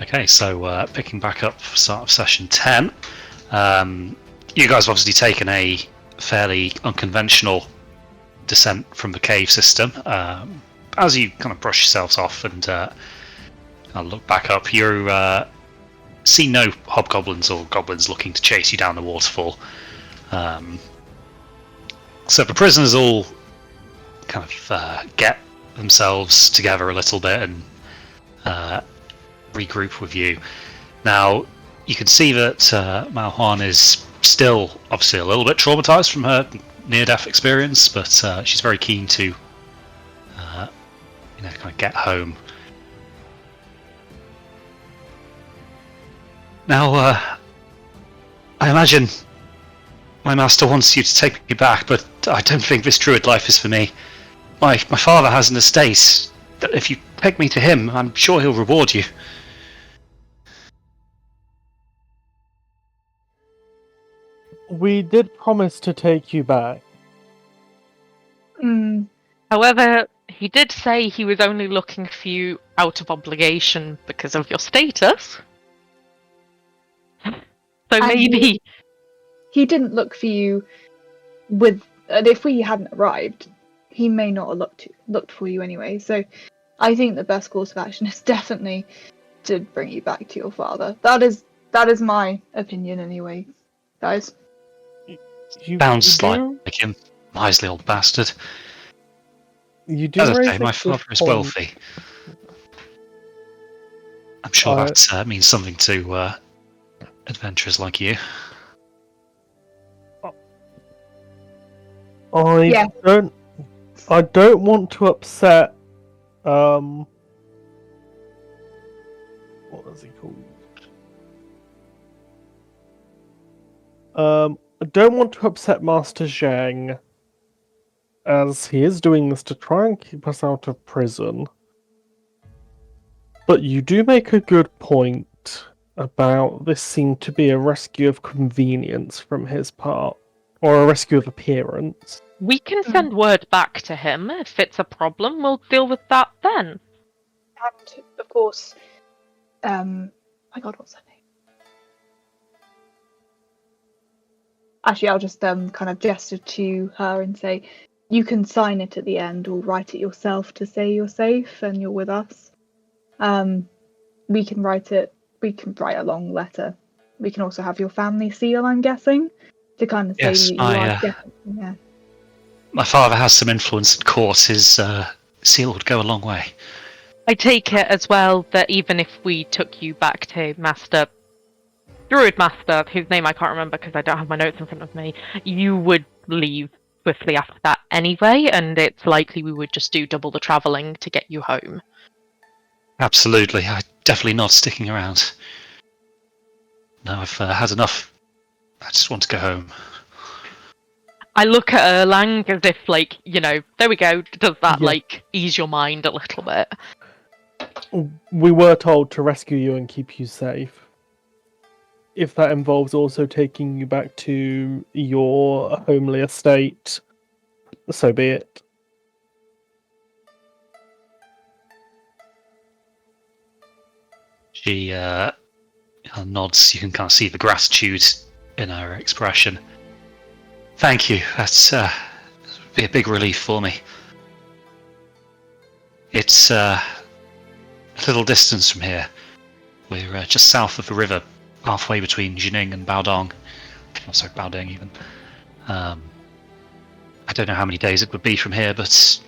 Okay, so picking back up for start of session 10, you guys have obviously taken a fairly unconventional descent from the cave system. As you kind of brush yourselves off and look back up, you see no hobgoblins or goblins looking to chase you down the waterfall. So the prisoners all kind of get themselves together a little bit and regroup with you. Now, you can see that Malhuan is still obviously a little bit traumatized from her near-death experience, but she's very keen to kind of get home. Now, I imagine my master wants you to take me back, but I don't think this druid life is for me. My father has an estate. If you take me to him, I'm sure he'll reward you. We did promise to take you back. However, he did say he was only looking for you out of obligation because of your status. So And maybe... He didn't look for you with... if we hadn't arrived, he may not have looked for you anyway. So I think the best course of action is definitely to bring you back to your father. That is my opinion anyway, guys. Sounds like him, miserly old bastard. You do As I raise say, a my good father is point. wealthy. I'm sure that means something to adventurers like you. I don't want to upset what was he called? I don't want to upset Master Zhang, as he is doing this to try and keep us out of prison. But you do make a good point about this seemed to be a rescue of convenience from his part, or a rescue of appearance. We can send word back to him. If it's a problem, we'll deal with that then. And, of course, my god, what's her name? Actually, I'll just kind of gesture to her and say, you can sign it at the end or write it yourself to say you're safe and you're with us. We can write a long letter. We can also have your family seal, I'm guessing, to kind of say Yes, that you are definitely... My father has some influence at court. His seal would go a long way. I take it as well that even if we took you back to Druid Master, whose name I can't remember because I don't have my notes in front of me, you would leave swiftly after that anyway, and it's likely we would just do double the travelling to get you home. Absolutely. I'm definitely not sticking around. No, I've had enough. I just want to go home. I look at Erlang as if, there we go, does that, ease your mind a little bit? We were told to rescue you and keep you safe. If that involves also taking you back to your homely estate, so be it. She nods. You can kind of see the gratitude in her expression. Thank you. That's be a big relief for me. It's a little distance from here. We're just south of the river, halfway between Jining and Baodong. Oh, sorry, Baoding even. I don't know how many days it would be from here, but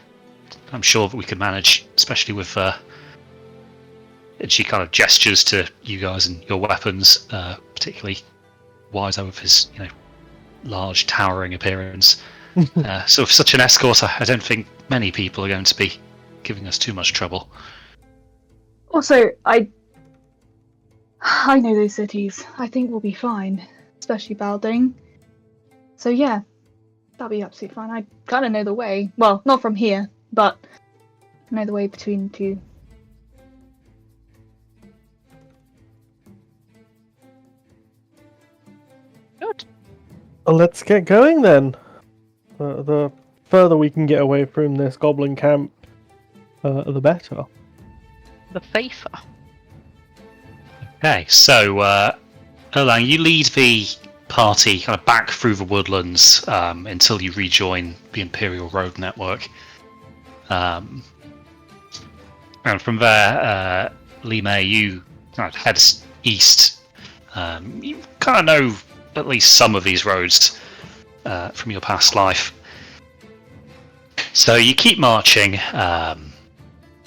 I'm sure that we could manage, especially with... and she kind of gestures to you guys and your weapons, particularly Wiser with his, large, towering appearance. So with such an escort, I don't think many people are going to be giving us too much trouble. Also, I know those cities. I think we'll be fine, especially Balding. So yeah, that'll be absolutely fine. I kind of know the way. Well, not from here, but I know the way between the two. Good. Let's get going then. The further we can get away from this goblin camp, the better. The safer. Okay, so Erlang, you lead the party kind of back through the woodlands until you rejoin the Imperial Road network. And from there, Li Mei, you kind of head east. You kind of know at least some of these roads from your past life. So you keep marching.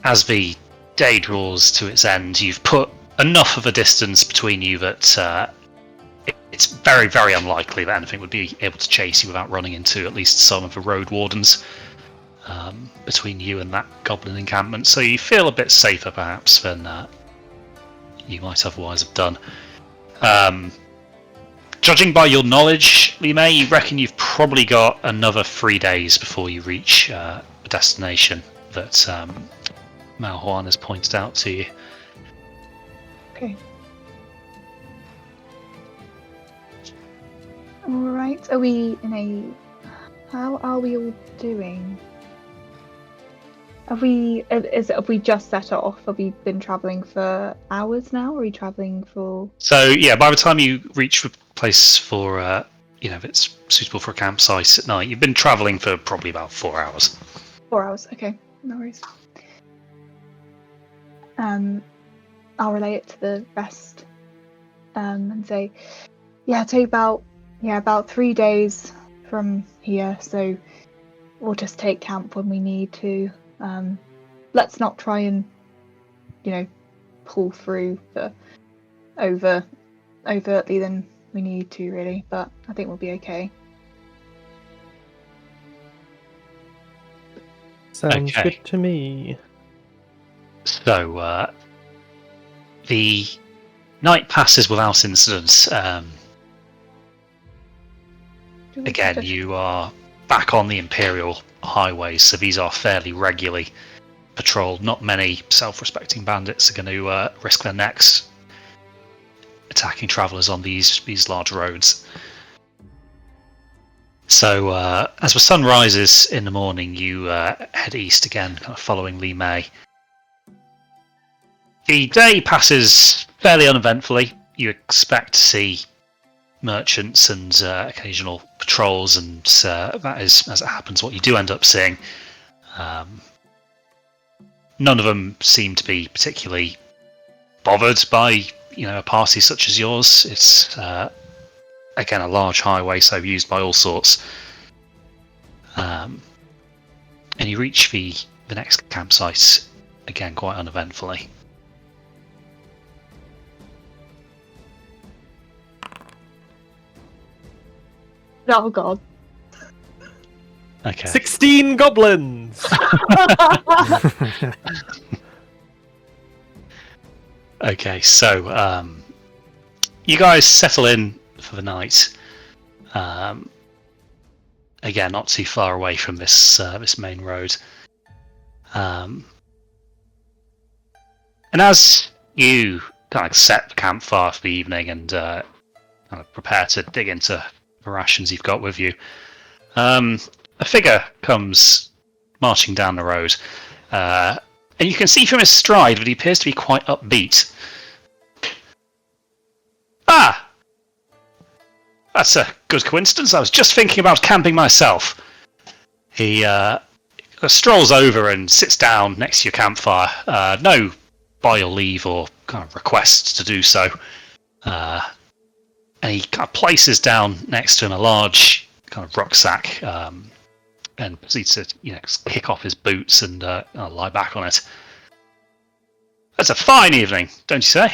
As the day draws to its end, you've put enough of a distance between you that it's very, very unlikely that anything would be able to chase you without running into at least some of the road wardens between you and that goblin encampment. So you feel a bit safer, perhaps, than you might otherwise have done. Judging by your knowledge, Li Mei, you reckon you've probably got another 3 days before you reach the destination that Mao Huan has pointed out to you. Okay. Alright, are we in a... How are we all doing? Have we just set off? Have we been travelling for hours now? Or are we travelling for... So, yeah, by the time you reach the place for, if it's suitable for a campsite at night, you've been travelling for probably about 4 hours. 4 hours, okay. No worries. I'll relay it to the rest and say, yeah, take about 3 days from here, so we'll just take camp when we need to. Let's not try and, pull through the overtly than we need to, really, but I think we'll be okay. Sounds Okay. good to me. So, the night passes without incident. Again, you are back on the Imperial highways, so these are fairly regularly patrolled. Not many self-respecting bandits are going to risk their necks attacking travellers on these large roads. So, as the sun rises in the morning, you head east again, kind of following Li Mei. The day passes fairly uneventfully. You expect to see merchants and occasional patrols, and that is, as it happens, what you do end up seeing. None of them seem to be particularly bothered by a party such as yours. It's again a large highway, so used by all sorts. And you reach the next campsite again quite uneventfully. Oh god. Okay. 16 goblins! Okay, so you guys settle in for the night. Again, not too far away from this main road. And as you kind of set the campfire for the evening and kind of prepare to dig into the rations you've got with you, a figure comes marching down the road. And you can see from his stride that he appears to be quite upbeat. Ah! That's a good coincidence. I was just thinking about camping myself. He strolls over and sits down next to your campfire. No by your leave or kind of request to do so. And he kind of places down next to him a large kind of rucksack and proceeds to kick off his boots and lie back on it. That's a fine evening, don't you say?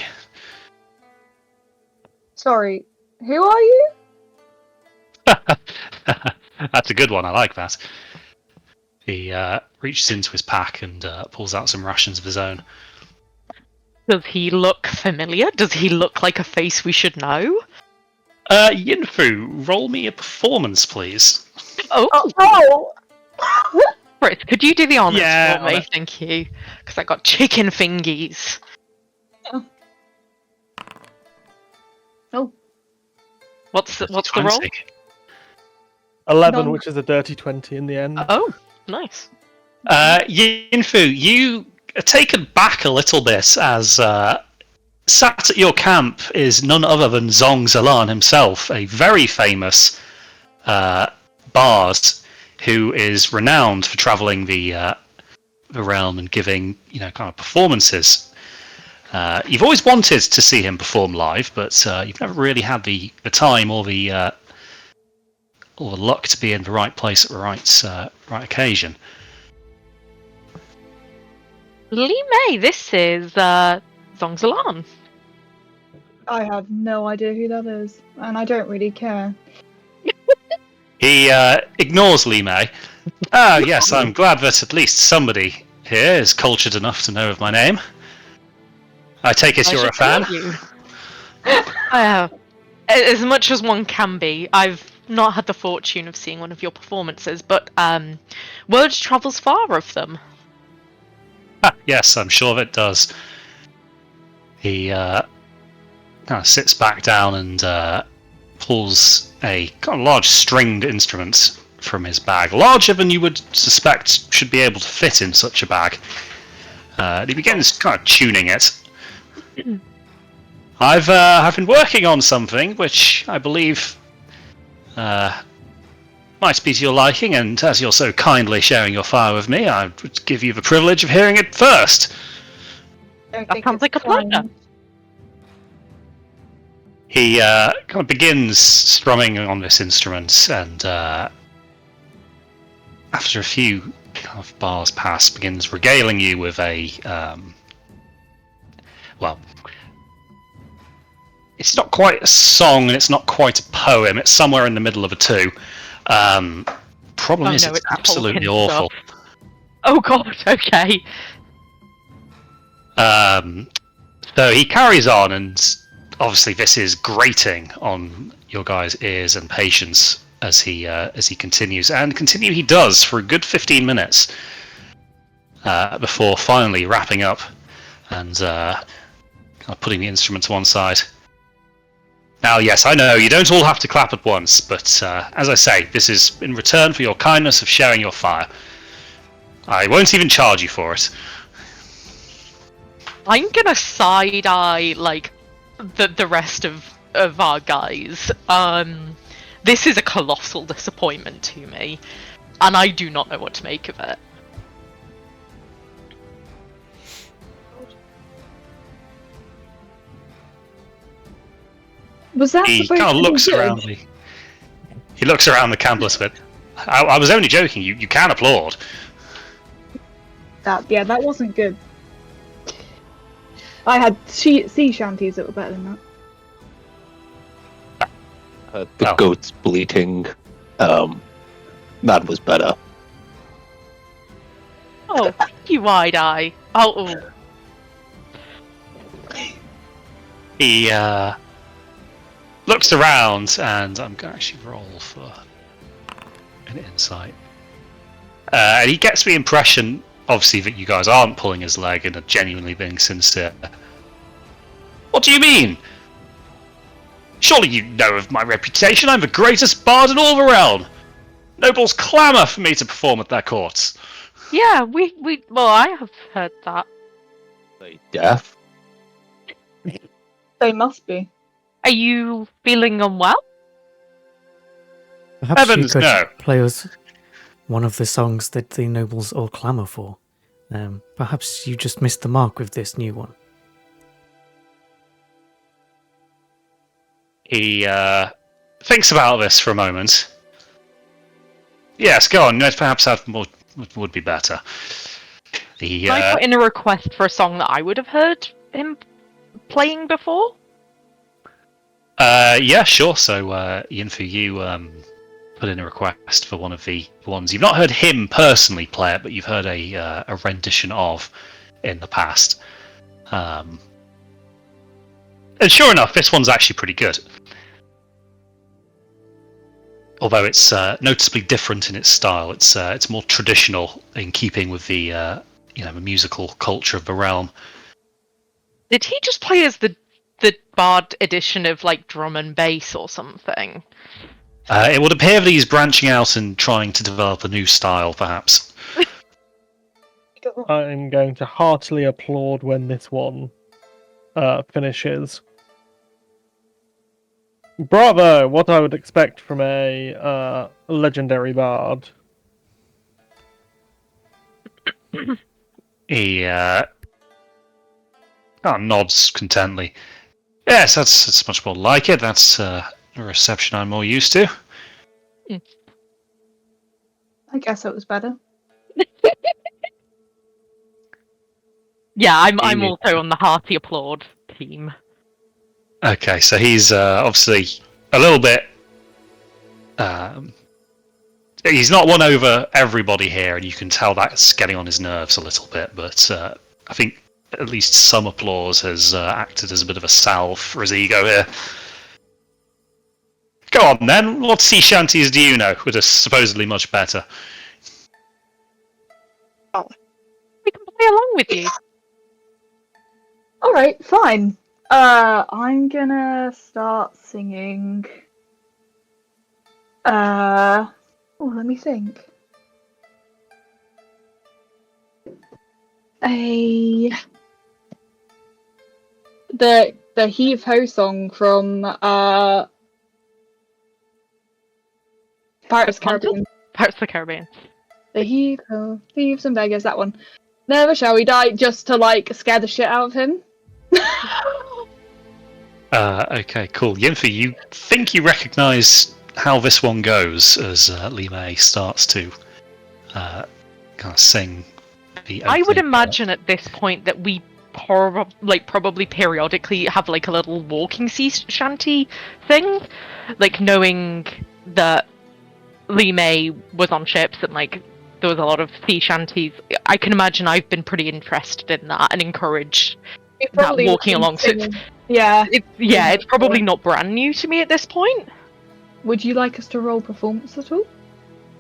Sorry, who are you? That's a good one, I like that. He reaches into his pack and pulls out some rations of his own. Does he look familiar? Does he look like a face we should know? Yinfu, roll me a performance, please. Oh! Fritz, could you do the honours Yeah, for me? Thank you. Because I got chicken fingies. Oh. What's the roll? 20. 11, None. which is a dirty 20 in the end. Oh, nice. Yinfu, you are taken back a little bit as sat at your camp is none other than Zong Zalan himself, a very famous bard who is renowned for traveling the realm and giving, kind of performances. You've always wanted to see him perform live, but you've never really had the time or the luck to be in the right place at the right occasion. Lee May, this is Zongzalan. I have no idea who that is, and I don't really care. He ignores Li Mei. Ah, yes, I'm glad that at least somebody here is cultured enough to know of my name. I take it you're a fan? As much as one can be. I've not had the fortune of seeing one of your performances, but word travels far of them. Yes, I'm sure it does. He kind of sits back down and pulls a kind of large stringed instrument from his bag, larger than you would suspect should be able to fit in such a bag. And he begins kind of tuning it. I've been working on something which I believe might be to your liking, and as you're so kindly sharing your fire with me, I would give you the privilege of hearing it first. Don't That think sounds it's like a pleasure. kind. He kind of begins strumming on this instrument, and after a few kind of bars pass, begins regaling you with a well, it's not quite a song and it's not quite a poem. It's somewhere in the middle of the two. Problem is, no, it's it's absolutely Tolkien awful. stuff. Oh god, okay. So he carries on, and obviously this is grating on your guys' ears and patience as he continues, and continue he does for a good 15 minutes before finally wrapping up and kind of putting the instrument to one side. Now, yes, I know you don't all have to clap at once, but as I say, this is in return for your kindness of sharing your fire. I won't even charge you for it. I'm gonna side-eye, like, the rest of our guys. This is a colossal disappointment to me, and I do not know what to make of it. Was that He supposed kind of to be looks good? around he looks around the camp a little bit. I was only joking. You can applaud. That wasn't good. I had sea shanties that were better than that. The Oh. goats bleating. That was better. Oh, thank you, Wide-Eye. Oh, He looks around, and I'm going to actually roll for an insight. And he gets the impression, obviously, that you guys aren't pulling his leg and are genuinely being sincere. What do you mean? Surely you know of my reputation. I'm the greatest bard in all the realm. Nobles clamour for me to perform at their courts. yeah, well, I have heard that. They deaf? They must be. Are you feeling unwell? Perhaps Heavens, you could no. play us one of the songs that the nobles all clamour for. Perhaps you just missed the mark with this new one. He thinks about this for a moment. Yes, go on. Perhaps that would be better. Can I put in a request for a song that I would have heard him playing before? Yeah, sure. So, Ian, for you, put in a request for one of the ones you've not heard him personally play it, but you've heard a rendition of in the past. And sure enough, this one's actually pretty good. Although it's noticeably different in its style, it's more traditional in keeping with the the musical culture of the realm. Did he just play as the bard edition of like drum and bass or something? It would appear that he's branching out and trying to develop a new style, perhaps. I'm going to heartily applaud when this one finishes. Bravo! What I would expect from a legendary bard. He nods contently. Yes, that's much more like it. That's a reception I'm more used to. I guess it was better. Yeah, I'm Yeah. also on the hearty applaud team. Okay, so he's obviously a little bit. He's not won over everybody here, and you can tell that's getting on his nerves a little bit. But I think at least some applause has acted as a bit of a salve for his ego here. Go on then. What sea shanties do you know that are supposedly much better? We can play along with you. All right, fine. I'm gonna start singing. Let me think. The Heave Ho song from Pirates of the Caribbean. Pirates of the Caribbean. The Heave Ho, Thieves and Beggars, that one. Never shall we die, just to like scare the shit out of him. Okay, cool. Yinfi, you think you recognise how this one goes as Li Mei starts to kind of sing the I would opening imagine at this point that we probably periodically have like a little walking sea shanty thing, like knowing that Li Mei was on ships and like there was a lot of sea shanties. I can imagine I've been pretty interested in that and encouraged that walking along. So it's probably not brand new to me at this point. Would you like us to roll performance at all?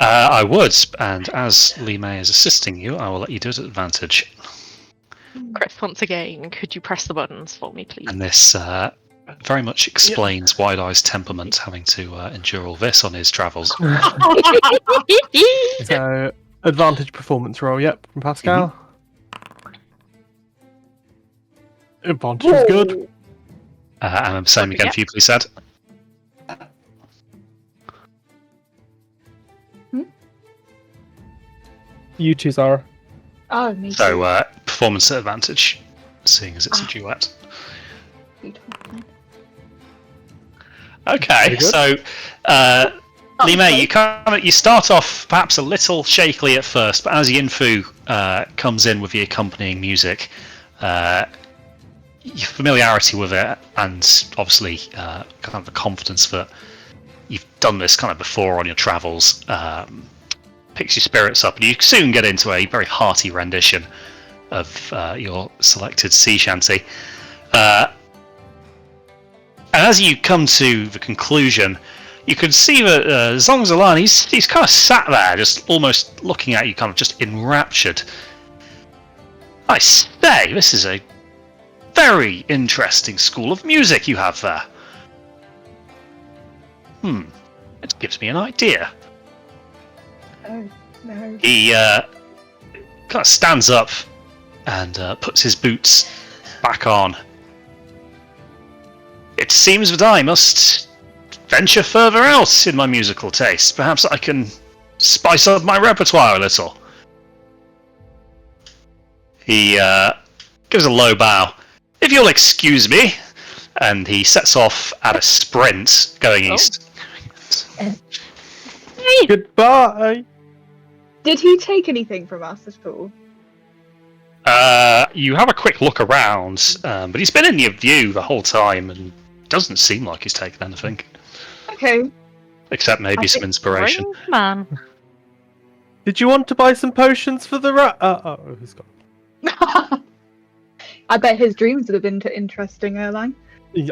I would, and as Li Mei is assisting you, I will let you do it at advantage. Chris, once again, could you press the buttons for me, please? And this very much explains Wide Eye's temperament, having to endure all this on his travels. So, advantage performance roll, yep, from Pascal. Advantage is good. And same again for you, please, Ed. You too, Zara. Oh, me too. So, performance at advantage, seeing as it's a duet. Beautiful. Okay, Very good. so Li Mei, you start off perhaps a little shakily at first, but as Yinfu comes in with the accompanying music, your familiarity with it, and obviously kind of the confidence that you've done this kind of before on your travels, picks your spirits up, and you soon get into a very hearty rendition of your selected sea shanty. And as you come to the conclusion, you can see that Zongzalan, he's kind of sat there, just almost looking at you, kind of just enraptured. I say, this is a very interesting school of music you have there. It gives me an idea. Oh, no. He kind of stands up and puts his boots back on. It seems that I must venture further out in my musical taste. Perhaps I can spice up my repertoire a little. He gives a low bow. If you'll excuse me. And he sets off at a sprint going east. Goodbye! Did he take anything from us at all? You have a quick look around, but he's been in your view the whole time and doesn't seem like he's taken anything. Okay. Except maybe some inspiration. Man. Did you want to buy some potions for the rat? Oh, he's gone. I bet his dreams would have been interesting, Erlang.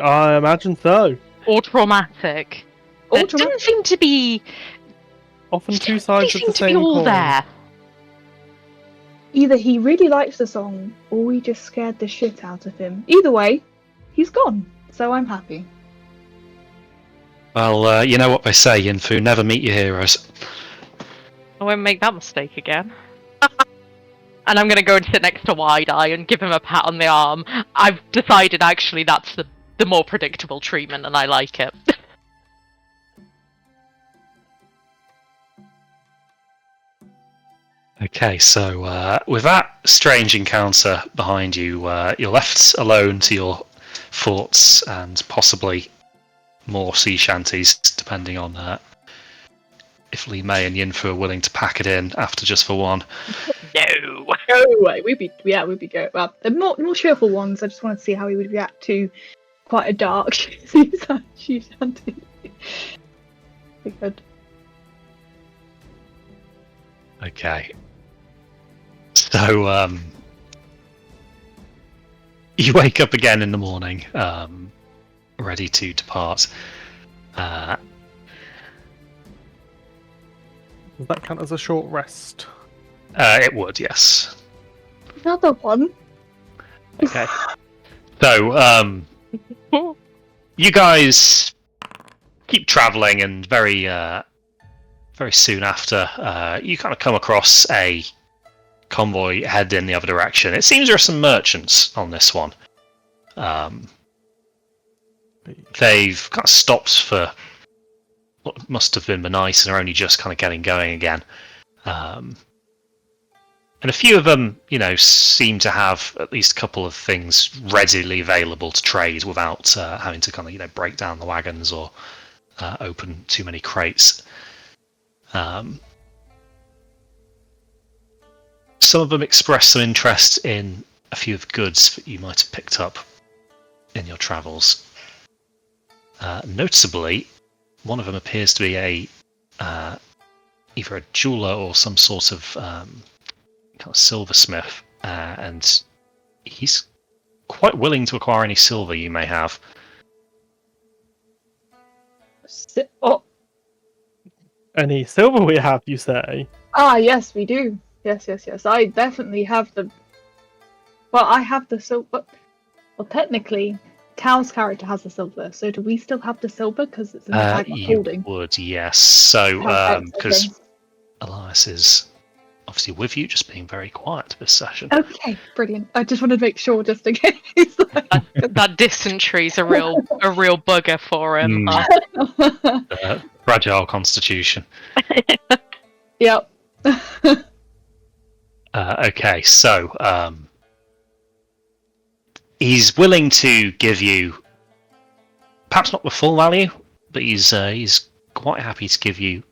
I imagine so. Or traumatic. Or There didn't traumatic. seem to be. Often two sides of seem the to be same all coin. there. Either he really likes the song, or we just scared the shit out of him. Either way, he's gone, so I'm happy. Well, you know what they say, Yinfu, never meet your heroes. I won't make that mistake again. And I'm going to go and sit next to Wide Eye and give him a pat on the arm. I've decided actually that's the more predictable treatment, and I like it. Okay, so with that strange encounter behind you, you're left alone to your thoughts and possibly more sea shanties, depending on if Lee May and Yinfu are willing to pack it in after just for one. No. No way. We'd be good. Well, the more cheerful ones. I just want to see how he would react to quite a dark sea shanty. Be good. Okay. So, you wake up again in the morning, ready to depart. Does that count as a short rest? It would, yes. Another one. Okay. So, you guys keep traveling, and very soon after, you kind of come across a convoy head in the other direction. It seems there are some merchants on this one. They've kind of stopped for what must have been the night and are only just kind of getting going again. And a few of them, seem to have at least a couple of things readily available to trade without having to kind of, break down the wagons or open too many crates. Some of them express some interest in a few of the goods that you might have picked up in your travels. Noticeably, one of them appears to be either a jeweler or some sort of kind of silversmith, and he's quite willing to acquire any silver you may have. Any silver we have, you say? Ah, yes, we do. Yes. I definitely have the. Well, I have the silver. Well, technically, Cal's character has the silver. So do we still have the silver because it's in the bag of You holding? would, yes. So, because Okay. Elias is obviously with you, just being very quiet this session. Okay, brilliant. I just wanted to make sure, just in case. That dysentery's a real bugger for him. Fragile constitution. Yep. Okay, so he's willing to give you, perhaps not the full value, but he's quite happy to give you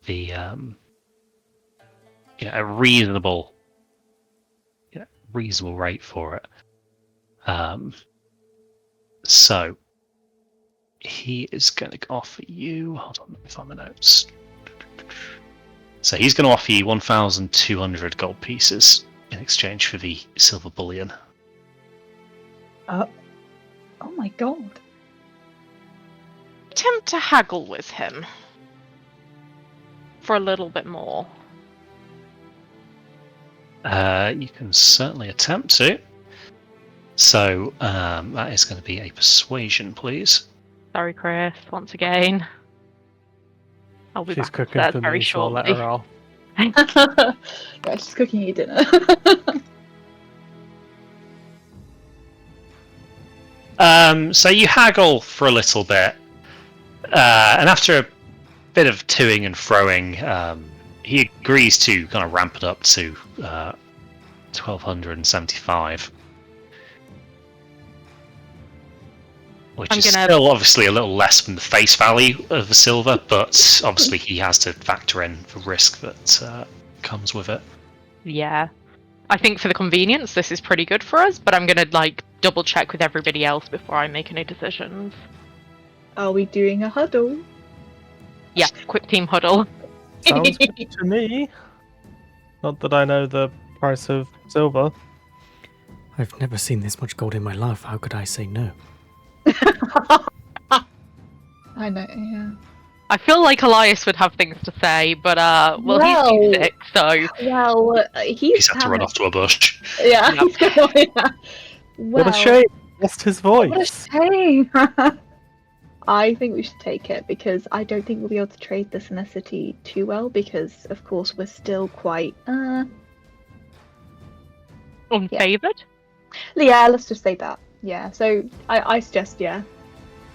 the a reasonable rate for it. So he is going to offer you. Hold on, let me find my notes. So he's going to offer you 1,200 gold pieces in exchange for the silver bullion. Oh my god. Attempt to haggle with him for a little bit more. You can certainly attempt to. So that is going to be a persuasion, please. Sorry, Chris, once again. I'll be She's back cooking upstairs for very me, so I'll let shortly. her off. Yeah, she's cooking you dinner. So you haggle for a little bit, and after a bit of toing and froing, he agrees to kind of ramp it up to 1,275. Which is still obviously a little less than the face value of the silver, but obviously he has to factor in the risk that comes with it. Yeah. I think for the convenience, this is pretty good for us, but I'm gonna double check with everybody else before I make any decisions. Are we doing a huddle? Yeah, quick team huddle. Sounds good to me. Not that I know the price of silver. I've never seen this much gold in my life. How could I say no? I know, yeah. I feel like Elias would have things to say, but he's too sick, so Well, He's had to run off to a bush. Yeah, Yep. he's going. Yeah. What a Well, shame! Lost his What a voice. shame. I think we should take it because I don't think we'll be able to trade this in a city too well because, of course, we're still quite Unfavored? Yeah, let's just say that. Yeah, so I suggest,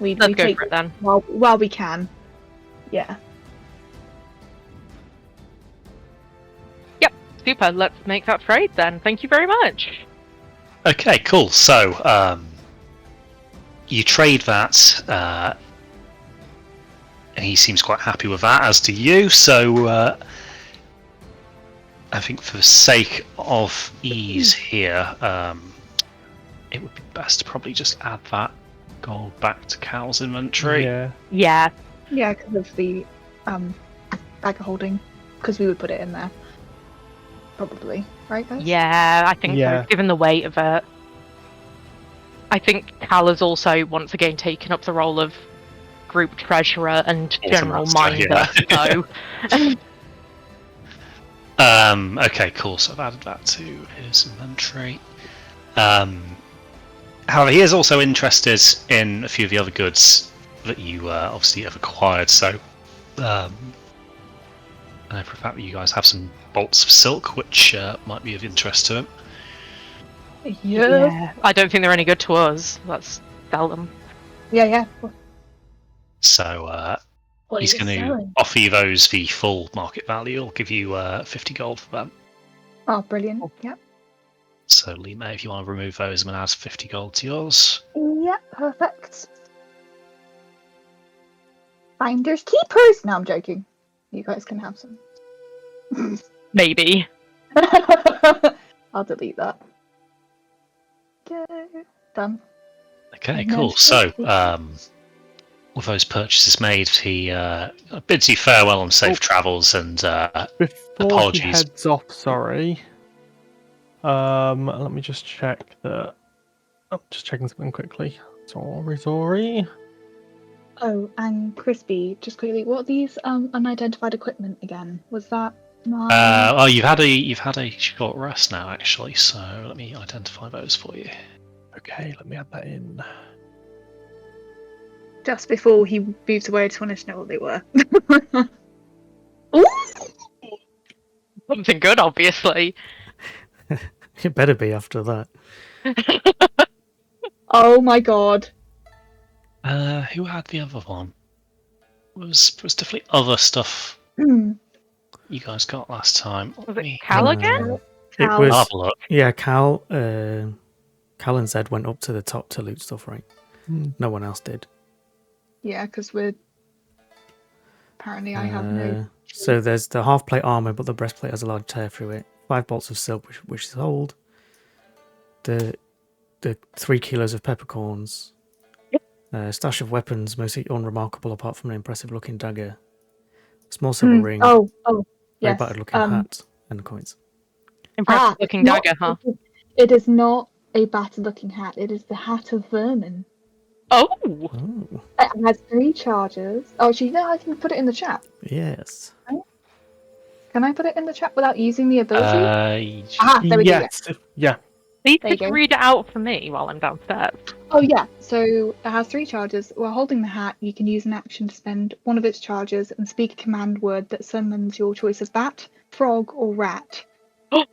we Let's go take for it then. while we can. Yeah. Super, let's make that trade then. Thank you very much. Okay, cool. So, you trade that, and he seems quite happy with that, as do you. So, I think for the sake of ease here, it would be best to probably just add that gold back to Cal's inventory. Yeah. Yeah. Yeah, because of the bag of holding, because we would put it in there. Probably, right guys? Yeah, I think Yeah. so, given the weight of it. I think Cal has also once again taken up the role of group treasurer and general Quartermaster, minder, yeah. so Okay, cool. So I've added that to his inventory. However, he is also interested in a few of the other goods that you obviously have acquired. So, I know for a fact that you guys have some bolts of silk, which might be of interest to him. Yeah. I don't think they're any good to us. Let's sell them. Yeah. So What he's are you going to selling? offer you those the full market value. I'll give you 50 gold for them. Oh, brilliant. Yep. So, Lima, if you want to remove those, I'm going to add 50 gold to yours. Yep, perfect. Finders keepers. No, I'm joking. You guys can have some. Maybe. I'll delete that. Okay, done. Okay, And cool. then So, 50. with those purchases made, he bids you farewell and safe Oh. travels, and Before Apologies. he heads off, sorry. Let me just check that. I'm just checking something quickly. Sorry. Oh, and Crispy, just quickly, what are these unidentified equipment again? Was that my... oh, you've had a short rest now, actually. So let me identify those for you. Okay, let me add that in. Just before he moves away, I just wanted to know what they were. Ooh! Something good, obviously. It better be after that. Oh my god. Who had the other one? Was definitely other stuff you guys got last time. Was it Cal again? It Cal. was I'll have a look. yeah. Cal and Zed went up to the top to loot stuff, right? No one else did. Yeah, because we're... Apparently I have no... So there's the half plate armor, but the breastplate has a large tear through it. 5 bolts of silk, which is old. The 3 kilos of peppercorns. Stash of weapons, mostly unremarkable apart from an impressive looking dagger. Small silver ring. Oh, Very yes. battered looking hat and the coins. Impressive looking not- dagger, huh? It is not a battered looking hat, it is the hat of vermin. Oh! Oh, It has 3 charges. Oh, actually, no, I can put it in the chat. yes. Can I put it in the chat without using the ability? There we go. Yes. Yeah. Please There you could you go. read it out for me while I'm downstairs. Oh yeah, so it has 3 charges. While holding the hat, you can use an action to spend one of its charges and speak a command word that summons your choice of bat, frog, or rat.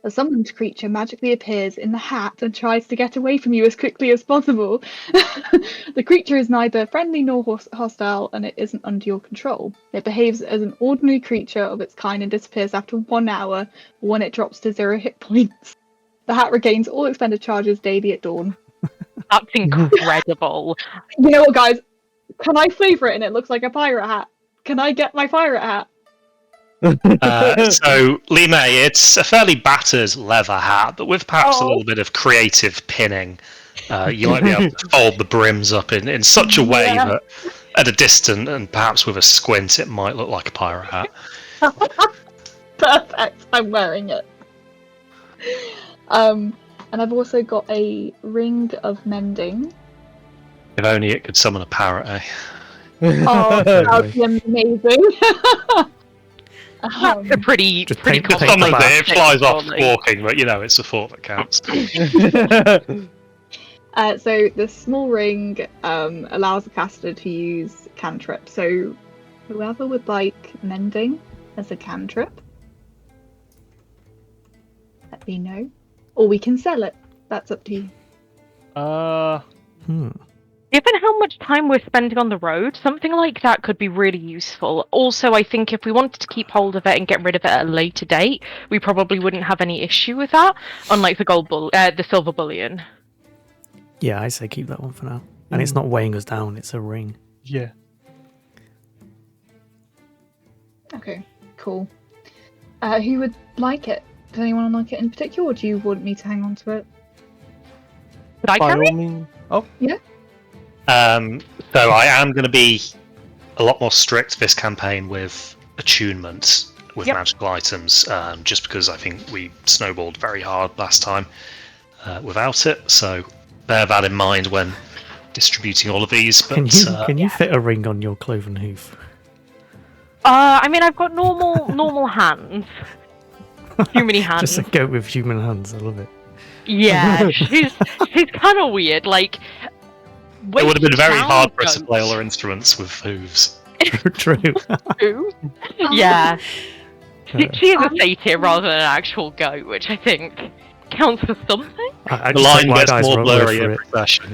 A summoned creature magically appears in the hat and tries to get away from you as quickly as possible. The creature is neither friendly nor hostile, and it isn't under your control. It behaves as an ordinary creature of its kind and disappears after 1 hour when it drops to 0 hit points. The hat regains all expended charges daily at dawn. That's incredible. You know what, guys? Can I flavor it and it looks like a pirate hat? Can I get my pirate hat? So, Lime, it's a fairly battered leather hat, but with perhaps a Oh. little bit of creative pinning. You might be able to fold the brims up in such a way Yeah. that at a distance and perhaps with a squint it might look like a pirate hat. Perfect. I'm wearing it. And I've also got a ring of mending. If only it could summon a parrot, eh? Oh, that would be amazing. That's a pretty Just pretty paint the common Summons back. it, it flies off surely. walking, but you know, it's a thought that counts. So the small ring allows the caster to use cantrip. So whoever would like mending as a cantrip, let me know. or we can sell it. That's up to you. Given how much time we're spending on the road, something like that could be really useful. Also, I think if we wanted to keep hold of it and get rid of it at a later date, we probably wouldn't have any issue with that, unlike the silver bullion. Yeah, I say keep that one for now. And it's not weighing us down, it's a ring. Yeah. Okay, cool. Who would like it? Does anyone like it in particular, or do you want me to hang on to it? Could I By carry all it? means. Oh, So I am going to be a lot more strict this campaign with attunement with Yep. magical items, just because I think we snowballed very hard last time without it. So bear that in mind when distributing all of these. But Can you fit a ring on your cloven hoof? I mean, I've got normal hands. Human hands. Just a goat with human hands, I love it. Yeah, she's kind of weird. Like, it would have been very down hard for us to goats. play all our instruments with hooves. True. Yeah, she is a Um, satyr rather than an actual goat, which I think counts for something. I The just line take wide gets eyes more word blurry for every it. session.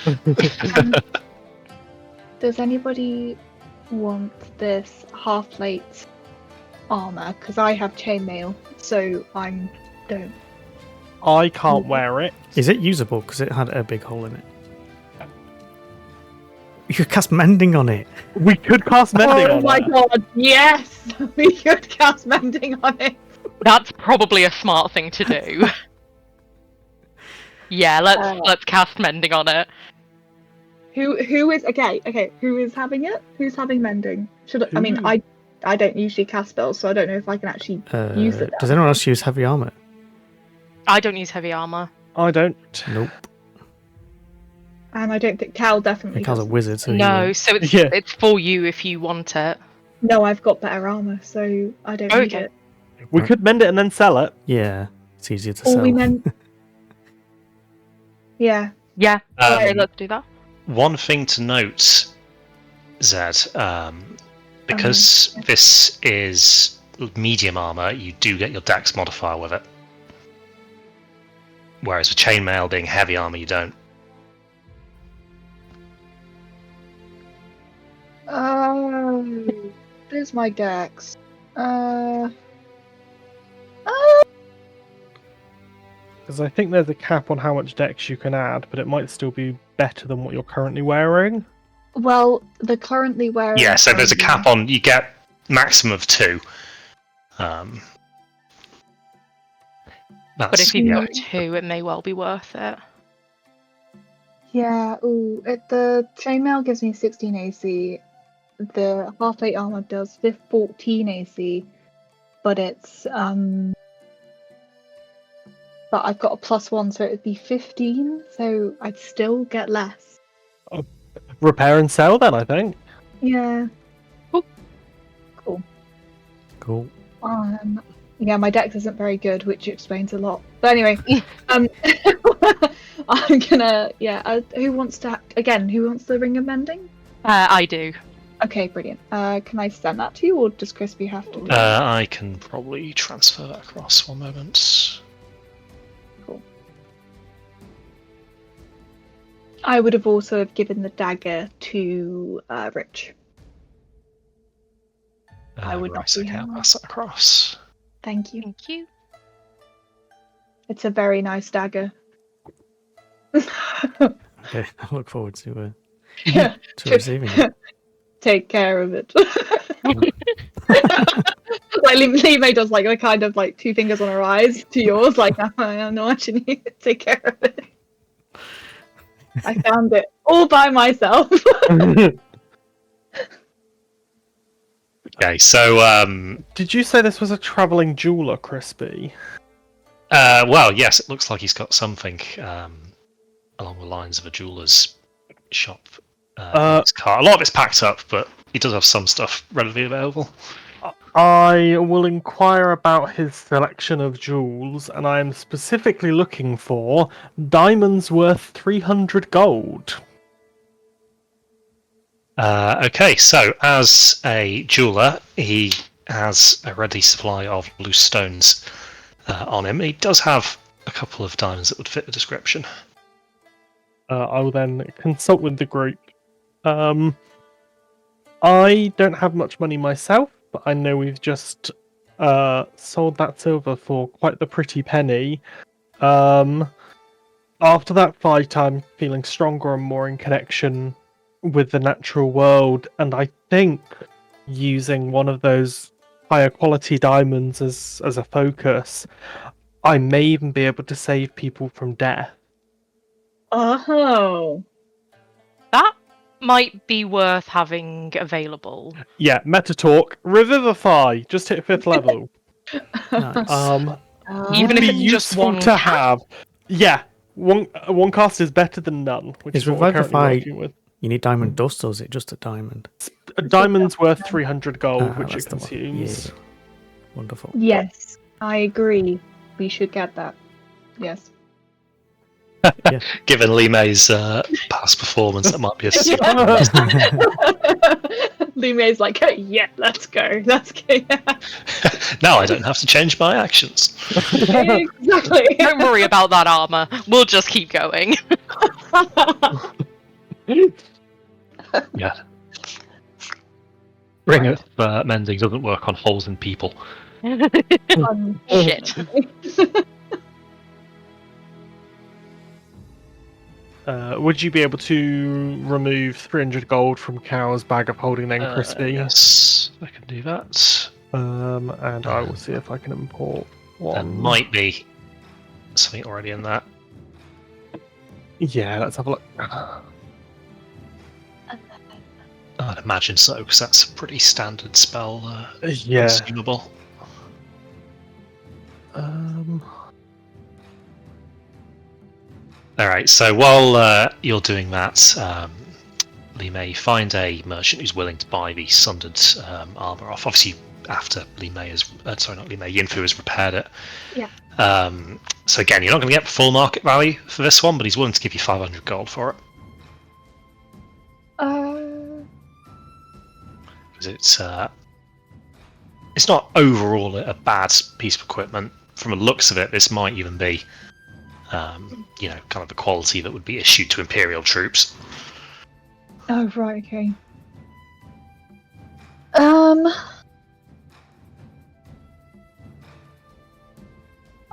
Yeah. Does anybody want this half plate armor? Because I have chainmail, so I don't. I can't wear it. Is it usable? Because it had a big hole in it. You could cast mending on it. We could cast mending Oh on my it. god! Yes, we could cast mending on it. That's probably a smart thing to do. Yeah, let's cast mending on it. Who is okay? Who is having it? Who's having mending? I mean, Who? I don't usually cast spells, so I don't know if I can actually use it. Does anyone else use heavy armor? I don't use heavy armor. I don't. Nope. And I don't think Cal definitely. Cal's a doesn't. wizard, so he No, won't. so it's Yeah. it's for you if you want it. No, I've got better armor, so I don't need Okay. it. We could mend it and then sell it. Yeah, it's easier to Or sell. we meant. Yeah. Yeah, okay, Um, let's do that. One thing to note, Zed, because this is medium armor, you do get your dex modifier with it. Whereas with chainmail being heavy armor, you don't. There's my dex. Because I think there's a cap on how much dex you can add, but it might still be better than what you're currently wearing. Well, the currently wearing. Yeah, so there's a cap on. You get maximum of 2. But if you've yeah. got 2, it may well be worth it. Yeah. Ooh, the chainmail gives me 16 AC. The half plate armor does 14 AC, but it's But I've got a +1, so it'd be 15. So I'd still get less. Repair and sell then, I think. Yeah. Cool. Yeah, my dex isn't very good, which explains a lot. But anyway, I'm gonna. Yeah. Who wants the ring of mending? I do. Okay, brilliant. Can I send that to you, or does Crispy have to do it? I can probably transfer that across. One moment. I would have also have given the dagger to Rich. I would not Right, be okay, I'll hammered. pass that across. Thank you. Thank you. It's a very nice dagger. Okay, I look forward to Yeah. receiving it. Take care of it. Like Lime does, like a kind of like 2 fingers on her eyes to yours, like no, actually, take care of it. I found it all by myself. Okay, so Did you say this was a travelling jeweler, Crispy? well, yes, it looks like he's got something along the lines of a jeweler's shop. In his car. A lot of it's packed up, but he does have some stuff readily available. I will inquire about his selection of jewels, and I am specifically looking for diamonds worth 300 gold. Okay, so as a jeweler, he has a ready supply of loose stones on him. He does have a couple of diamonds that would fit the description. I will then consult with the group. I don't have much money myself, but I know we've just sold that silver for quite the pretty penny. After that fight, I'm feeling stronger and more in connection with the natural world, and I think using one of those higher quality diamonds as a focus, I may even be able to save people from death. Oh. That might be worth having available. Yeah, meta talk. Revivify. Just hit 5th level. Nice. Even Would if be it's just useful one to cast? have. Yeah, one cast is better than none, which Is is what we're currently Revivify- working with. You need diamond dust, or is it just a diamond? A diamond's worth 300 gold, which that's it the one. consumes. Yeah. Wonderful. Yes, I agree. We should get that. Yes. Given Lee May's past performance, that might be a Lumie's like, yeah, let's go. Let's go. Now I don't have to change my actions. Exactly. Don't worry about that armor. We'll just keep going. Yeah. Ring of mending doesn't work on holes in people. Shit. Would you be able to remove 300 gold from Carol's bag of holding then crispy? Yes, I can do that. And I will see if I can import one. There might be something already in that. Yeah, let's have a look. I'd imagine so, because that's a pretty standard spell. Yeah. Consumable. Alright, so while you're doing that, Lee May, find a merchant who's willing to buy the sundered armour off. Obviously, after Lee May has... sorry, not Lee May, Yinfu has repaired it. Yeah. So again, you're not going to get full market value for this one, but he's willing to give you 500 gold for it. Because it's not overall a bad piece of equipment. From the looks of it, this might even be, kind of the quality that would be issued to Imperial troops. Oh, right, okay.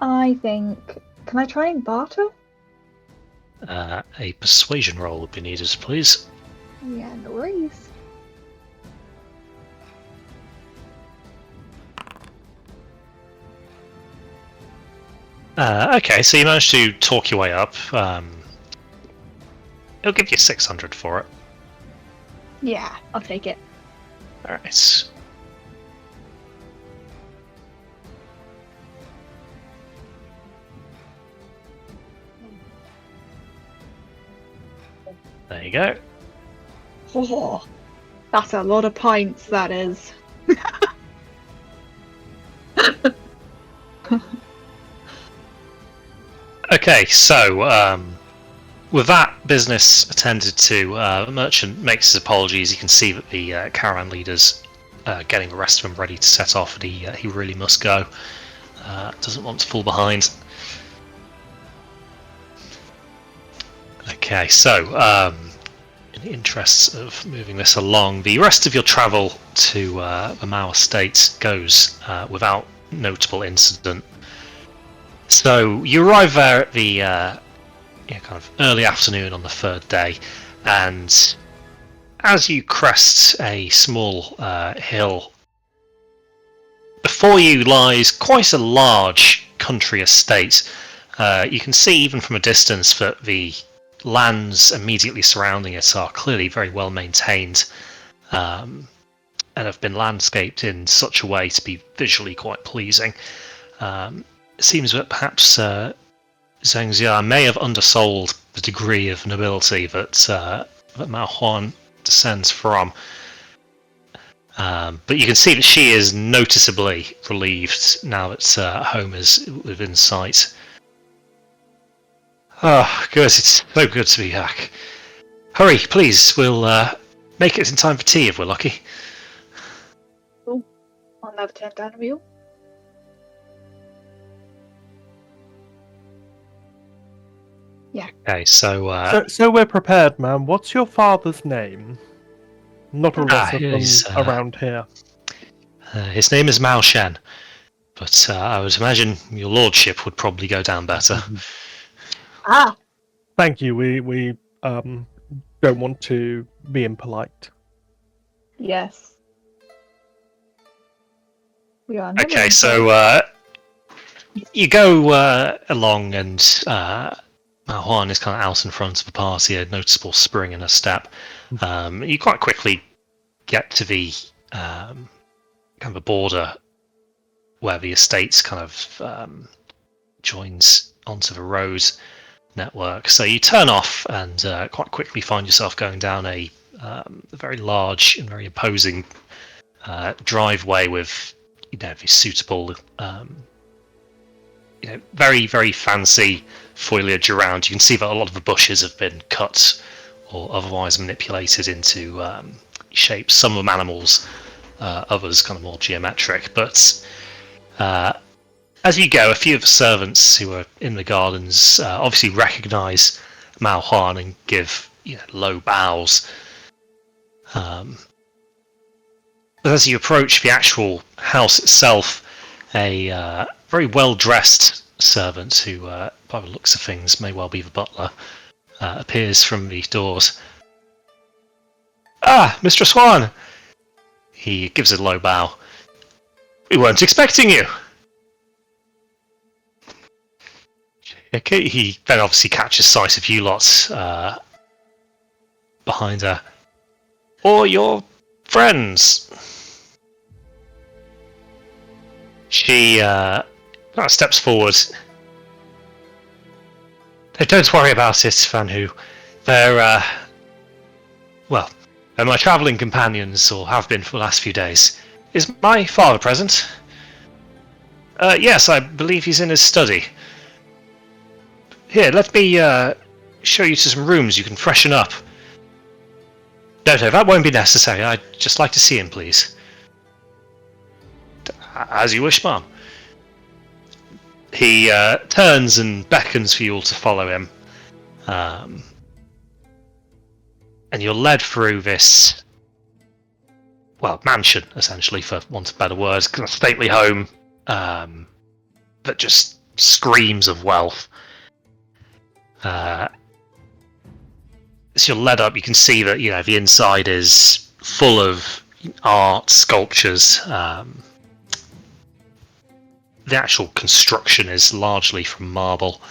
I think... Can I try and barter? A persuasion roll would be needed, please. Yeah, no worries. Okay, so you managed to talk your way up. It'll give you 600 for it. Yeah, I'll take it. Alright. There you go. Oh, that's a lot of pints, that is. Okay, so with that business attended to, the merchant makes his apologies. You can see that the caravan leader's getting the rest of them ready to set off, and he really must go. Doesn't want to fall behind. Okay, so in the interests of moving this along, the rest of your travel to the Mao estate goes without notable incident. So you arrive there at the kind of early afternoon on the third day, and as you crest a small hill, before you lies quite a large country estate. You can see even from a distance that the lands immediately surrounding it are clearly very well maintained, and have been landscaped in such a way to be visually quite pleasing. It seems that perhaps Zhang Jia may have undersold the degree of nobility that Mao Huan descends from. But you can see that she is noticeably relieved now that home is within sight. Oh, good, it's so good to be back. Hurry, please, we'll make it in time for tea if we're lucky. I'll never turn down a meal. Okay, so So we're prepared, man. What's your father's name? Not all of us are he's, from around here. his name is Mao Shen, but I would imagine your lordship would probably go down better. Ah, Thank you. We don't want to be impolite. yes. We are never Okay, in so you go along, and Mao Huan is kind of out in front of the party, a noticeable spring in her step. You quite quickly get to the kind of a border where the estates kind of joins onto the road network. So you turn off and quite quickly find yourself going down a very large and very imposing driveway with these suitable very, very fancy foliage around. You can see that a lot of the bushes have been cut or otherwise manipulated into shapes. Some of them animals, others kind of more geometric. But as you go, a few of the servants who are in the gardens obviously recognise Mao Huan and give low bows. But as you approach the actual house itself, a very well-dressed servant who, by the looks of things, may well be the butler, appears from the doors. Ah, Mr. Swan! He gives a low bow. We weren't expecting you! Okay, he then obviously catches sight of you lots behind her. Or your friends. She kind of steps forward. No, don't worry about it, Van Hu. They're, they're my travelling companions, or have been for the last few days. Is my father present? Yes, I believe he's in his study. Here, let me show you to some rooms you can freshen up. No, that won't be necessary. I'd just like to see him, please. As you wish, ma'am. He turns and beckons for you all to follow him. And you're led through this, mansion, essentially, for want of better words. Kind of stately home that just screams of wealth. As you're led up, you can see that the inside is full of art, sculptures. The actual construction is largely from marble.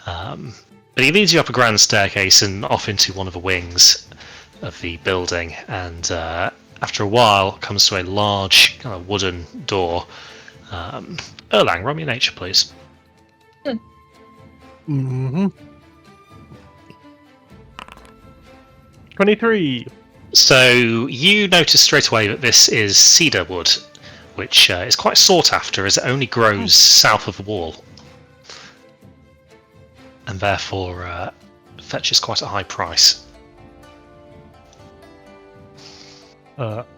But he leads you up a grand staircase and off into one of the wings of the building, and after a while comes to a large kind of wooden door. Erlang, roll me nature, please. Mm-hmm. 23. So you notice straight away that this is cedar wood, which is quite sought after as it only grows south of the wall, and therefore fetches quite a high price.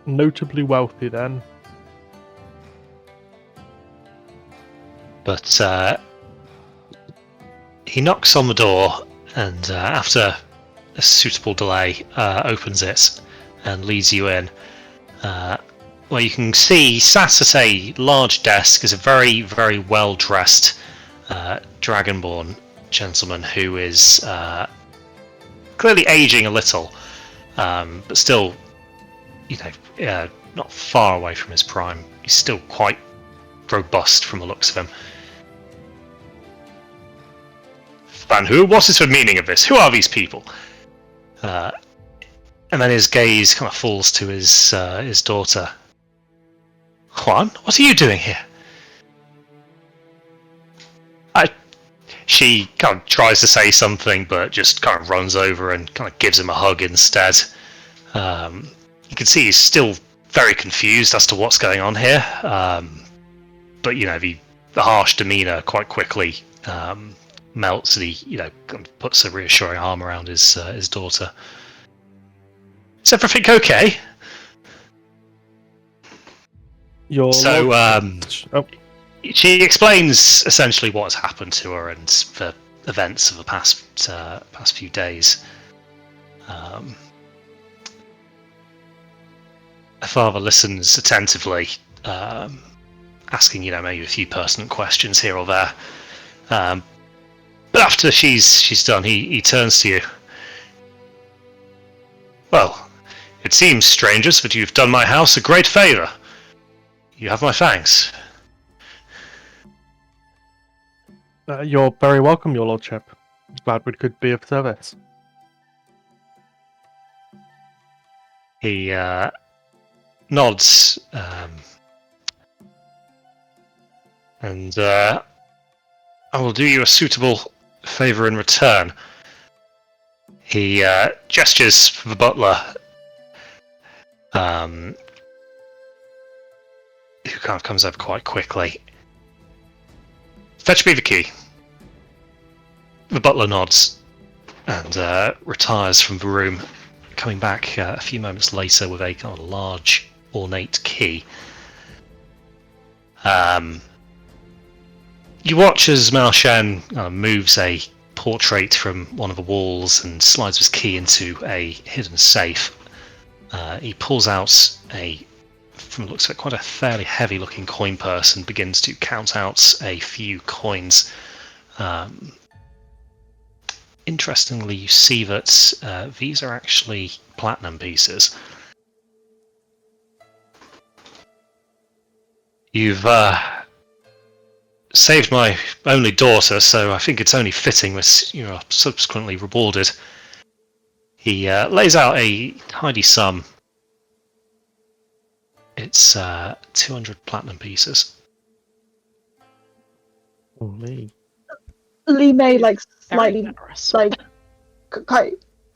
Notably wealthy then. But he knocks on the door, and after a suitable delay, opens it and leads you in. Where you can see, sat at a large desk, is a very, very well-dressed Dragonborn gentleman who is clearly aging a little, but still, not far away from his prime. He's still quite robust from the looks of him. Van Hu, what is the meaning of this? Who are these people? And then his gaze kind of falls to his daughter. Juan, what are you doing here? She kind of tries to say something, but just kind of runs over and kind of gives him a hug instead. You can see he's still very confused as to what's going on here. But the harsh demeanor quite quickly melts, and he kind of puts a reassuring arm around his daughter. Is everything okay? She explains essentially what has happened to her and the events of the past few days. Her father listens attentively, asking, maybe a few pertinent questions here or there. But after she's done, he turns to you. Well, it seems, strangers, that you've done my house a great favour. You have my thanks. You're very welcome, your lordship. Glad we could be of service. He nods, and I will do you a suitable favour in return. He gestures for the butler, who kind of comes over quite quickly. Fetch me the key. The butler nods and retires from the room, coming back a few moments later with a kind of large, ornate key. You watch as Mao Shen moves a portrait from one of the walls and slides his key into a hidden safe. He pulls out from the looks of it, quite a fairly heavy-looking coin purse and begins to count out a few coins. Interestingly, you see that these are actually platinum pieces. You've saved my only daughter, so I think it's only fitting that you are subsequently rewarded. He lays out a tidy sum. It's 200 platinum pieces. Holy. Lee May Very slightly generous. kind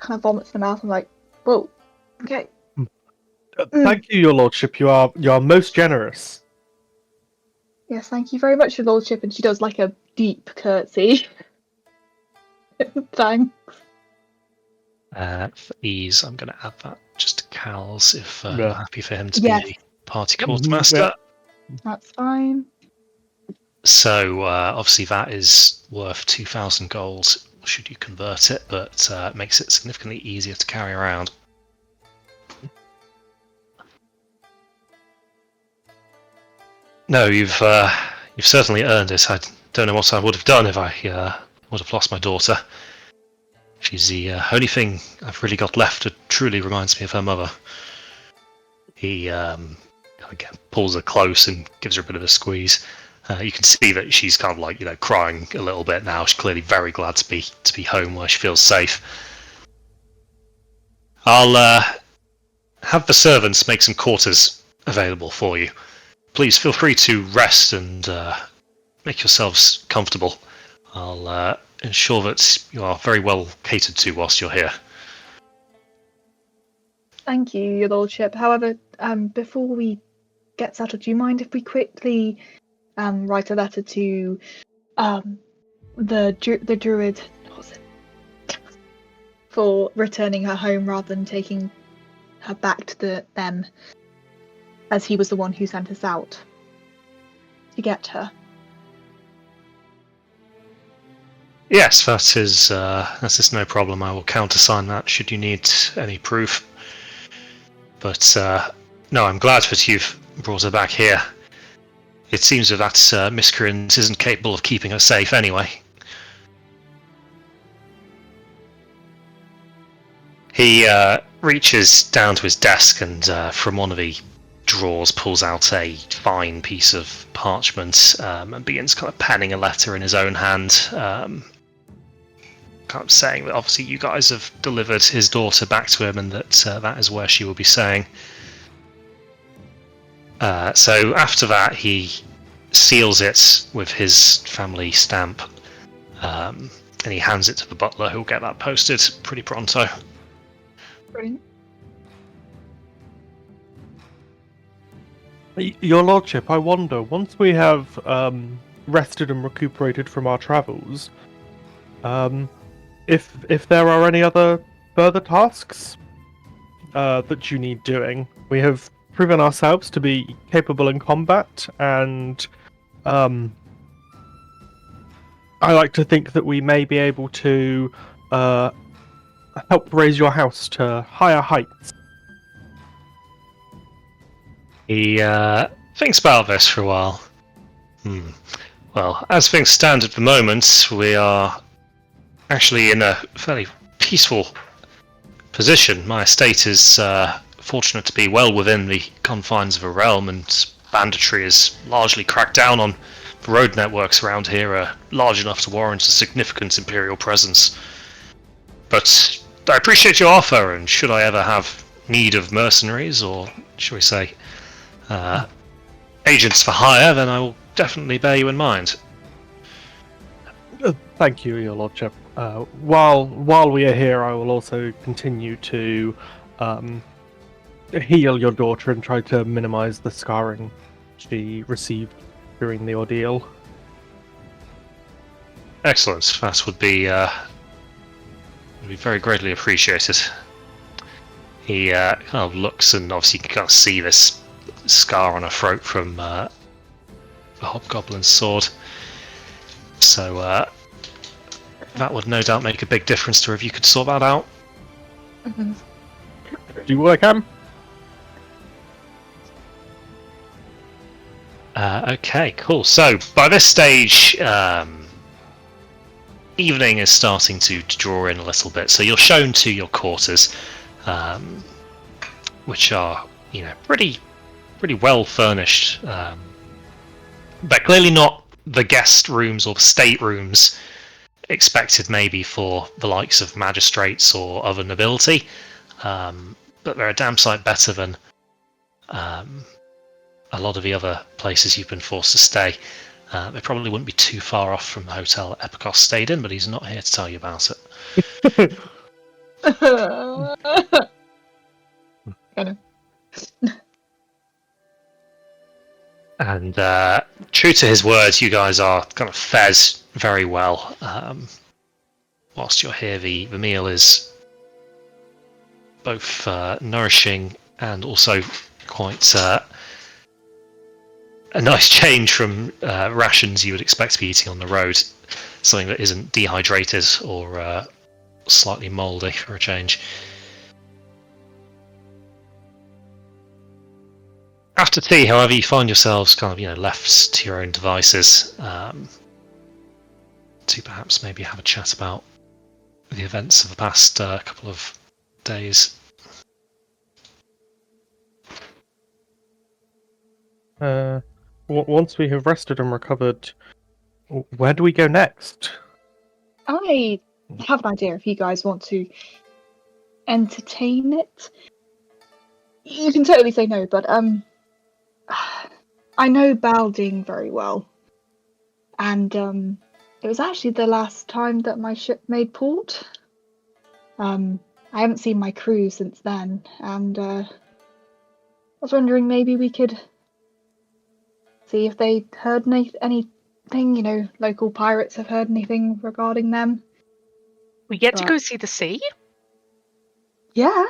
of vomits in the mouth and whoa, okay. Thank you, your lordship. You are most generous. Yes, thank you very much, your lordship. And she does a deep curtsy. Thanks. For ease, I'm going to add that just to Cal's if Yeah. you're happy for him to Yes. be the party Mhm, quartermaster. yeah. That's fine. So obviously that is worth 2,000 gold should you convert it, but it makes it significantly easier to carry around. No, you've certainly earned it. I don't know what I would have done if I would have lost my daughter. She's the only thing I've really got left that truly reminds me of her mother. He again pulls her close and gives her a bit of a squeeze. You can see that she's kind of crying a little bit now. She's clearly very glad to be home where she feels safe. I'll have the servants make some quarters available for you. Please feel free to rest and make yourselves comfortable. I'll ensure that you are very well catered to whilst you're here. Thank you, your lordship. However, before we get settled, do you mind if we quickly write a letter to the druid for returning her home rather than taking her back to them, as he was the one who sent us out to get her? Yes, that is no problem. I will countersign that should you need any proof. But no, I'm glad that you've brought her back here. It seems that miscreant isn't capable of keeping her safe anyway. He reaches down to his desk and from one of the drawers pulls out a fine piece of parchment and begins kind of penning a letter in his own hand, kind of saying that obviously you guys have delivered his daughter back to him and that that is where she will be staying. So after that, he seals it with his family stamp, and he hands it to the butler, who'll get that posted pretty pronto. Brilliant. Your lordship, I wonder, once we have rested and recuperated from our travels, if there are any other further tasks that you need doing. We have proven ourselves to be capable in combat, and I like to think that we may be able to help raise your house to higher heights. He thinks about this for a while. Well, as things stand at the moment, we are actually in a fairly peaceful position. My estate is fortunate to be well within the confines of a realm, and banditry is largely cracked down on. The road networks around here are large enough to warrant a significant imperial presence. But I appreciate your offer, and should I ever have need of mercenaries, or shall we say, agents for hire, then I will definitely bear you in mind. Thank you, Your Lordship. While we are here, I will also continue to heal your daughter and try to minimize the scarring she received during the ordeal. Excellent. That would be very greatly appreciated. He kind of looks, and obviously you can kind of see this scar on her throat from the hobgoblin's sword. So that would no doubt make a big difference to her if you could sort that out. Do what I can. Okay, cool. So by this stage, evening is starting to draw in a little bit. So you're shown to your quarters, which are, pretty well furnished. But clearly not the guest rooms or state rooms expected maybe for the likes of magistrates or other nobility. But they're a damn sight better than a lot of the other places you've been forced to stay. They probably wouldn't be too far off from the hotel Epicos stayed in, but he's not here to tell you about it. Kind of. And true to his words, you guys are kind of fed very well. Whilst you're here, the meal is both nourishing and also quite a nice change from rations you would expect to be eating on the road. Something that isn't dehydrated or slightly mouldy for a change. After tea, however, you find yourselves kind of, left to your own devices to perhaps maybe have a chat about the events of the past couple of days. Once we have rested and recovered, where do we go next? I have an idea if you guys want to entertain it. You can totally say no, but I know Balding very well. And it was actually the last time that my ship made port. I haven't seen my crew since then, and I was wondering maybe we could see if they heard anything, local pirates have heard anything regarding them. We get to go see the sea? Yeah.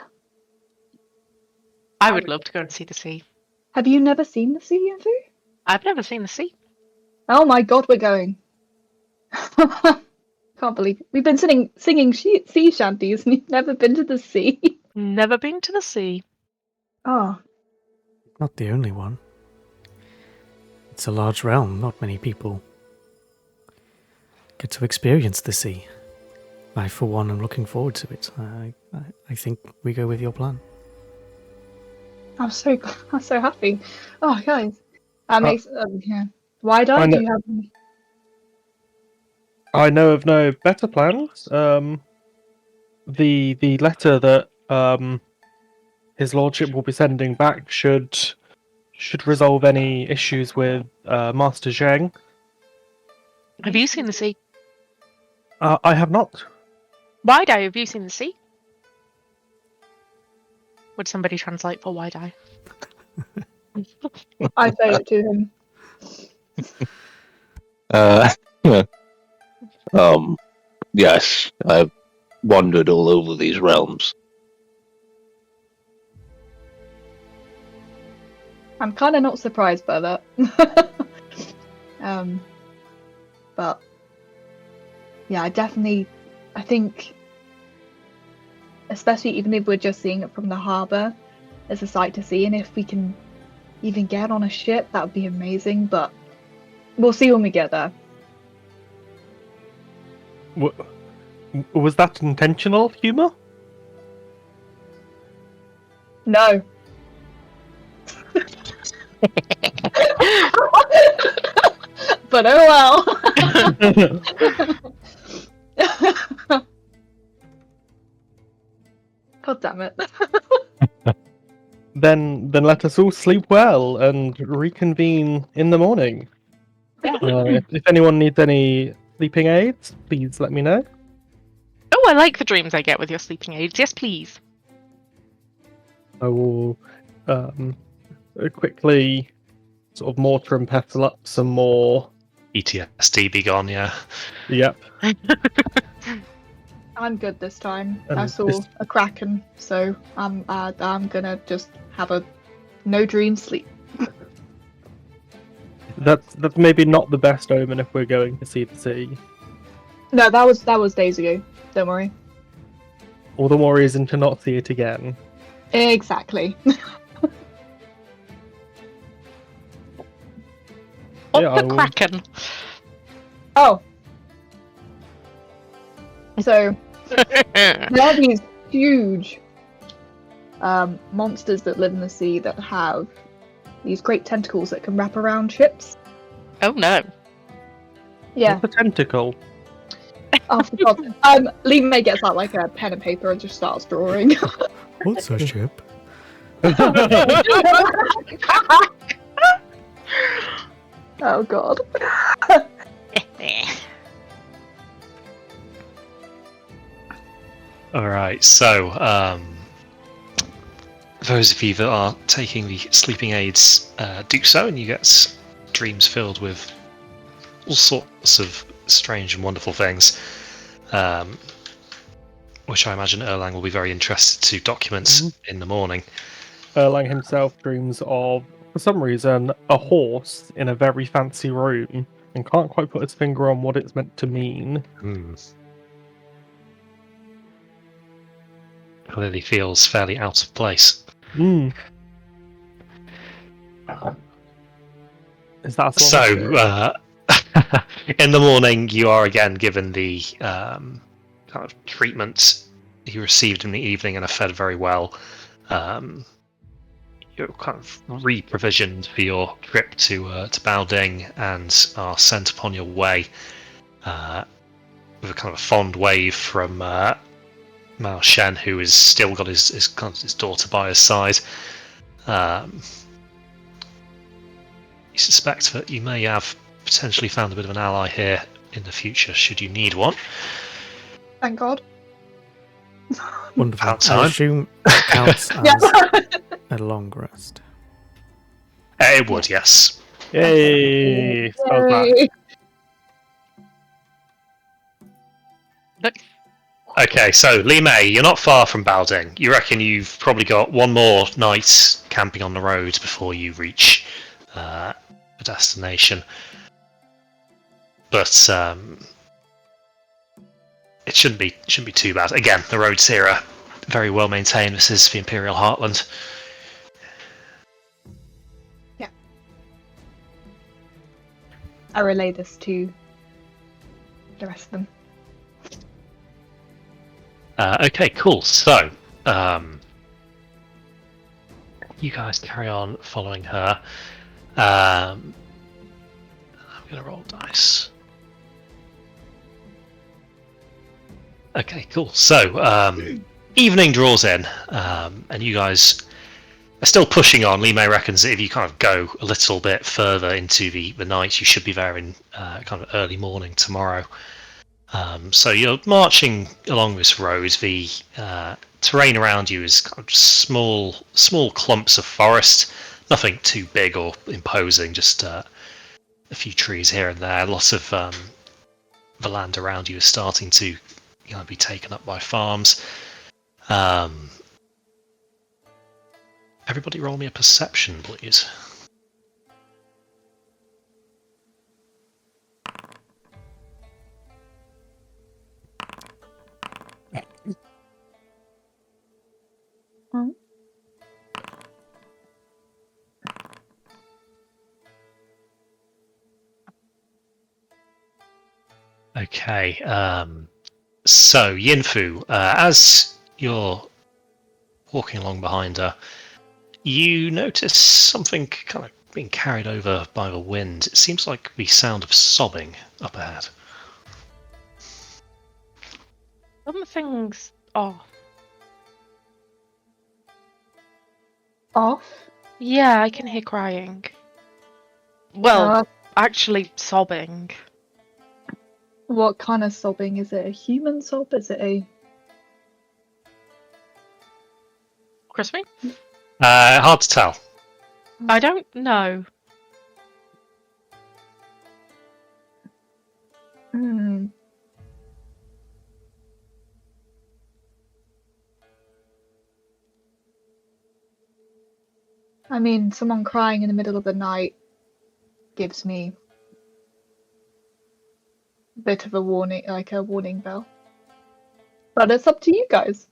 I would love to go and see the sea. Have you never seen the sea, Andrew? I've never seen the sea. Oh my god, we're going. Can't believe it. We've been singing sea shanties and you've never been to the sea. Never been to the sea. Oh. Not the only one. It's a large realm, not many people get to experience the sea. I, for one, am looking forward to it. I think we go with your plan. I'm so happy. Oh, guys. Yeah. Why do you have... I know of no better plans. The letter that his lordship will be sending back should resolve any issues with Master Zheng. Have you seen the sea? I have not. Wide-eye, have you seen the sea? Would somebody translate for wide-eye? I say it to him. Yes, I've wandered all over these realms. I'm kind of not surprised by that. But yeah, I think, especially even if we're just seeing it from the harbour, there's a sight to see, and if we can even get on a ship, that would be amazing, but we'll see when we get there. Was that intentional humour? No. But oh well. God damn it. Then let us all sleep well and reconvene in the morning. Yeah. If anyone needs any sleeping aids, please let me know. Oh, I like the dreams I get with your sleeping aids. Yes, please. I will quickly sort of mortar and pestle up some more. ETSD be gone, yeah. Yep. I'm good this time. And I saw this- a kraken, so I'm gonna just have a no dream sleep. That's maybe not the best omen if we're going to see the sea. No, that was days ago. Don't worry. All the more reason to not see it again. Exactly. What Yeah, I the will- kraken? Oh. So there are these huge monsters that live in the sea that have these great tentacles that can wrap around ships. Oh no. Yeah. What's a tentacle? Oh, for God. Lee May gets out like a pen and paper and just starts drawing. What's a ship? Oh God. Alright, so, those of you that are taking the sleeping aids do so, and you get dreams filled with all sorts of strange and wonderful things, which I imagine Erlang will be very interested to document in the morning. Erlang himself dreams of, for some reason, a horse in a very fancy room and can't quite put his finger on what it's meant to mean. Clearly feels fairly out of place. Mm. Is that a So, song? in the morning, you are again given the kind of treatment you received in the evening and are fed very well. You're kind of re-provisioned for your trip to Baoding and are sent upon your way with a kind of a fond wave from Mao Shen, who has still got his daughter by his side. You suspect that you may have potentially found a bit of an ally here in the future, should you need one. Thank God. Wonderful. About I time. assume it counts Yeah. as a long rest. It would, yes. Yay! Spells back. Yay. Okay, so Li Mei, you're not far from Baoding. You reckon you've probably got one more night camping on the road before you reach the destination. But it shouldn't be too bad. Again, the roads here are very well maintained. This is the Imperial Heartland. I relay this to the rest of them. Okay, cool. So, you guys carry on following her. I'm going to roll dice. Okay, cool. So, evening draws in, and you guys are still pushing on. Li Mei reckons that if you kind of go a little bit further into the night, you should be there in kind of early morning tomorrow. So you're marching along this road. The terrain around you is kind of small clumps of forest, nothing too big or imposing, just a few trees here and there. Lots of the land around you is starting to be taken up by farms. Everybody roll me a perception, please. Oh. Okay. So Yinfu, as you're walking along behind her, you notice something kind of being carried over by the wind. It seems like the sound of sobbing up ahead. Something's off. Off? Yeah, I can hear crying. Well, Uh, actually sobbing. what kind of sobbing? Is it a human sob? Is it a... Crispy? Hard to tell. I don't know. Hmm. I mean, someone crying in the middle of the night gives me a bit of a warning, like a warning bell. But it's up to you guys.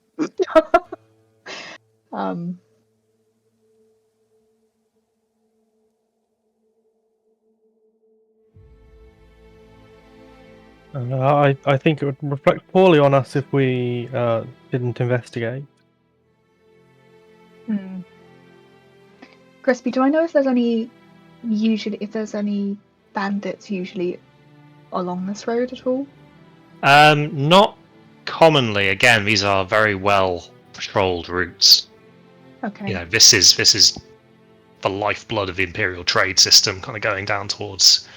um, I think it would reflect poorly on us if we didn't investigate. hmm. Crispy, do I know if there's any bandits usually along this road at all? Not commonly. Again, these are very well patrolled routes. Okay. You know, this is the lifeblood of the imperial trade system, kind of going down towards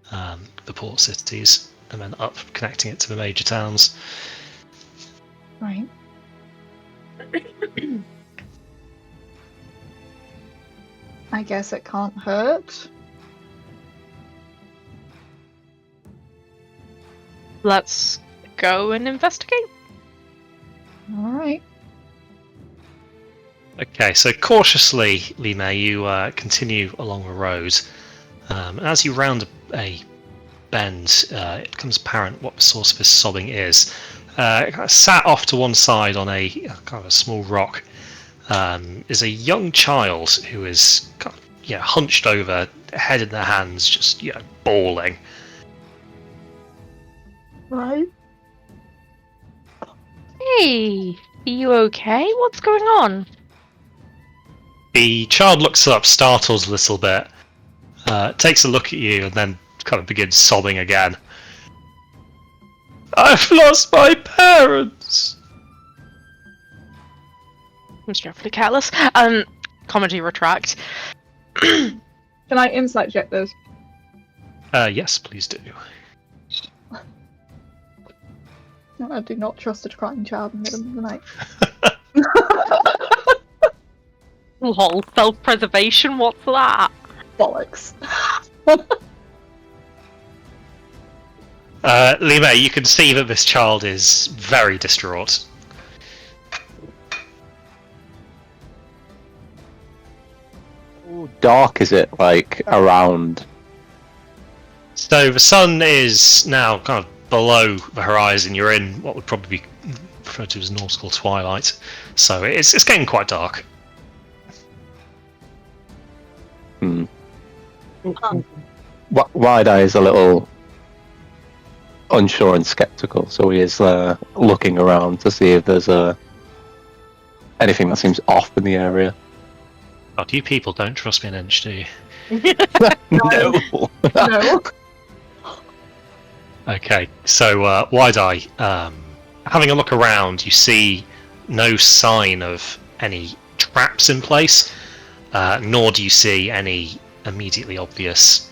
the port cities and then up, connecting it to the major towns. Right. I guess it can't hurt. Let's go and investigate. All right. Okay, so cautiously, Lime, you continue along the road. And as you round a bend, it becomes apparent what the source of this sobbing is. Kind of sat off to one side on a kind of a small rock is a young child who is kind of, hunched over, head in their hands, just bawling. Right. Hey, are you okay? What's going on? The child looks up, startled a little bit, takes a look at you, and then kind of begins sobbing again. I've lost my parents! I'm dreadfully careless. Comedy retract. Can I insight check this? Yes, please do. I do not trust a crying child in the middle of the night. Lol, self-preservation, what's that? Bollocks. Lime, you can see that this child is very distraught. How dark is it, like, around? So the sun is now kind of below the horizon. You're in what would probably be referred to as nautical twilight. So it's getting quite dark. Hmm. Wide Eye is a little unsure and skeptical, so he is looking around to see if there's anything that seems off in the area. God, you people don't trust me an inch, do you? No. No. Okay, so Wide Eye, having a look around, you see no sign of any traps in place, nor do you see any immediately obvious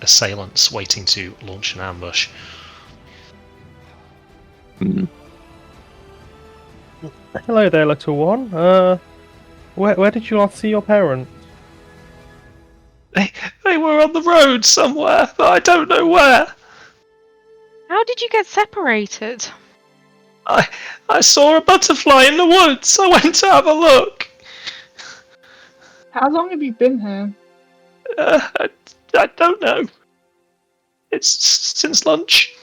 assailants waiting to launch an ambush. Hmm. Hello there, little one. Where did you last see your parents? They were on the road somewhere, but I don't know where. How did you get separated? I saw a butterfly in the woods. I went to have a look. How long have you been here? I don't know. It's since lunch.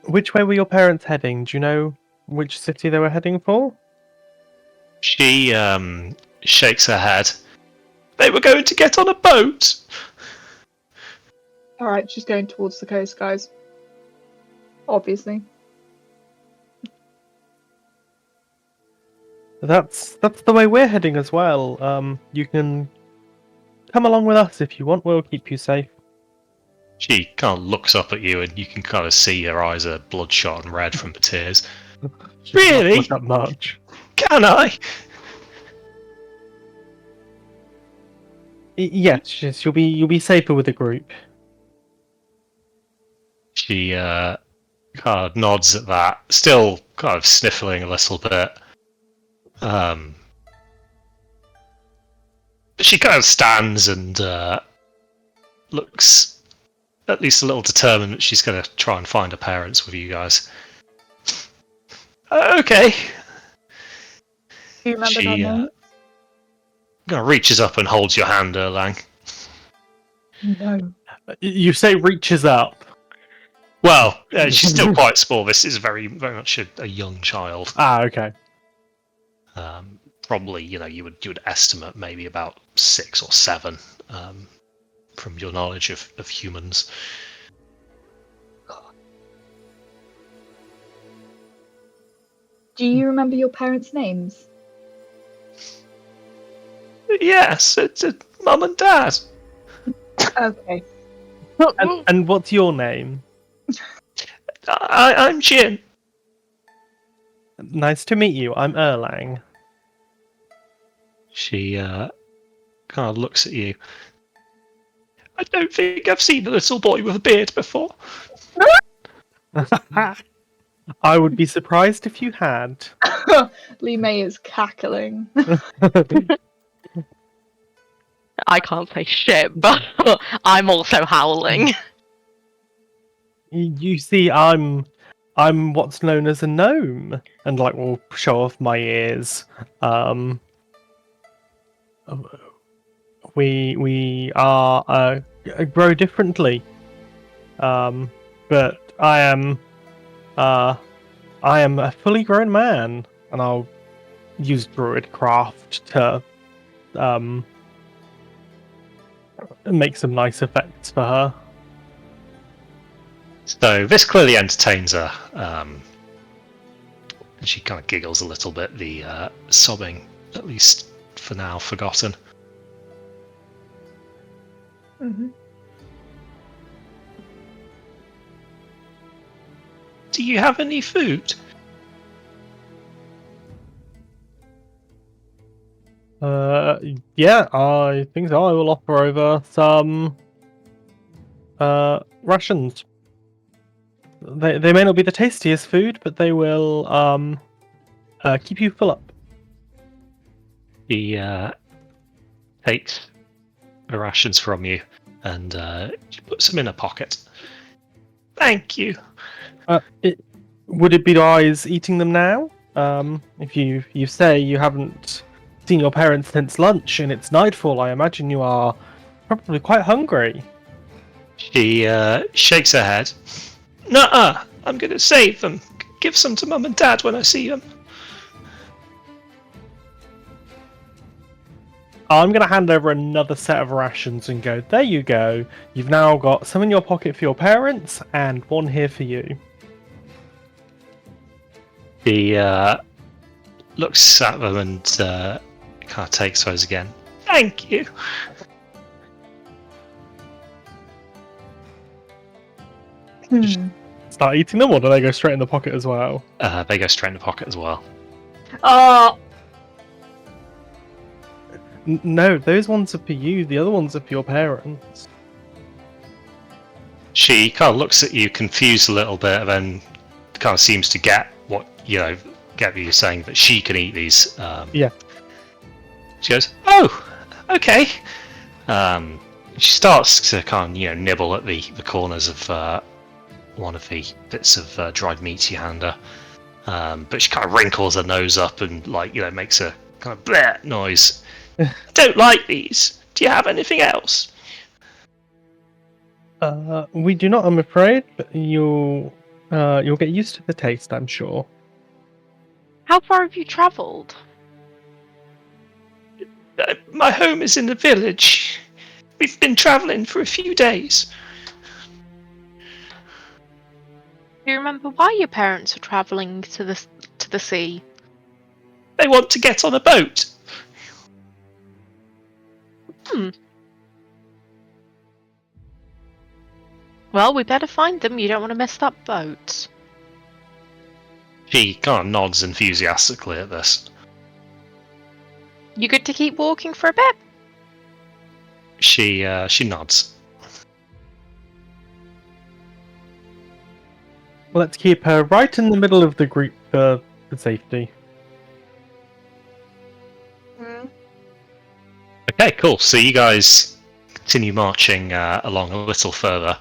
Which way were your parents heading? Do you know which city they were heading for? She shakes her head. They were going to get on a boat. All right, she's going towards the coast, guys. Obviously. That's the way we're heading as well. You can come along with us if you want. We'll keep you safe. She kind of looks up at you, and you can kind of see her eyes are bloodshot and red from the tears. She does not Really? look up much. Can I? Yes, you'll be safer with a group. She kind of nods at that, still kind of sniffling a little bit. She kind of stands and looks at least a little determined that she's going to try and find her parents with you guys. Okay. Do you remember She their name? kind of reaches up and holds your hand, Erlang. No. You say reaches up. Well, she's still quite small. This is very, very much a young child. Ah, okay. Probably, you would estimate maybe about 6 or 7, from your knowledge of humans. Do you remember your parents' names? Yes, it's Mum and Dad. Okay. And what's your name? I'm Jin. Nice to meet you. I'm Erlang. She kind of looks at you. I don't think I've seen a little boy with a beard before. I would be surprised if you had. Lee May is cackling. I can't say shit, but I'm also howling. You see, I'm what's known as a gnome, and will show off my ears. We are grow differently. But I am a fully grown man, and I'll use druidcraft to make some nice effects for her. So this clearly entertains her. And she kind of giggles a little bit, the sobbing, at least for now, forgotten. Mm-hmm. Do you have any food? Yeah, I think so. I will offer over some rations. They may not be the tastiest food, but they will keep you full up. He takes the rations from you and she puts them in her pocket. Thank you. Would it be wise eating them now? If you say you haven't seen your parents since lunch and it's nightfall, I imagine you are probably quite hungry. She shakes her head. Nuh-uh, I'm going to save them. Give some to Mum and Dad when I see them. I'm going to hand over another set of rations and go, there you go. You've now got some in your pocket for your parents and one here for you. He looks at them and kind of takes those again. Thank you. Start eating them, or do they go straight in the pocket as well? They go straight in the pocket as well. Oh, No, those ones are for you. The other ones are for your parents. She kind of looks at you, confused a little bit, and then kind of seems to get what you're saying, that she can eat these. Yeah. She goes, "Oh, okay." She starts to kind of nibble at the corners of one of the bits of dried meat you hand her, but she kind of wrinkles her nose up and makes a kind of bleh noise. I don't like these. Do you have anything else? We do not, I'm afraid, but you'll get used to the taste, I'm sure. How far have you travelled? My home is in the village. We've been travelling for a few days. Do you remember why your parents were travelling to the sea? They want to get on a boat. Well, we better find them. You don't want to miss that boat. She kind of nods enthusiastically at this. You good to keep walking for a bit? She nods. Let's keep her right in the middle of the group for safety. Okay, cool. So you guys continue marching along a little further.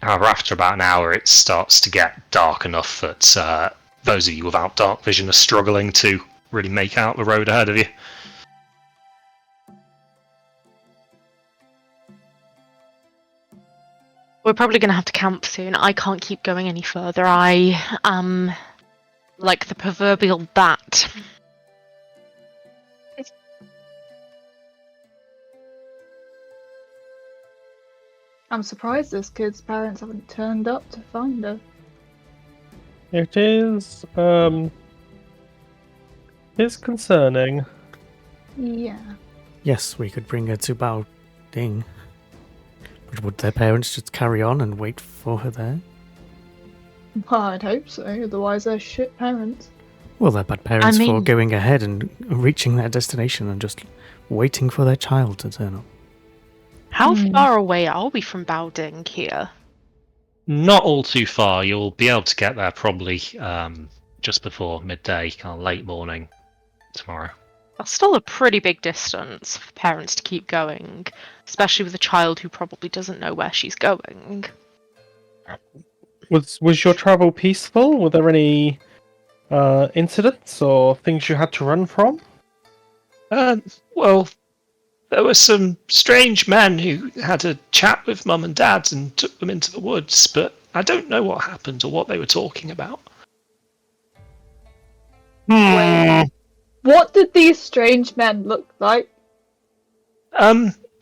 However, after about an hour, it starts to get dark enough that those of you without dark vision are struggling to really make out the road ahead of you. We're probably going to have to camp soon. I can't keep going any further. I am like the proverbial bat. I'm surprised this kid's parents haven't turned up to find her. It is it's concerning. Yeah. Yes, we could bring her to Bao Ding. But would their parents just carry on and wait for her there? Well, I'd hope so, otherwise they're shit parents. Well, they're bad parents for mean- going ahead and reaching their destination and just waiting for their child to turn up. How far away are we from Baoding here? Not all too far. You'll be able to get there probably just before midday, kind of late morning tomorrow. That's still a pretty big distance for parents to keep going, especially with a child who probably doesn't know where she's going. Was your travel peaceful? Were there any incidents or things you had to run from? Well, there were some strange men who had a chat with Mum and Dad and took them into the woods, but I don't know what happened or what they were talking about. What did these strange men look like?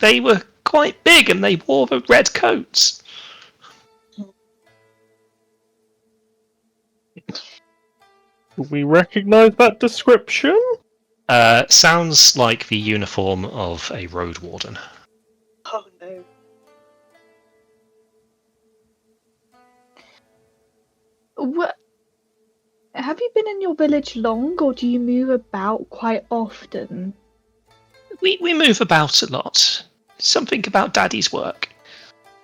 They were quite big and they wore the red coats. Do we recognise that description? Sounds like the uniform of a road warden. Oh no. What? Have you been in your village long, or do you move about quite often? We move about a lot. Something about Daddy's work.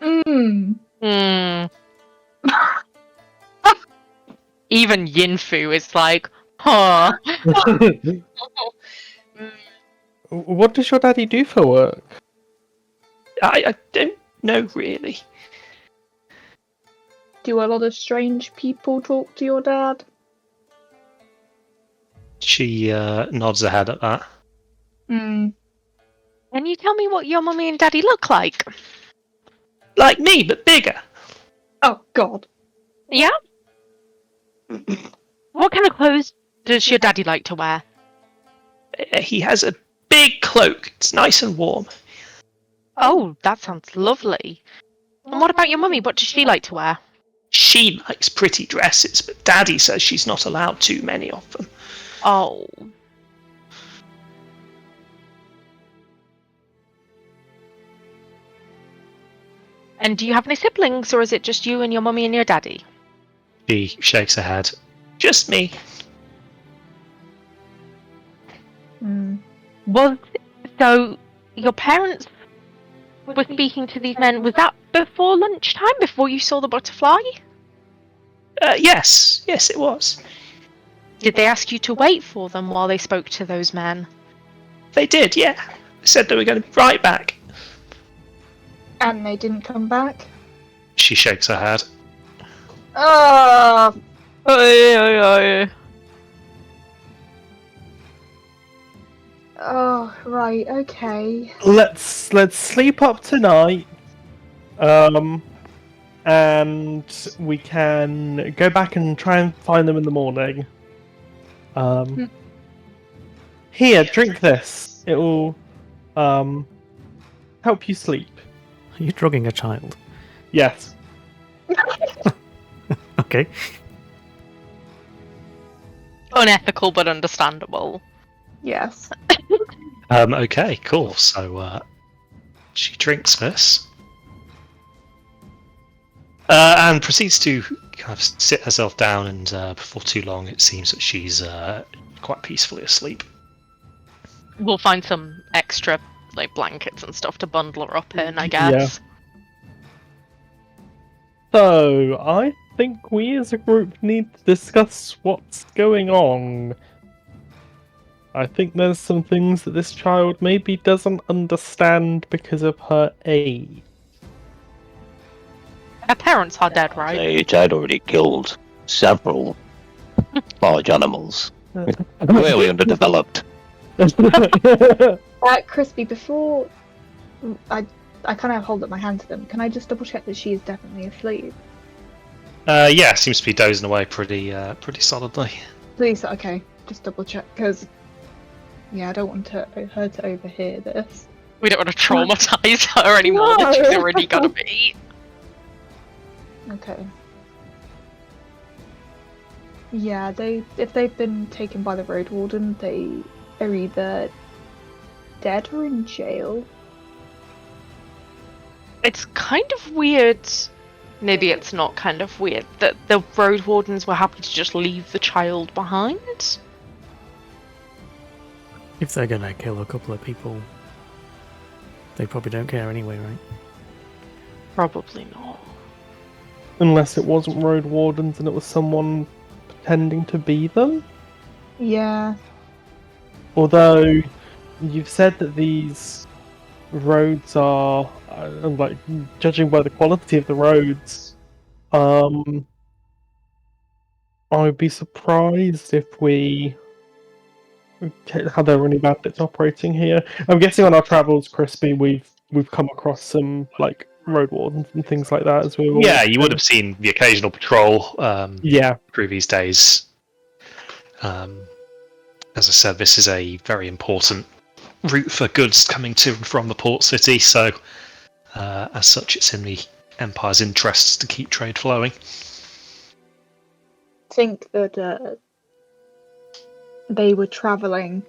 Even Yinfu is like, huh. What does your daddy do for work? I don't know really. Do a lot of strange people talk to your dad? She nods her head at that. Can you tell me what your mummy and daddy look like? Like me, but bigger. Oh God. Yeah? What kind of clothes does your daddy like to wear? He has a big cloak. It's nice and warm. Oh, that sounds lovely. And what about your mummy? What does she like to wear? She likes pretty dresses, but Daddy says she's not allowed too many of them. Oh. And do you have any siblings, or is it just you and your mummy and your daddy? She shakes her head. Just me. So your parents were speaking to these men, was that before lunchtime, before you saw the butterfly? Yes, it was. Did they ask you to wait for them while they spoke to those men? They did, yeah. They said they were going to be right back. And they didn't come back? She shakes her head. Ah. Oh, right, okay. Let's sleep up tonight. And we can go back and try and find them in the morning. Here, drink this. It will help you sleep. Are you drugging a child? Yes. Okay. Unethical but understandable. Yes. Okay, cool. So she drinks this and proceeds to kind of sit herself down. And before too long, it seems that she's quite peacefully asleep. We'll find some extra like blankets and stuff to bundle her up in, I guess. So, I think we as a group need to discuss what's going on. I think there's some things that this child maybe doesn't understand because of her age. Her parents are dead, right? Age, I'd already killed several large animals. Clearly underdeveloped. Crispy, before I kind of hold up my hand to them, can I just double check that she is definitely asleep? Yeah, seems to be dozing away pretty solidly. Please, okay, just double check, because yeah, I don't want her to overhear this. We don't want to traumatize her anymore than she's already gonna be. Okay. Yeah, if they've been taken by the road warden, they are either dead or in jail. It's kind of weird. Maybe it's not kind of weird that the road wardens were happy to just leave the child behind. If they're gonna kill a couple of people, they probably don't care anyway, right? Probably not. Unless it wasn't road wardens and it was someone pretending to be them. Yeah. Although, you've said that these roads are, like, judging by the quality of the roads, I would be surprised if we had there any bandits operating here. I'm guessing on our travels, Crispy, we've come across some like road wardens and things like that as we were. Yeah, you would have seen the occasional patrol. Yeah. Through these days. As I said, this is a very important route for goods coming to and from the port city. So, as such, it's in the Empire's interests to keep trade flowing. Think that they were travelling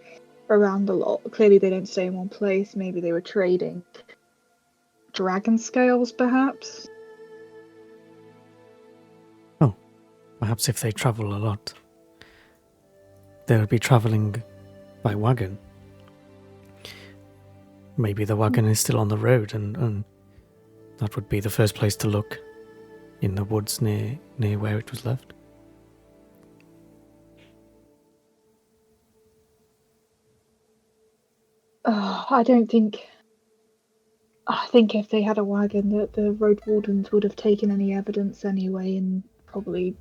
around a lot. Clearly they don't stay in one place. Maybe they were trading dragon scales, perhaps? Oh, perhaps if they travel a lot, they would be travelling by wagon. Maybe the wagon is still on the road, and that would be the first place to look, in the woods near where it was left. I think if they had a wagon, that the road wardens would have taken any evidence anyway and probably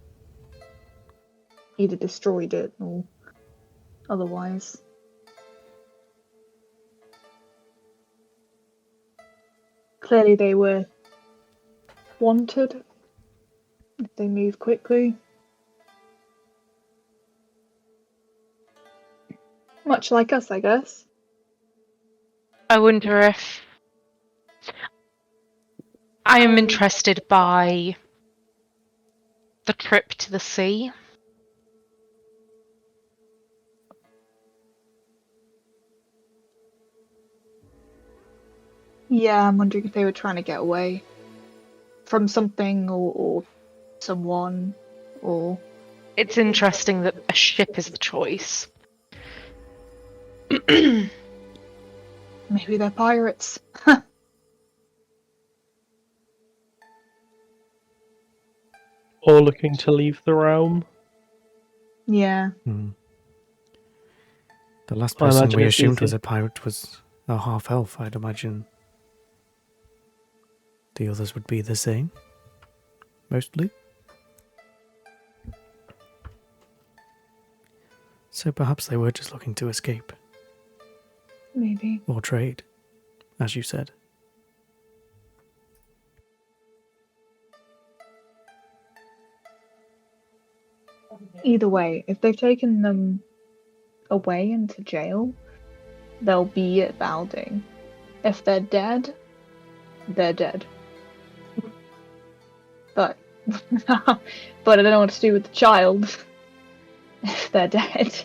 either destroyed it or otherwise. Clearly they were wanted if they move quickly. Much like us, I guess. I wonder if I am interested by the trip to the sea. Yeah, I'm wondering if they were trying to get away from something or someone, or... It's interesting that a ship is the choice. Maybe they're pirates. Or looking to leave the realm. Yeah. The last I person imagine we it's assumed easy. was a pirate was a half-elf, I'd imagine. The others would be the same, mostly. So perhaps they were just looking to escape. Maybe. Or trade, as you said. Either way, if they've taken them away into jail, they'll be at Balding. If they're dead, they're dead. But I don't know what to do with the child if they're dead.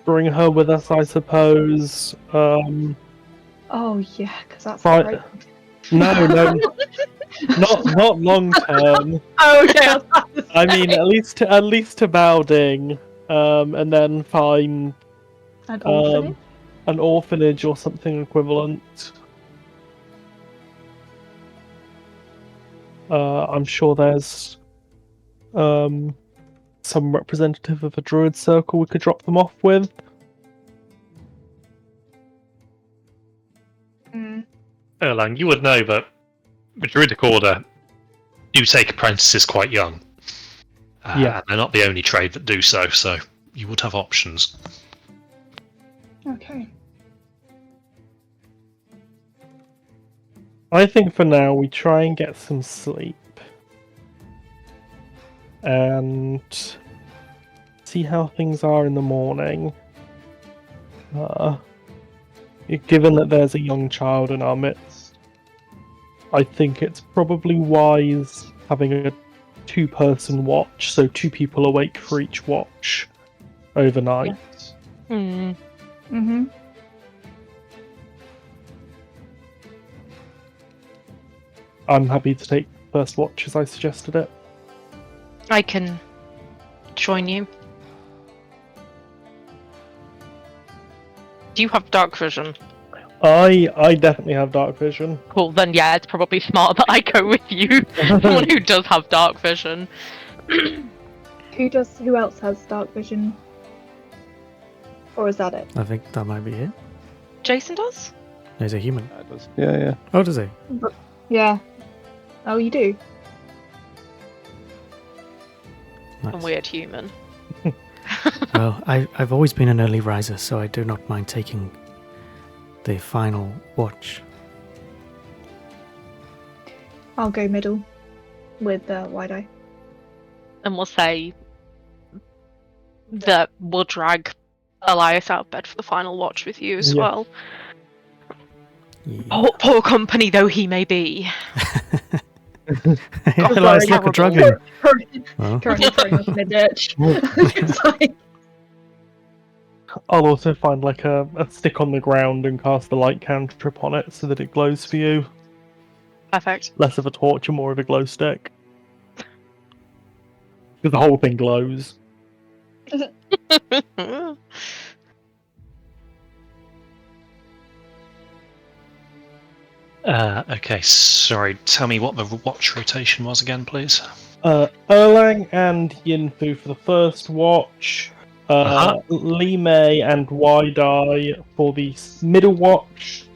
Bring her with us, I suppose. Oh yeah, because that's Right. right. No, not long term. Oh, okay. I was about to I mean, say. at least to Balding, and then find An orphanage. an orphanage or something equivalent. I'm sure there's some representative of a druid circle we could drop them off with. Erlang, you would know, but the Druidic Order do take apprentices quite young. Yeah. And they're not the only trade that do so, so you would have options. Okay. I think for now we try and get some sleep. And see how things are in the morning. Given that there's a young child in our midst, I think it's probably wise having a 2-person watch, so 2 people awake for each watch overnight. Mm-hmm. I'm happy to take first watch as I suggested it. I can join you. Do you have dark vision? I definitely have dark vision. Cool, then yeah, it's probably smart that I go with you. Someone who does have dark vision. Who else has dark vision? Or is that it? I think that might be it. Jason does? No, he's a human. Yeah. Oh, does he? Yeah. Oh, you do? A Nice. weird human. Well, I've always been an early riser, so I do not mind taking the final watch. I'll go middle with Wide Eye. And we'll say that we'll drag Elias out of bed for the final watch with you as Yeah. well. Yeah. Poor company though he may be. Elias, look, a dragon. Oh. Currently throwing up in a ditch. It's like, I'll also find like a stick on the ground and cast the light cantrip on it so that it glows for you. Perfect. Less of a torch and more of a glow stick. Because the whole thing glows. Okay, sorry, tell me what the watch rotation was again, please. Erlang and Yinfu for the first watch. Li Mei and Wide Eye for the middle watch.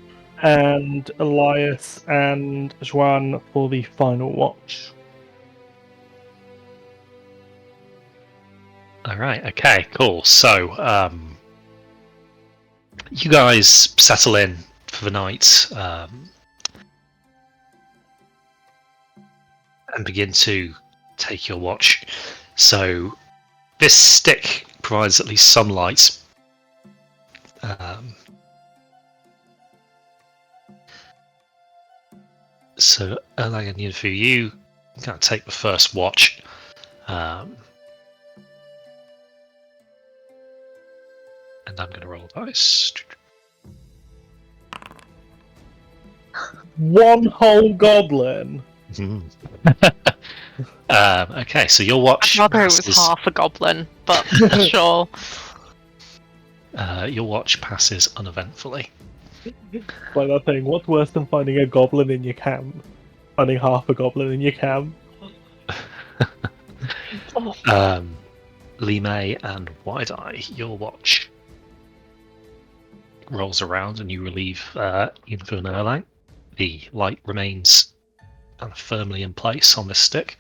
And Elias and Zhuan for the final watch. Alright, okay, cool. So, you guys settle in for the night and begin to take your watch. So, this stick provides at least some light. So, Erlang and Yinfu, you kind of take the first watch. And I'm going to roll dice. One whole goblin. Okay, so your watch. I'd rather it was half a goblin, but sure. Your watch passes uneventfully. Like that thing, what's worse than finding a goblin in your camp? Finding half a goblin in your camp. Li Mei and Wide Eye, your watch rolls around and you relieve Yinfu and Erlang. The light remains kind of firmly in place on this stick.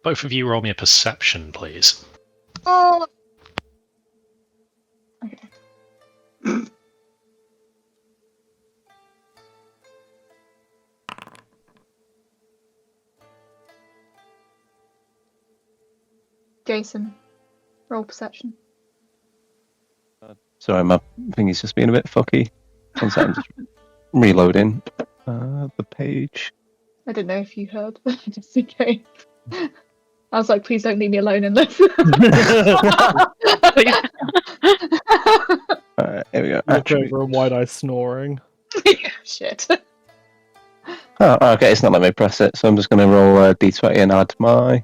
Both of you roll me a perception, please. oh. Okay. Jason, roll perception. Sorry, my thingy's just being a bit fucky. One second, I'm just reloading the page. I didn't know if you heard, just in case. I was like, please don't leave me alone in this. Alright, here we go. Look Attribute. over and wide-eye snoring. Shit. Oh, okay, it's not letting me press it, so I'm just going to roll a d20 and add my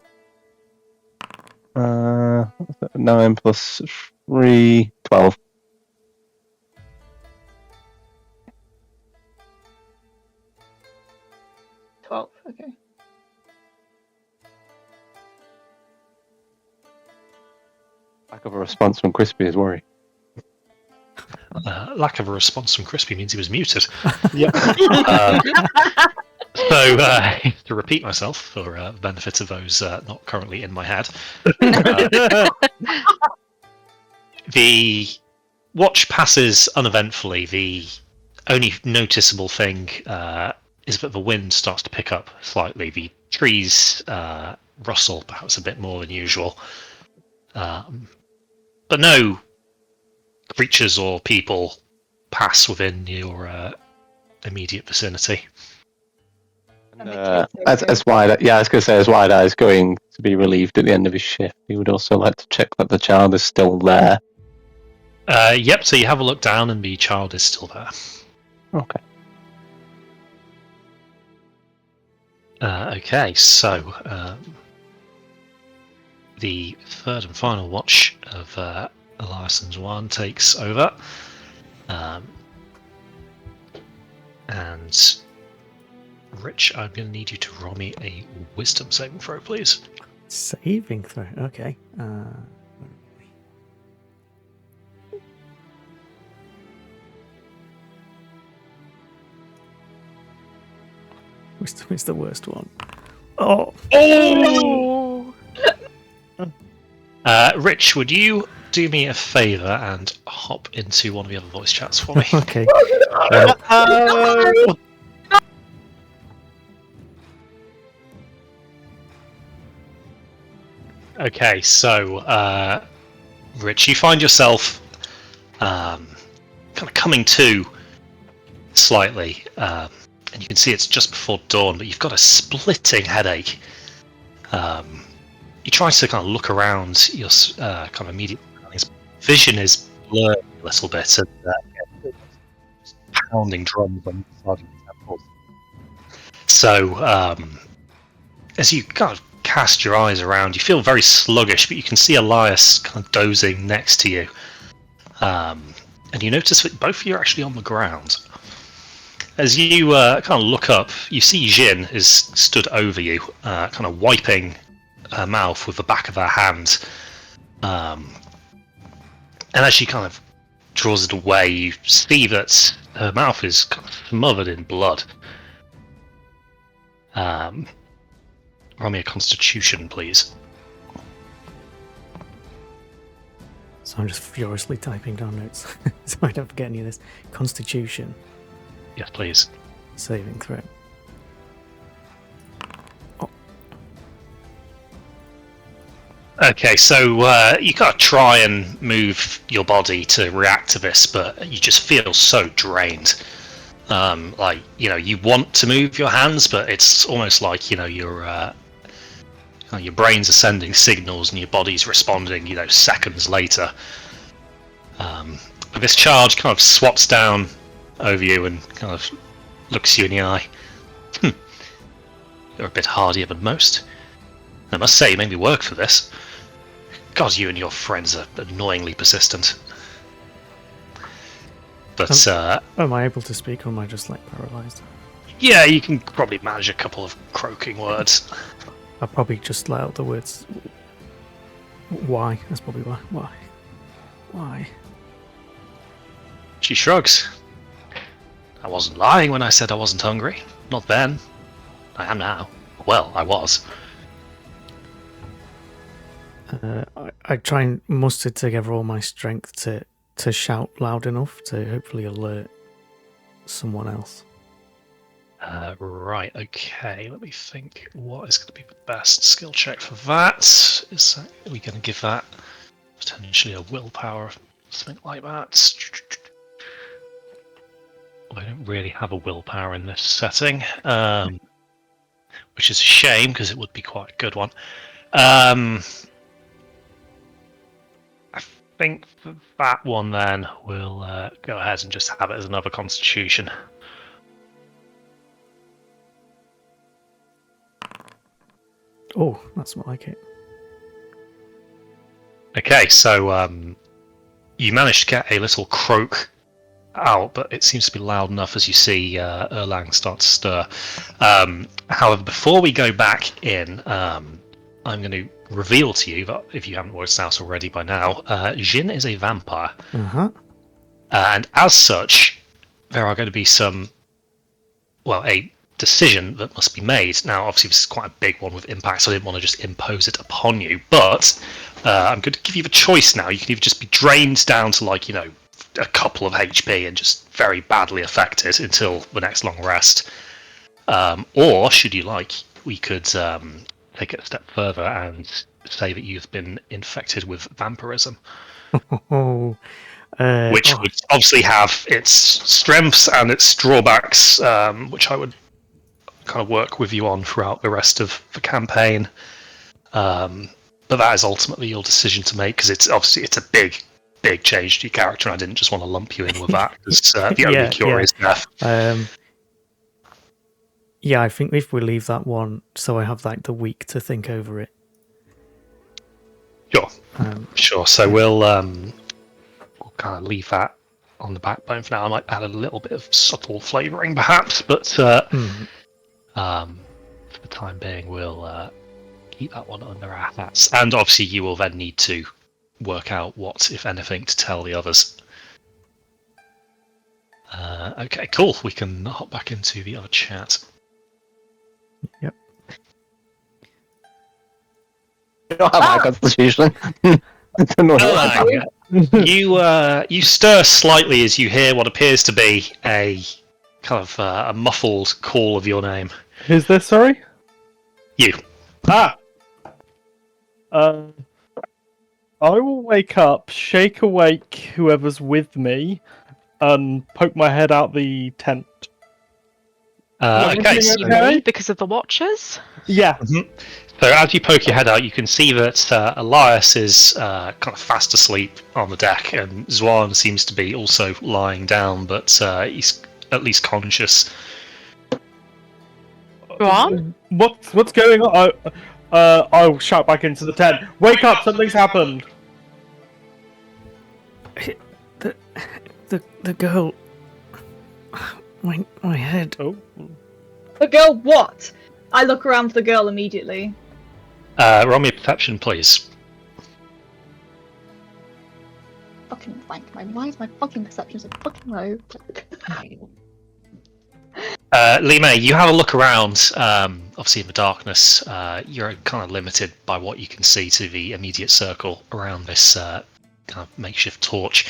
9 plus 3, 12. 12, okay. Lack of a response from Crispy is worry. Lack of a response from Crispy means he was muted. Yep. So, to repeat myself for the benefit of those not currently in my head, the watch passes uneventfully. The only noticeable thing is that the wind starts to pick up slightly. The trees rustle perhaps a bit more than usual. But no creatures or people pass within your immediate vicinity. As Wide, yeah, I was going to say, as Wide Eye's going to be relieved at the end of his shift, he would also like to check that the child is still there. Yep, so you have a look down and the child is still there. Okay. Okay, so the third and final watch of Eliason's one takes over. And Rich, I'm going to need you to roll me a wisdom saving throw, please. Saving throw. Okay. Wisdom is the worst one. Oh. Rich, would you do me a favour and hop into one of the other voice chats for me? Okay. Okay, so Rich, you find yourself kind of coming to slightly, and you can see it's just before dawn, but you've got a splitting headache. You try to kind of look around your kind of immediate surroundings. Vision is blurred a little bit, and pounding drums on the side of the temples. So, as you kind of cast your eyes around, you feel very sluggish, but you can see Elias kind of dozing next to you. And you notice that both of you are actually on the ground. As you kind of look up, you see Jin is stood over you, kind of wiping her mouth with the back of her hand. And as she kind of draws it away, you see that her mouth is kind of smothered in blood. Roll me a constitution, please. So I'm just furiously typing down notes so I don't forget any of this. Constitution. Yes, please. Saving throw. Okay, so you gotta try and move your body to react to this, but you just feel so drained. Like, you want to move your hands, but it's almost like, your brain's are sending signals and your body's responding, seconds later. This charge kind of swats down over you and kind of looks you in the eye. You're a bit hardier than most. I must say, you made me work for this. God, you and your friends are annoyingly persistent. But, am I able to speak, or am I just, paralysed? Yeah, you can probably manage a couple of croaking words. I'll probably just let out the words... Why? That's probably why. Why? She shrugs. I wasn't lying when I said I wasn't hungry. Not then. I am now. Well, I was. I try and muster together all my strength to shout loud enough to hopefully alert someone else. Right, okay, let me think what is going to be the best skill check for that. Are we going to give that potentially a willpower or something like that? I don't really have a willpower in this setting, which is a shame because it would be quite a good one. I think for that one then we'll go ahead and just have it as another constitution. Oh, that's more like it. Okay, so you managed to get a little croak out, but it seems to be loud enough as you see Erlang start to stir. However, before we go back in, I'm going to reveal to you that if you haven't worked this out already by now, Jin is a vampire. And as such, there are going to be a decision that must be made. Now, obviously, this is quite a big one with impact, so I didn't want to just impose it upon you, but I'm going to give you the choice now. You can either just be drained down to, a couple of HP and just very badly affected until the next long rest. Or, should you like, we could take it a step further and say that you've been infected with vampirism. Which would obviously have its strengths and its drawbacks, which I would kind of work with you on throughout the rest of the campaign. But that is ultimately your decision to make, because it's a big change to your character, and I didn't just want to lump you in with that, because the only cure is death. Yeah, I think if we leave that one, so I have the week to think over it. Sure. So we'll kind of leave that on the backbone for now. I might add a little bit of subtle flavouring, perhaps, but for the time being, we'll keep that one under our hats. And obviously, you will then need to work out what, if anything, to tell the others. Okay, cool. We can hop back into the other chat. Yep. You don't have my constitution. You stir slightly as you hear what appears to be a kind of a muffled call of your name. Who's this, sorry? You. I will wake up, shake awake whoever's with me, and poke my head out the tent. Okay, You mean because of the watchers? Yeah. Mm-hmm. So as you poke your head out, you can see that Elias is kind of fast asleep on the deck, and Zwan seems to be also lying down, but he's at least conscious. Zwan? What's going on? I'll shout back into the tent. Wake up! Something's happened. The girl. My head. Oh. The girl what? I look around for the girl immediately. Roll me a perception, please. Fucking wank. Why is my fucking perception so fucking low? Lee May, you have a look around. Obviously, in the darkness, you're kind of limited by what you can see to the immediate circle around this kind of makeshift torch.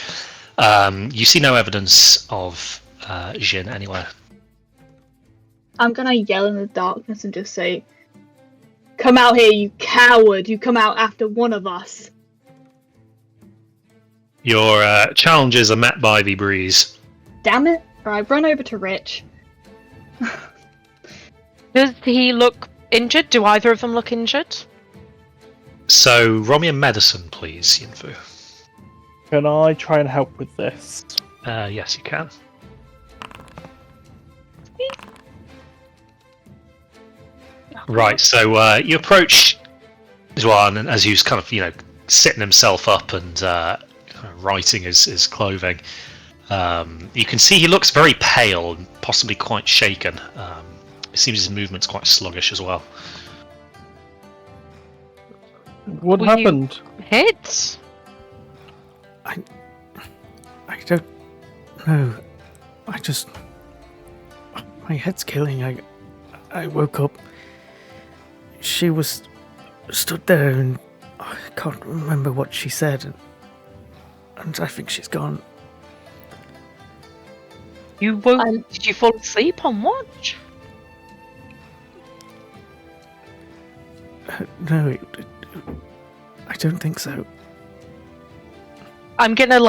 You see no evidence of Jin anywhere. I'm gonna yell in the darkness and just say, "Come out here, you coward! You come out after one of us." Your challenges are met by the breeze. Damn it! Right, run over to Rich. Does he look injured? Do either of them look injured? So, roll me a medicine, please, Yinfu. Can I try and help with this? Yes, you can. Right, so you approach Zwan, and as he's kind of, sitting himself up and kind of righting his clothing, you can see he looks very pale and possibly quite shaken. It seems his movement's quite sluggish as well. What happened? Hit? I don't know. My head's killing. I woke up. She was stood there and I can't remember what she said. And I think she's gone. You woke? Did you fall asleep on watch? No, I don't think so. I'm gonna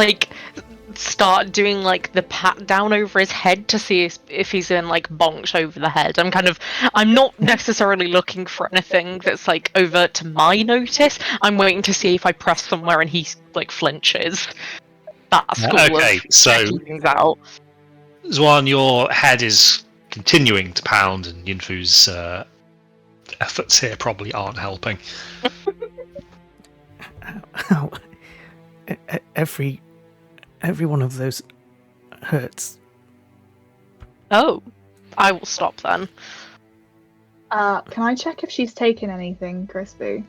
start doing the pat down over his head to see if he's been bonked over the head. I'm not necessarily looking for anything that's overt to my notice. I'm waiting to see if I press somewhere and he flinches. That school Okay, of so checking things out. Zwan, your head is continuing to pound, and Yinfu's efforts here probably aren't helping. Ow. Every one of those hurts. Oh, I will stop then. Can I check if she's taken anything, Crispy?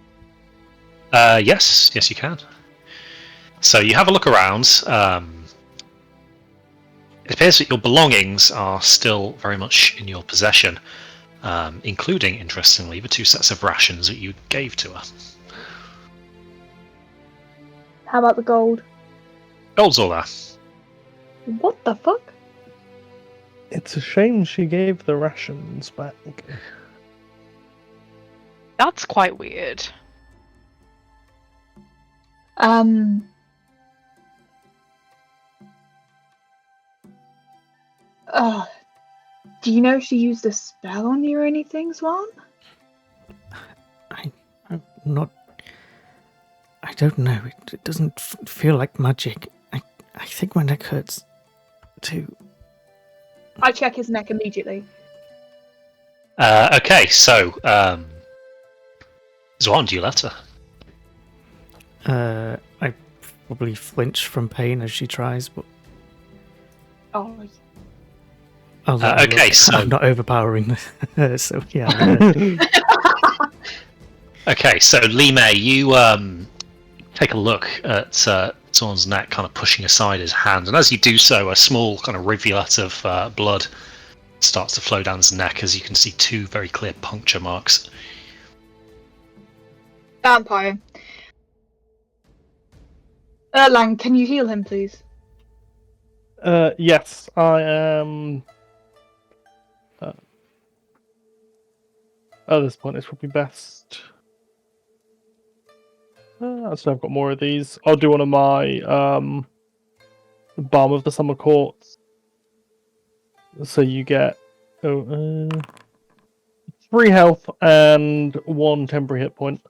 Yes, you can. So you have a look around. It appears that your belongings are still very much in your possession, including, interestingly, the 2 sets of rations that you gave to her. How about the gold? Gold's all there. What the fuck? It's a shame she gave the rations back. That's quite weird. Do you know if she used a spell on you or anything, Swan? I'm not. I don't know. It doesn't feel like magic. I think my neck hurts too. I check his neck immediately. Okay, so Zwan, do you let her? I probably flinch from pain as she tries, but Oh, I'll let her okay, look. so I'm not overpowering her, so yeah. okay, so Lime, you take a look at Zwan's neck, kind of pushing aside his hand, and as you do so, a small kind of rivulet of blood starts to flow down his neck, as you can see 2 very clear puncture marks. vampire. Lang, can you heal him, please? Yes, I am. At this point, it's probably best. So I've got more of these. I'll do one of my Balm of the Summer Courts. So you get 3 health and 1 temporary hit point.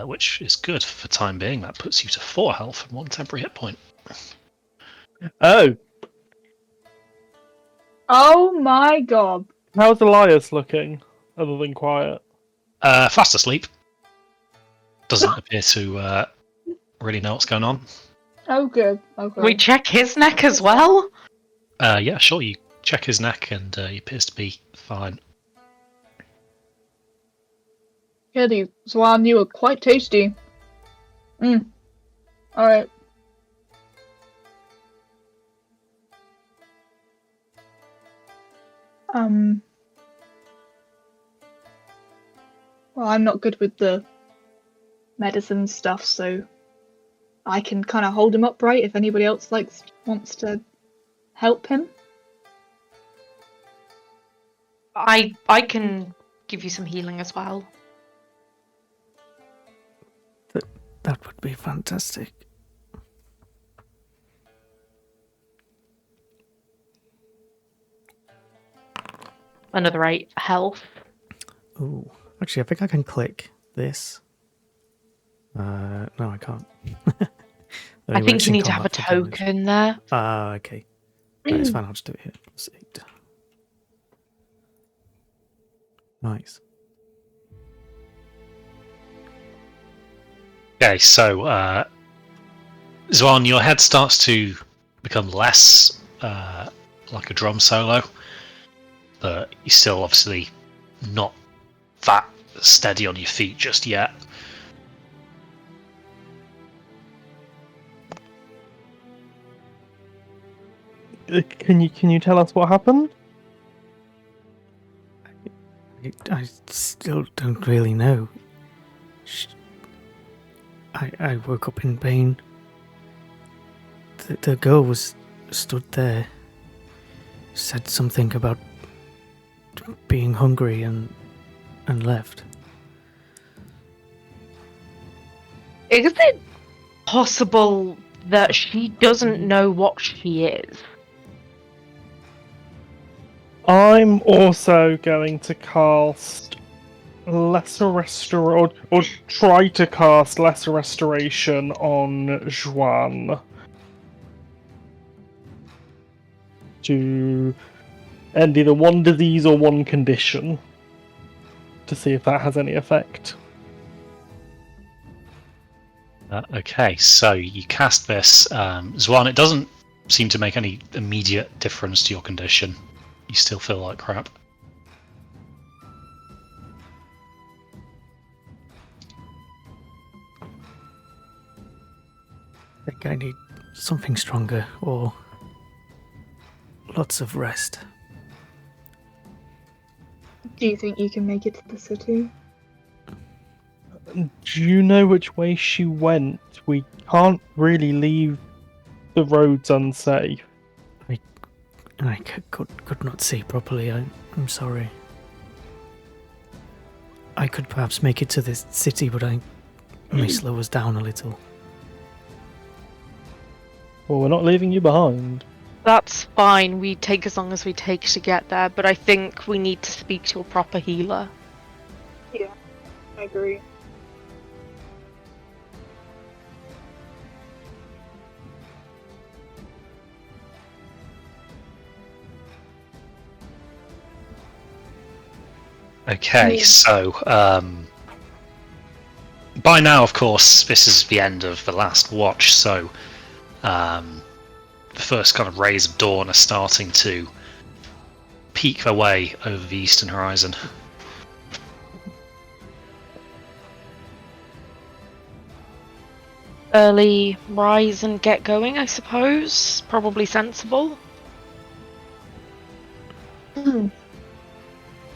Which is good for time being. That puts you to 4 health and 1 temporary hit point. Oh, Oh my god. how's Elias looking? Other than quiet. Fast asleep. Doesn't appear to really know what's going on. Oh good. Okay. We check his neck as well? Yeah, sure, you check his neck and he appears to be fine. Kitty, Swan, you were quite tasty. Alright. Well, I'm not good with the medicine stuff, so I can kind of hold him upright if anybody else wants to help him. I can give you some healing as well. That would be fantastic. Another 8 health. Ooh, actually, I think I can click this. No, I can't. I think you need to have a token there. Ah, okay. Right, it's fine, I'll just do it here. +8. Nice. Okay, so Zwan, your head starts to become less like a drum solo, but you're still obviously not that steady on your feet just yet. Can you tell us what happened? I still don't really know. I woke up in pain. The girl was stood there. said something about being hungry and left. Is it possible that she doesn't know what she is? I'm also going to cast Lesser Restoration, or try to cast Lesser Restoration on Juan. To end either one disease or one condition. To see if that has any effect. Okay, so you cast this, Zwan. It doesn't seem to make any immediate difference to your condition. You still feel like crap. I think I need something stronger or lots of rest. Do you think you can make it to the city? Do you know which way she went? We can't really leave the roads unsafe. I could not see properly. I'm sorry. I could perhaps make it to this city, but I may slow us down a little. Well, we're not leaving you behind. That's fine. We take as long as we take to get there, but I think we need to speak to a proper healer. Yeah, I agree. Okay, so by now, of course, this is the end of the last watch. So the first kind of rays of dawn are starting to peek their way over the eastern horizon. Early rise and get going, I suppose. Probably sensible.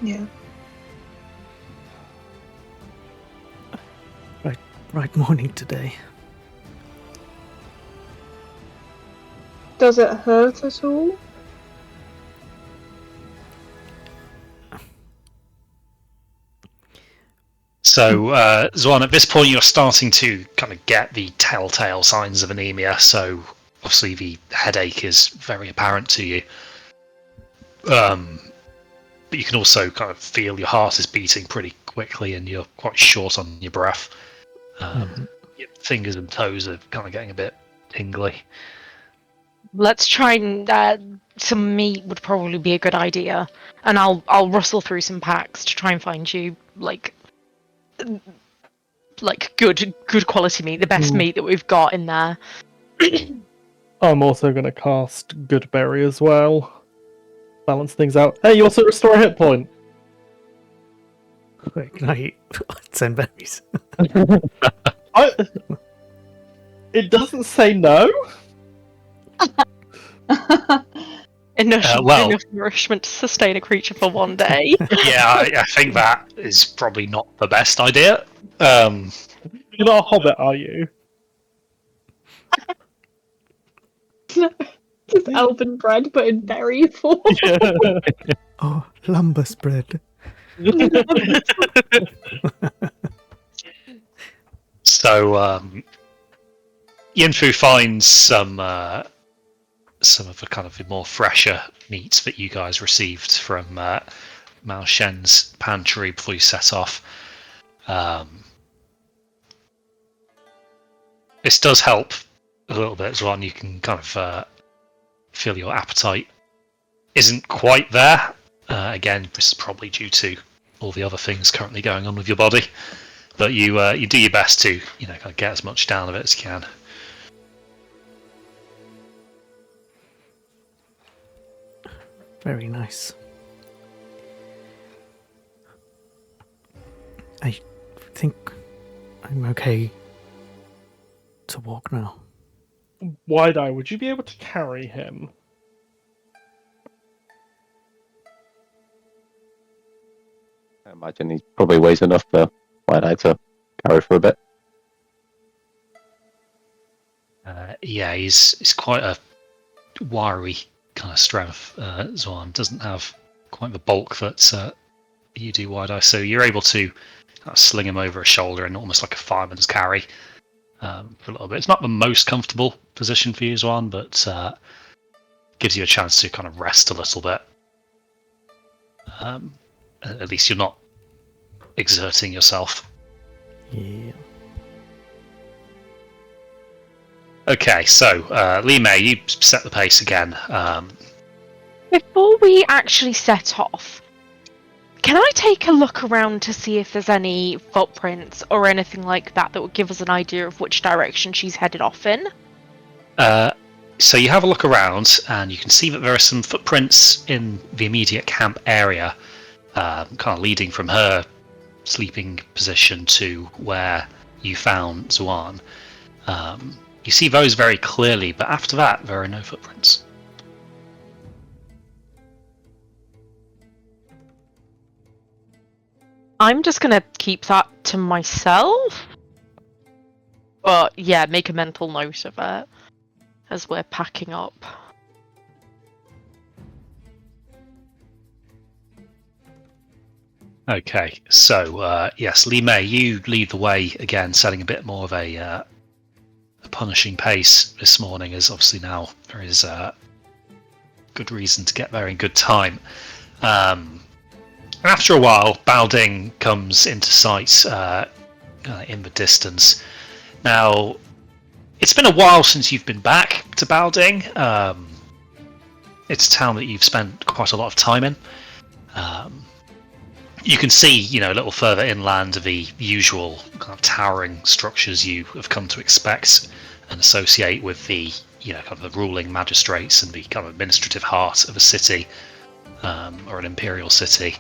Yeah. Right morning today. Does it hurt at all? So, Zwan, at this point, you're starting to kind of get the telltale signs of anemia. So, obviously, the headache is very apparent to you. But you can also kind of feel your heart is beating pretty quickly, and you're quite short on your breath. Your fingers and toes are kind of getting a bit tingly. Let's try and some meat would probably be a good idea, and I'll rustle through some packs to try and find you like good quality meat, the best meat that we've got in there. I'm also going to cast Goodberry as well. Balance things out. Hey, you also restore a hit point. Wait, can I eat 10 berries? It doesn't say no. Enough nourishment to sustain a creature for one day. Yeah, I think that is probably not the best idea. You're not a hobbit, are you? Just elven bread, but in berry form. Oh, lambus bread. So, Yinfu finds some of the kind of the more fresher meats that you guys received from Mao Shen's pantry before you set off. This does help a little bit as well, and you can kind of feel your appetite isn't quite there. Again, this is probably due to all the other things currently going on with your body, but you do your best to kind of get as much down of it as you can. Very nice. I think I'm okay to walk now. Wide-Eye, would you be able to carry him? I imagine he probably weighs enough for Wide-Eye to carry for a bit. Yeah, he's quite a wiry kind of strength. Zorn doesn't have quite the bulk that you do, Wide Eye. So you're able to kind of sling him over a shoulder in almost like a fireman's carry for a little bit. It's not the most comfortable position for you, Zorn, but gives you a chance to kind of rest a little bit. At least you're not exerting yourself. Yeah. Okay, so Lee May, you set the pace again. Before we actually set off, can I take a look around to see if there's any footprints or anything like that that would give us an idea of which direction she's headed off in? So you have a look around, and you can see that there are some footprints in the immediate camp area, kind of leading from her sleeping position to where you found Zuan. You see those very clearly, but after that, there are no footprints. I'm just gonna keep that to myself. But yeah, make a mental note of it as we're packing up. Okay, so yes, Lee May, you lead the way again, setting a bit more of a punishing pace this morning, as obviously now there is good reason to get there in good time. After a while, Balding comes into sight in the distance. Now, it's been a while since you've been back to Balding. It's a town that you've spent quite a lot of time in. You can see, a little further inland, the usual kind of towering structures you have come to expect and associate with the, kind of the ruling magistrates and the kind of administrative heart of a city, or an imperial city.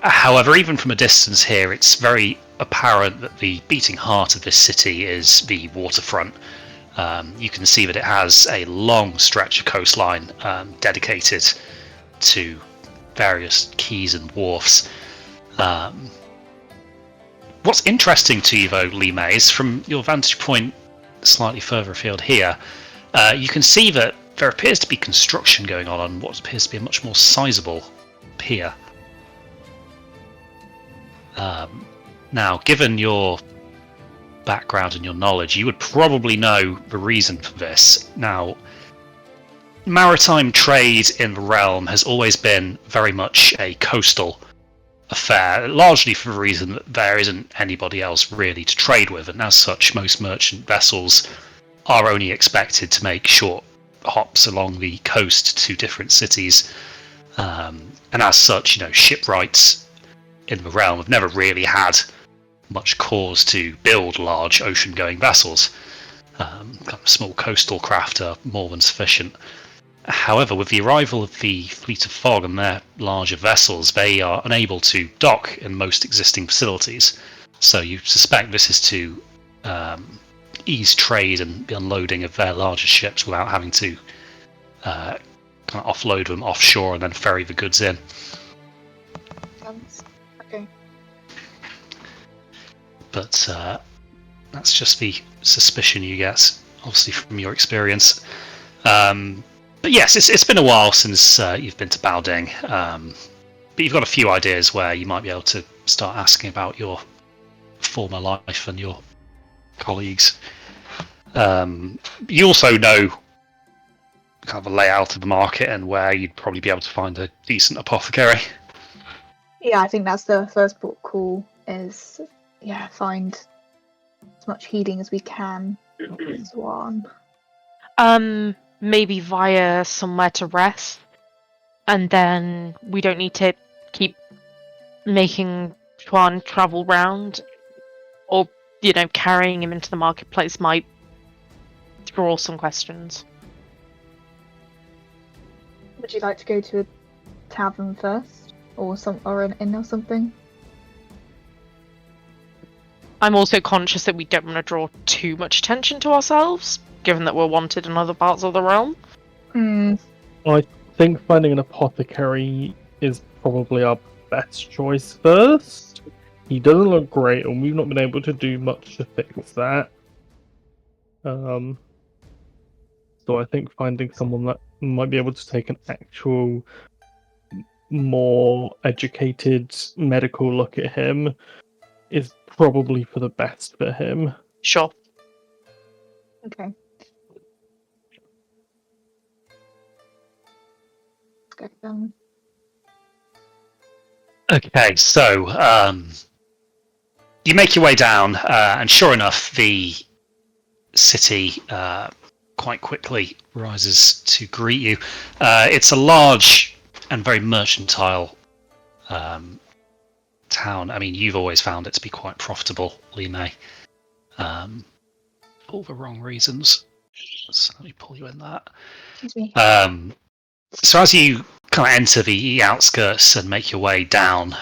However, even from a distance here, it's very apparent that the beating heart of this city is the waterfront. You can see that it has a long stretch of coastline dedicated to various quays and wharfs. What's interesting to you, though, Lee May, is from your vantage point slightly further afield here, you can see that there appears to be construction going on what appears to be a much more sizable pier. Now, given your background and your knowledge, you would probably know the reason for this. Now, maritime trade in the realm has always been very much a coastal affair, largely for the reason that there isn't anybody else really to trade with, and as such, most merchant vessels are only expected to make short hops along the coast to different cities, and as such, shipwrights in the realm have never really had much cause to build large ocean-going vessels. Kind of small coastal craft are more than sufficient. However, with the arrival of the Fleet of Fog and their larger vessels, they are unable to dock in most existing facilities. So you suspect this is to ease trade and the unloading of their larger ships without having to kind of offload them offshore and then ferry the goods in. Okay. But that's just the suspicion you get, obviously, from your experience. But yes, it's been a while since you've been to Balding, but you've got a few ideas where you might be able to start asking about your former life and your colleagues. You also know kind of the layout of the market and where you'd probably be able to find a decent apothecary. Yeah, I think that's the first port of call is, find as much healing as we can. Swan. Maybe via somewhere to rest, and then we don't need to keep making Chuan travel round, or carrying him into the marketplace might draw some questions. Would you like to go to a tavern first, or an inn or something? I'm also conscious that we don't want to draw too much attention to ourselves, given that we're wanted in other parts of the realm. I think finding an apothecary is probably our best choice first. He doesn't look great, and we've not been able to do much to fix that. So I think finding someone that might be able to take an actual, more educated medical look at him is probably for the best for him. Sure. Okay. Let's go down. Okay, so you make your way down, and sure enough, the city quite quickly rises to greet you. It's a large and very mercantile town. I mean, you've always found it to be quite profitable, Lime, for all the wrong reasons. So let me pull you in that. Excuse me. So as you kind of enter the outskirts and make your way down,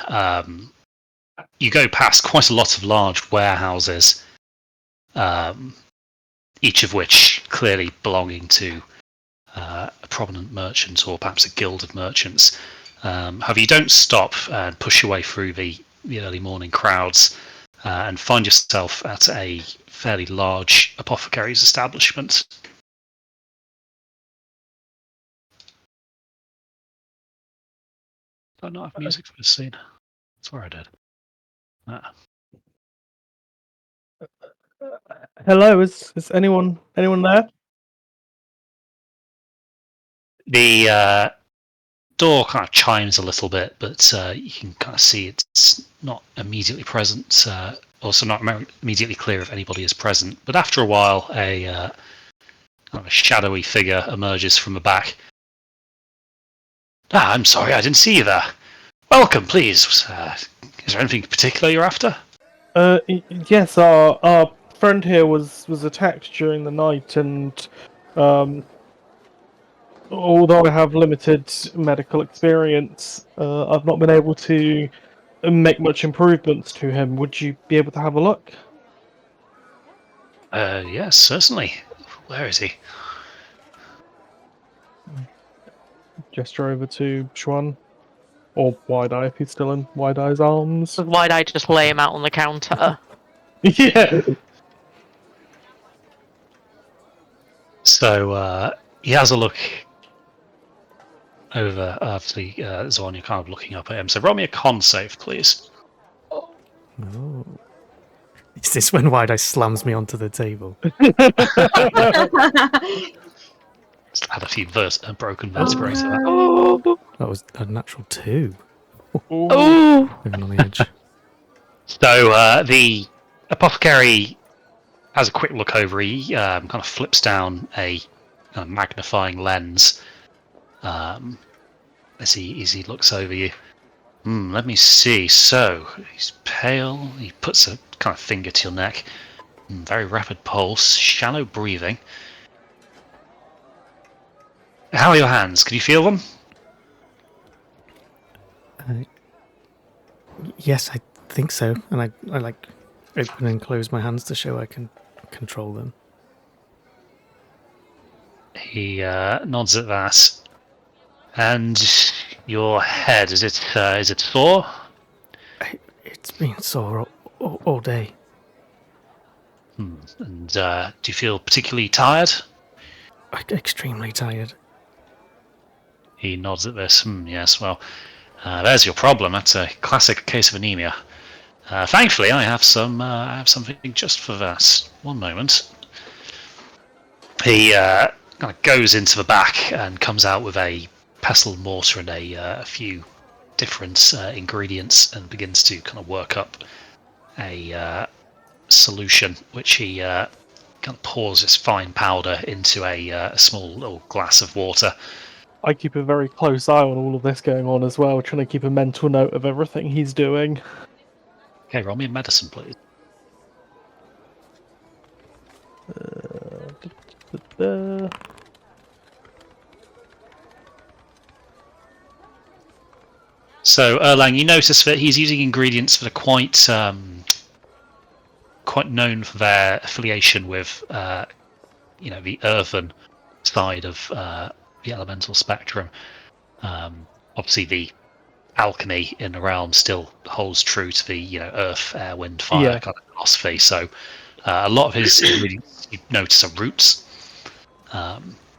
you go past quite a lot of large warehouses, each of which clearly belonging to a prominent merchant or perhaps a guild of merchants. However, you don't stop and push your way through the early morning crowds and find yourself at a fairly large apothecary's establishment. Do I not have music for this scene? I swear I did. Hello, is anyone there? The door kind of chimes a little bit, but you can kind of see it's not immediately present. Also, not immediately clear if anybody is present. But after a while, a kind of a shadowy figure emerges from the back. Ah, I'm sorry, I didn't see you there. Welcome, please. Is there anything particular you're after? Yes, our friend here was attacked during the night, and although I have limited medical experience, I've not been able to make much improvements to him. Would you be able to have a look? Yes, certainly. Where is he? Gesture over to Xuan. Or Wide Eye if he's still in Wide Eye's arms. So why'd I just lay him out on the counter? Yeah. So he has a look over after Zorn. You're kind of looking up at him. So roll me a con save, please. Oh. Is this when Wide Eye slams me onto the table? Just had a few broken vertebrae. Oh, That was a natural 2. oh, Living on the edge. So the apothecary has a quick look over. He kind of flips down a magnifying lens as he looks over you. Let me see. So he's pale. He puts a kind of finger to your neck. Very rapid pulse, shallow breathing. How are your hands? Can you feel them? Yes, I think so. And I like open and close my hands to show I can control them. He nods at that. And your head, is it sore? It's been sore all day. And do you feel particularly tired? Extremely tired. He nods at this. Yes, well, there's your problem. That's a classic case of anemia. Thankfully, I have something just for that. One moment. He kind of goes into the back and comes out with a pestle and mortar and a few different ingredients and begins to kind of work up a solution, which he kind of pours this fine powder into a small little glass of water. I keep a very close eye on all of this going on as well, trying to keep a mental note of everything he's doing. Okay, roll me a medicine, please. So, Erlang, you notice that he's using ingredients that are quite known for their affiliation with, the earthen side of the elemental spectrum. Obviously, the alchemy in the realm still holds true to the earth, air, wind, fire kind of philosophy. So, a lot of his ingredients you notice are roots.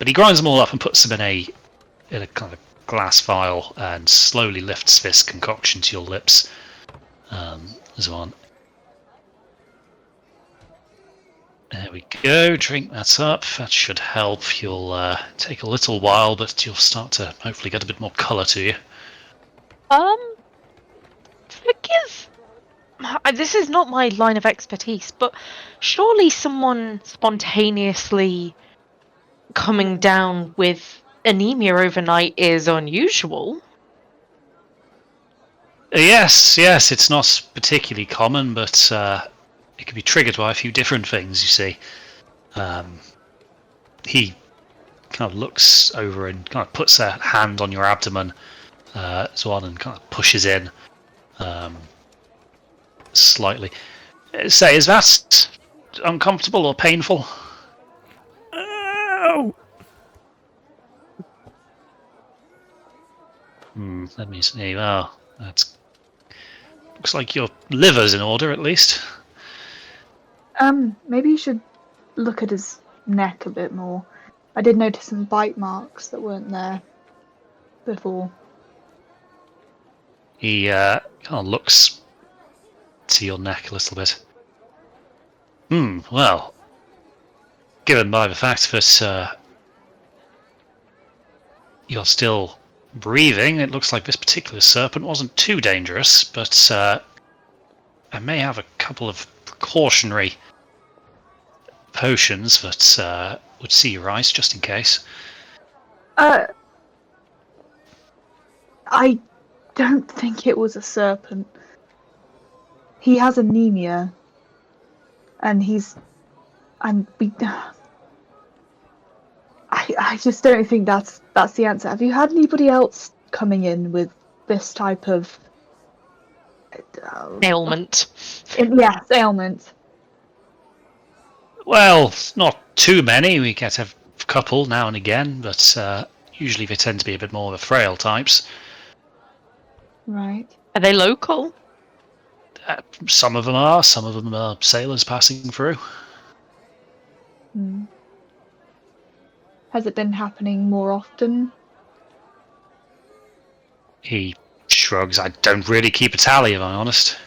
But he grinds them all up and puts them in a kind of glass vial and slowly lifts this concoction to your lips. As one. There we go. Drink that up. That should help. You'll take a little while, but you'll start to hopefully get a bit more colour to you. Forgive. This is not my line of expertise, but surely someone spontaneously coming down with anemia overnight is unusual. Yes, it's not particularly common, but it can be triggered by a few different things, you see. He kind of looks over and kind of puts a hand on your abdomen as well and kind of pushes in slightly. Say, is that uncomfortable or painful? Oh! Let me see. Well, that's looks like your liver's in order, at least. Maybe you should look at his neck a bit more. I did notice some bite marks that weren't there before. He kind of looks to your neck a little bit. Well, given by the fact that you're still breathing, it looks like this particular serpent wasn't too dangerous, but I may have a couple of precautionary potions that would see your eyes, just in case. I don't think it was a serpent. He has anemia, and I just don't think that's the answer. Have you had anybody else coming in with this type of Ailment. Yes, ailment. Well, not too many. We get a couple now and again, but usually they tend to be a bit more of the frail types. Right. Are they local? Some of them are sailors passing through. Has it been happening more often? He shrugs. I don't really keep a tally, if I'm honest.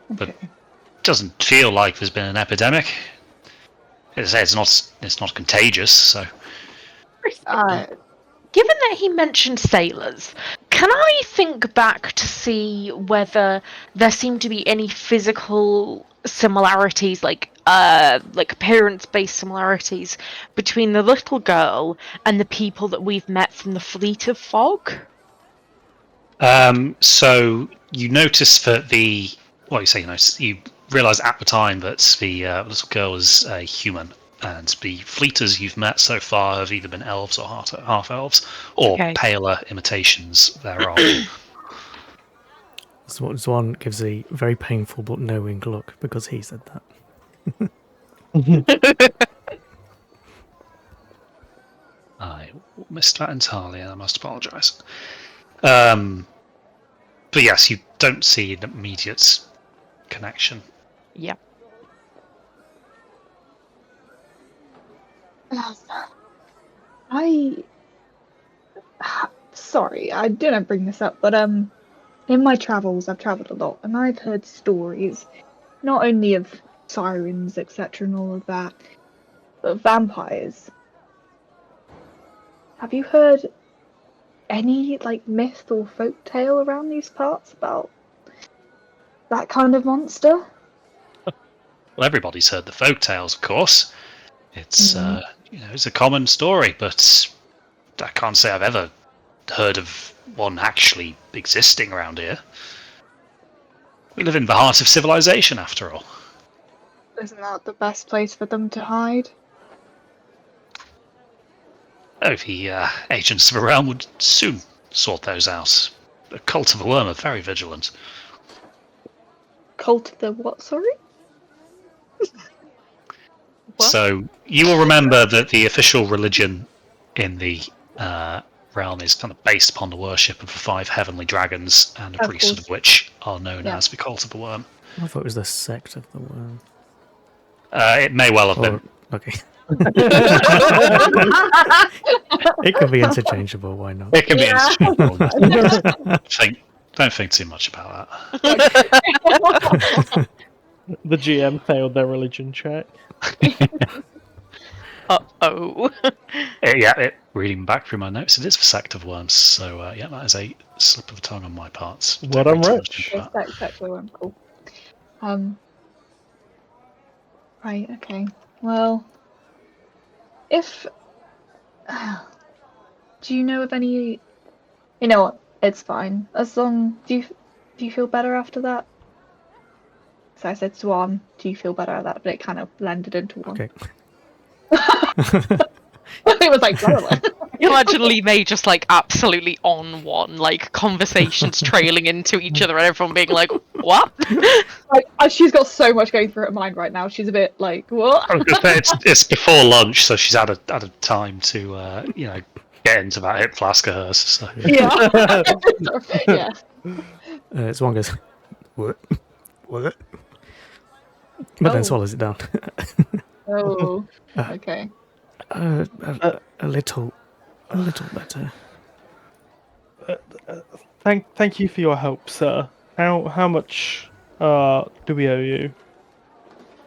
But Okay. it doesn't feel like there's been an epidemic. As I say, it's not contagious, so... Given that he mentioned sailors, can I think back to see whether there seem to be any physical similarities, like appearance-based similarities, between the little girl and the people that we've met from the Fleet of Fog? So you notice that you realise at the time that the little girl is a human, and the fleeters you've met so far have either been elves or half elves, or Okay. paler imitations thereof. Swan gives a very painful but knowing look because he said that. I missed that entirely, and I must apologise. But yes, you don't see an immediate connection. Yeah. Sorry, I didn't bring this up, but in my travels, I've travelled a lot, and I've heard stories, not only of sirens, etc., and all of that, but of vampires. Have you heard any myth or folk tale around these parts about that kind of monster? Well, everybody's heard the folk tales, of course. It's it's a common story, but I can't say I've ever heard of one actually existing around here. We live in the heart of civilization, after all. Isn't that the best place for them to hide? Oh, the agents of the realm would soon sort those out. The cult of the worm are very vigilant. Cult of the what, sorry? What? So you will remember that the official religion in the realm is kind of based upon the worship of the 5 heavenly dragons, and the Of priests course. of which are known Yeah. as the cult of the worm. I thought it was the sect of the worm. It may well have been. Okay. It can be interchangeable. Why not? It can be Yeah. interchangeable. Don't think too much about that. The GM failed their religion check. Uh-oh. Reading back through my notes, it is for sect of worms. So yeah, that is a slip of the tongue on my part. Well Don't done, read too much Rich. into that. Exactly. Cool. Right. Okay. Well, if do you know of any? You know what? It's fine. As long do you feel better after that? So I said Swan. Do you feel better at that? But it kind of blended into one. Okay. It was like blah, blah, blah. You imagine Lee May just like absolutely on one, like conversations trailing into each other and everyone being like, what? Like she's got so much going through her mind right now. She's a bit like, what? I was gonna say, it's before lunch, so she's had a time to get into that hip flask of hers. So. Yeah. Yeah. Swan goes, what? What? But then swallows it down. Oh. Okay. A little better. Thank you for your help, sir. How much do we owe you?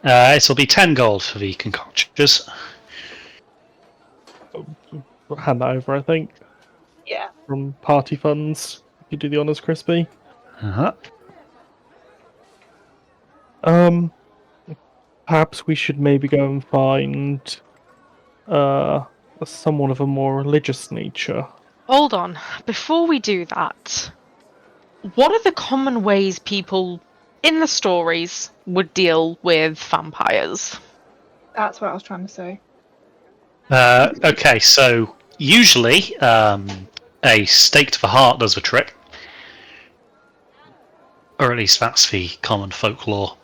It'll be 10 gold for the concoctions. We'll hand that over, I think, Yeah. from party funds. You do the honors, Crispy. Uh-huh. Perhaps we should maybe go and find someone of a more religious nature. Hold on. Before we do that, what are the common ways people in the stories would deal with vampires? That's what I was trying to say. Okay, so usually a stake to the heart does the trick. Or at least that's the common folklore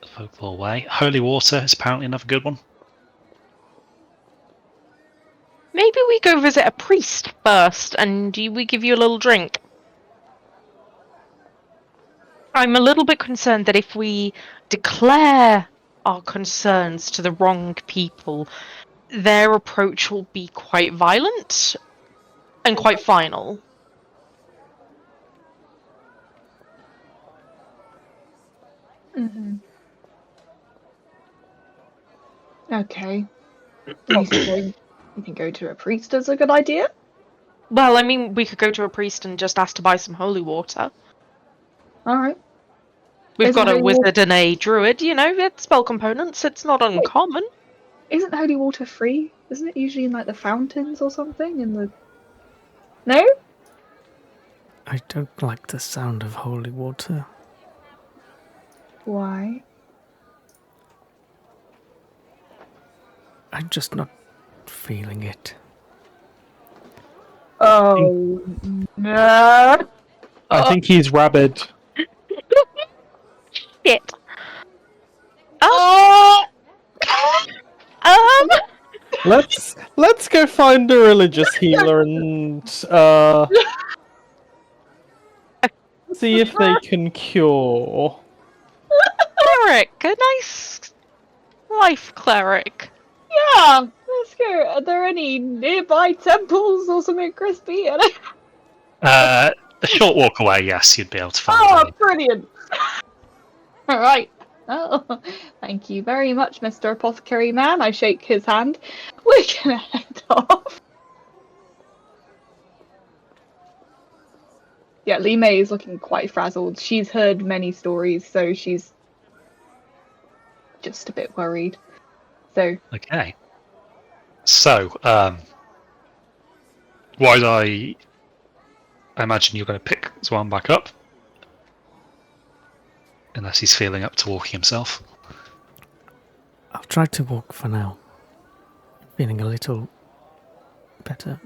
folklore way. Holy water is apparently another good one. Maybe we go visit a priest first and we give you a little drink. I'm a little bit concerned that if we declare our concerns to the wrong people, their approach will be quite violent and quite final. Mm-hmm. Okay. You think going to a priest is a good idea? Well, I mean, we could go to a priest and just ask to buy some holy water. All right. We've Isn't got a holy wizard and a druid, it's spell components, it's not uncommon. Isn't holy water free? Isn't it usually in like the fountains or something? No? I don't like the sound of holy water. Why? I'm just not feeling it. Oh no! I think he's rabid. Shit. Let's go find a religious healer and see if they can cure. Cleric, a nice life cleric. Yeah, let's go. Are there any nearby temples or something, Crispy? A short walk away, yes, you'd be able to find Oh, any. brilliant! All right. Oh, thank you very much, Mr. Apothecary Man. I shake his hand. We're gonna head off. Yeah, Lee May is looking quite frazzled. She's heard many stories, so she's just a bit worried. So Okay. So, why I imagine you're going to pick Zwan back up. Unless he's feeling up to walking himself. I'll try to walk for now. Feeling a little better.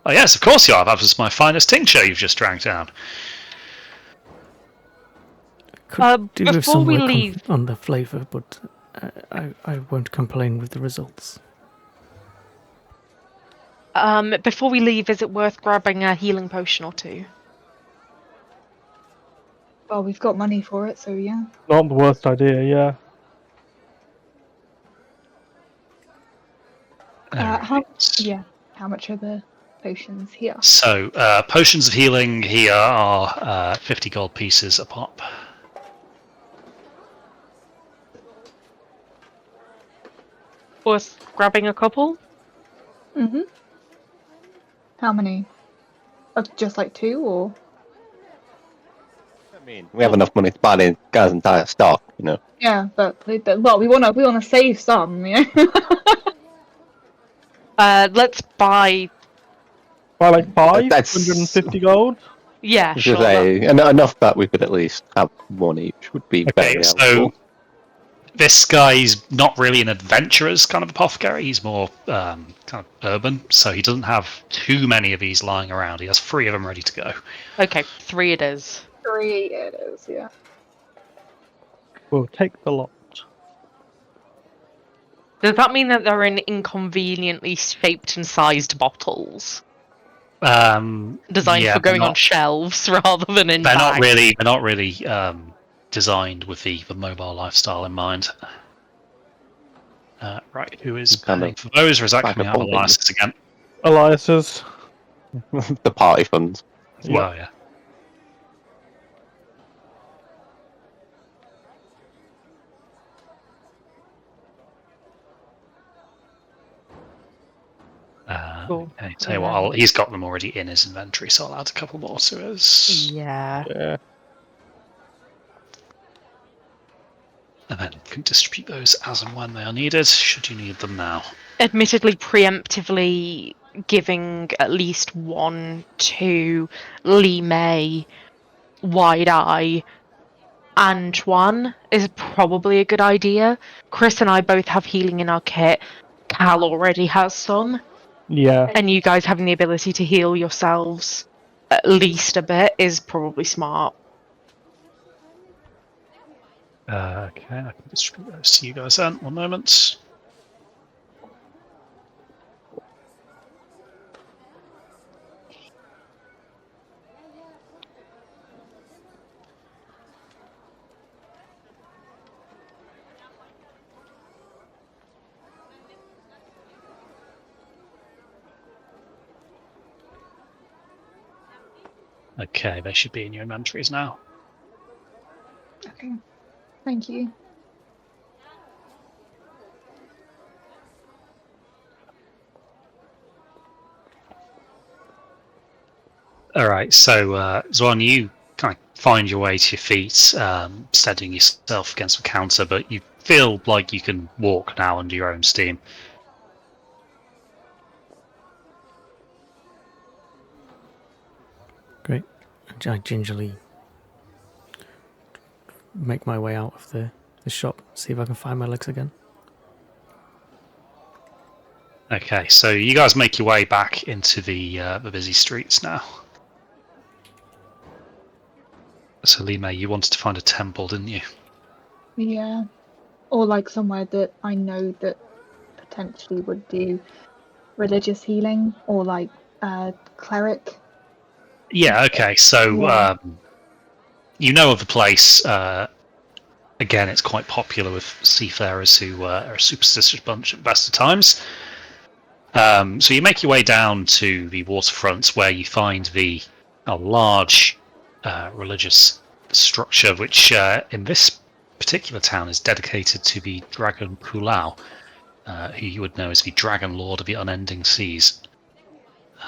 Oh yes, of course you are. That was my finest tincture you've just drank down. Could do with before some we work leave- on the flavour, but I won't complain with the results. Before we leave, is it worth grabbing a healing potion or two? well, we've got money for it, so yeah. Not the worst idea, yeah. How much are the potions here? So, potions of healing here are 50 gold pieces a pop. Was grabbing a couple? Mhm. How many? Just like 2, or? I mean, we have enough money to buy the guy's entire stock, you know. Yeah, but well, we wanna save some, you know. Let's buy. By like five, That's 150 gold. Yeah, I sure. should say, enough that we could at least have one each would be Okay, very so helpful. this guy's not really an adventurer's kind of apothecary. He's more kind of urban, so he doesn't have too many of these lying around. He has 3 of them ready to go. Okay, 3 it is. 3 it is, yeah. We'll take the lot. Does that mean that they're in inconveniently shaped and sized bottles? Designed Yeah, for going on shelves rather than in they're bags? not really designed with the mobile lifestyle in mind. Right, who is Kind paying of for those, or is that like coming a out of pumping. Elias's again? Elias's. The party funds. Well, yeah. Cool. Okay, tell you what, he's got them already in his inventory, so I'll add a couple more to his. Yeah. Yeah. And then you can distribute those as and when they are needed, should you need them now. Admittedly, preemptively giving at least 1 to Lee May, Wide Eye, Antoine is probably a good idea. Chris and I both have healing in our kit. Cal already has some. Yeah. And you guys having the ability to heal yourselves at least a bit is probably smart. Okay, I can distribute those to you guys then. 1 moment. Okay, they should be in your inventories now. Okay. Thank you. Alright, so Zwan, you kind of find your way to your feet, steadying yourself against the counter, but you feel like you can walk now under your own steam. Great. I gingerly make my way out of the shop, see if I can find my legs again. Okay, so you guys make your way back into the busy streets now. So Lima, you wanted to find a temple, didn't you? Yeah. Or like somewhere that I know that potentially would do religious healing, or like cleric. Yeah, okay, so Yeah. you know of the place. Again, it's quite popular with seafarers who are a superstitious bunch at the best of times. So you make your way down to the waterfront where you find a large religious structure, which in this particular town is dedicated to the dragon Pulau, who you would know as the Dragon Lord of the Unending Seas.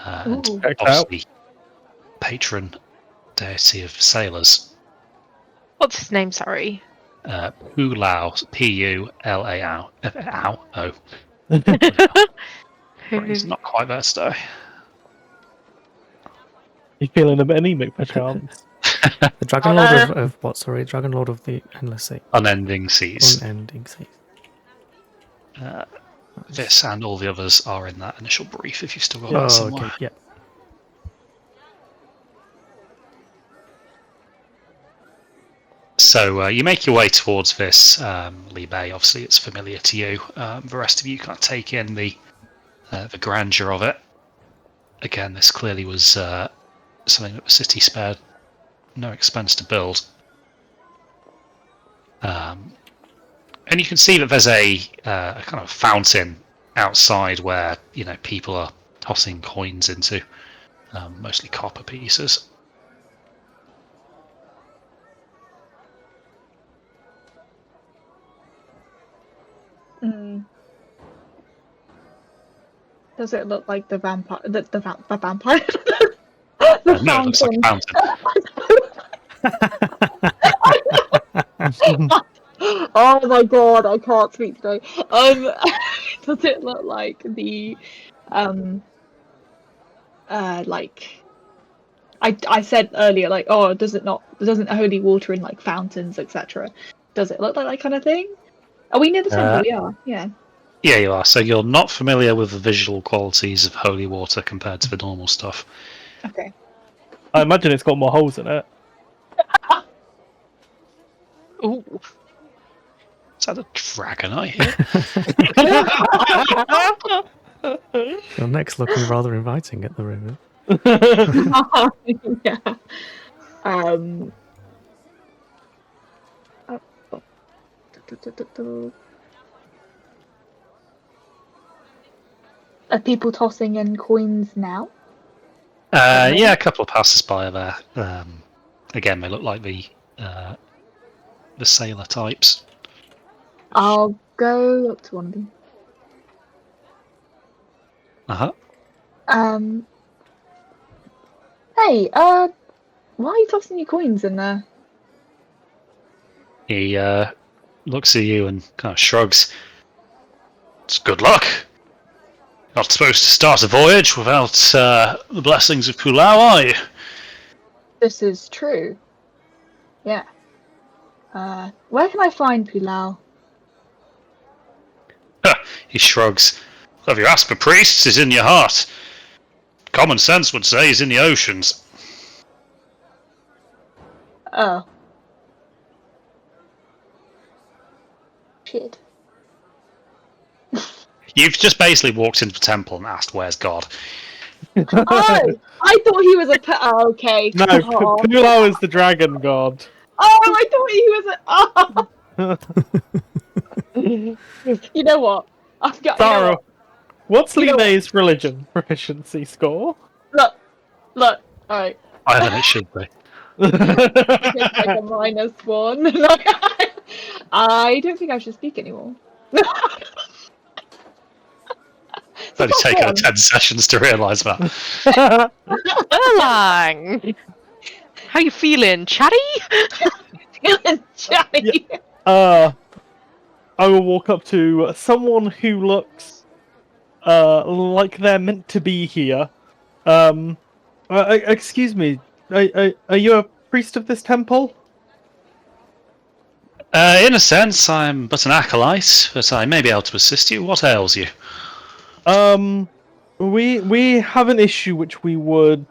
And Ooh. obviously patron deity of sailors. What's his name, sorry? Pulau, P-U-L-A-O. O. He's not quite there today. You feeling a bit anemic, perchance? The Dragon Lord of what? Sorry, Dragon Lord of the Endless Sea. Unending Seas. Unending Sea. This and all the others are in that initial brief if you've still got that Oh, somewhere. okay, yeah. So you make your way towards this Lee Bay. Obviously, it's familiar to you. The rest of you can't take in the grandeur of it. Again, this clearly was something that the city spared no expense to build. And you can see that there's a kind of fountain outside where people are tossing coins into, mostly copper pieces. Mm. Does it look like the vampire? The vampire? The No, it looks like a fountain. Oh my god, I can't speak today. Does it look like the like I said earlier, like, oh, doesn't holy water in like fountains, etc. Does it look like that kind of thing? Are we near the temple? Yeah. Yeah, you are. So you're not familiar with the visual qualities of holy water compared to the normal stuff. Okay. I imagine it's got more holes in it. Ooh. Is that a dragon I hear? Your neck's looking rather inviting at the river. Yeah. Are people tossing in coins now? Yeah, a couple of passers-by are there. Again, they look like the sailor types. I'll go up to one of them. Hey, why are you tossing your coins in there? He looks at you and kind of shrugs. It's good luck. Not supposed to start a voyage without the blessings of Pulau, are you? This is true. Yeah. Where can I find Pulau? He shrugs. Well, if you ask for priests, he's in your heart. Common sense would say he's in the oceans. Oh. Shit. You've just basically walked into the temple and asked, "Where's God?" Oh! I thought he was a oh, okay. No, Oh. Pulau is the dragon god. Oh, I thought he was a. Oh. You know what? I've got. You know Sarah, what? what's You know Line's religion proficiency score? Look. Alright. I think it should be. It's like a -1. I don't think I should speak anymore. It's only taken her 10 sessions to realise that. Erlang! How you feeling? Chatty? Feeling chatty. I will walk up to someone who looks like they're meant to be here. Excuse me, are you a priest of this temple? In a sense, I'm but an acolyte, but I may be able to assist you. What ails you? We have an issue which we would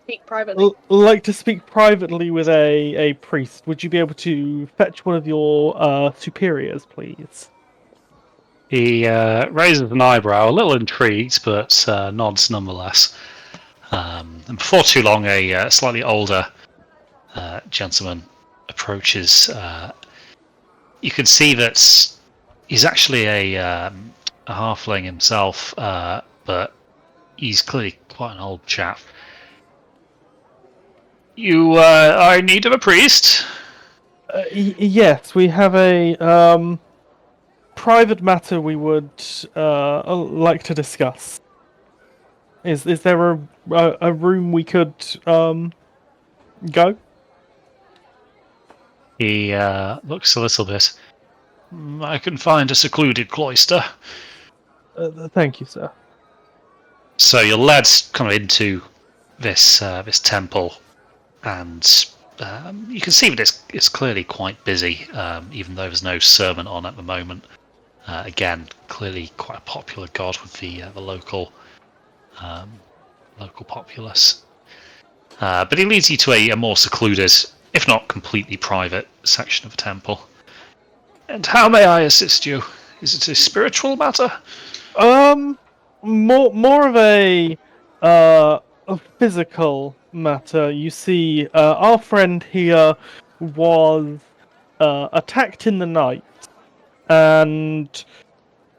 Speak privately. like to speak privately with a priest. Would you be able to fetch one of your superiors, please? He raises an eyebrow, a little intrigued, but nods nonetheless. And before too long, a slightly older gentleman approaches. You can see that he's actually a halfling himself, but he's clearly quite an old chap. You are in need of a priest? Yes, we have a private matter we would like to discuss. Is there a room we could go? He looks a little bit. I can find a secluded cloister. Thank you, sir. So you're led kind of into this temple, and you can see that it's clearly quite busy, even though there's no sermon on at the moment. Again, clearly quite a popular god with the local populace. But he leads you to a more secluded, if not completely private, section of the temple. And how may I assist you? Is it a spiritual matter? More of a physical matter. You see, our friend here was attacked in the night, and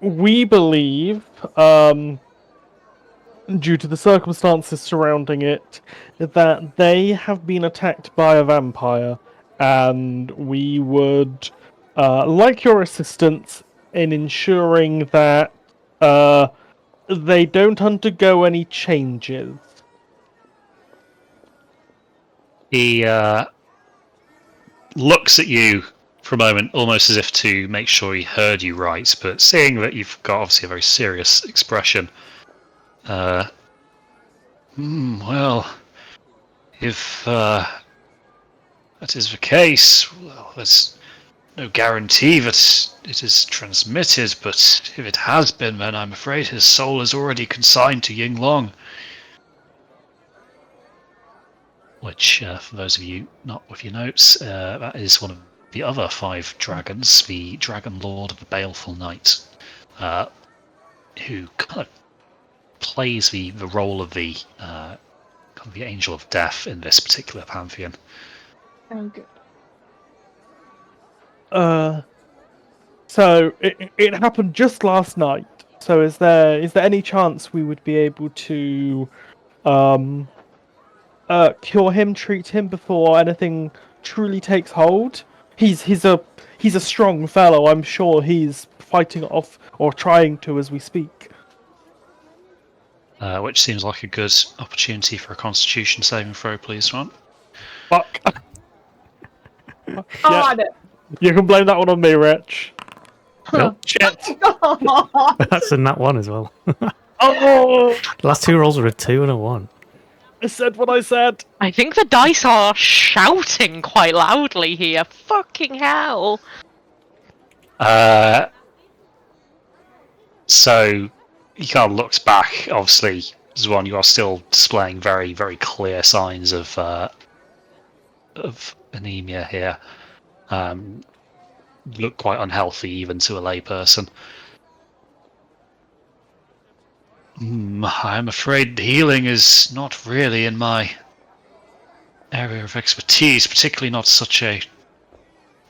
we believe, due to the circumstances surrounding it, that they have been attacked by a vampire, and we would like your assistance in ensuring that they don't undergo any changes. He looks at you for a moment, almost as if to make sure he heard you right, but seeing that you've got obviously a very serious expression, well, if that is the case, well, there's no guarantee that it is transmitted, but if it has been, then I'm afraid his soul is already consigned to Yinglong. Which, for those of you not with your notes, that is one of the other 5 dragons, the Drakkenlord of the Baleful Night, who kind of plays the role of the kind of the Angel of Death in this particular pantheon. Oh, good. So it happened just last night. So is there any chance we would be able to cure him, treat him before anything truly takes hold? He's a strong fellow. I'm sure he's fighting off or trying to as we speak. Which seems like a good opportunity for a Constitution saving throw, please, Ron. Fuck. Oh, Yeah, I don't. you can blame that one on me, Rich. Nope. Shit. God. That's in that one as well. Oh, The last 2 rolls were a 2 and a 1. I said what I said. I think the dice are shouting quite loudly here. Fucking hell. So he kind of looks back. Obviously, Zwan, you are still displaying very, very clear signs of anemia here. You look quite unhealthy, even to a layperson. I'm afraid healing is not really in my area of expertise, particularly not such a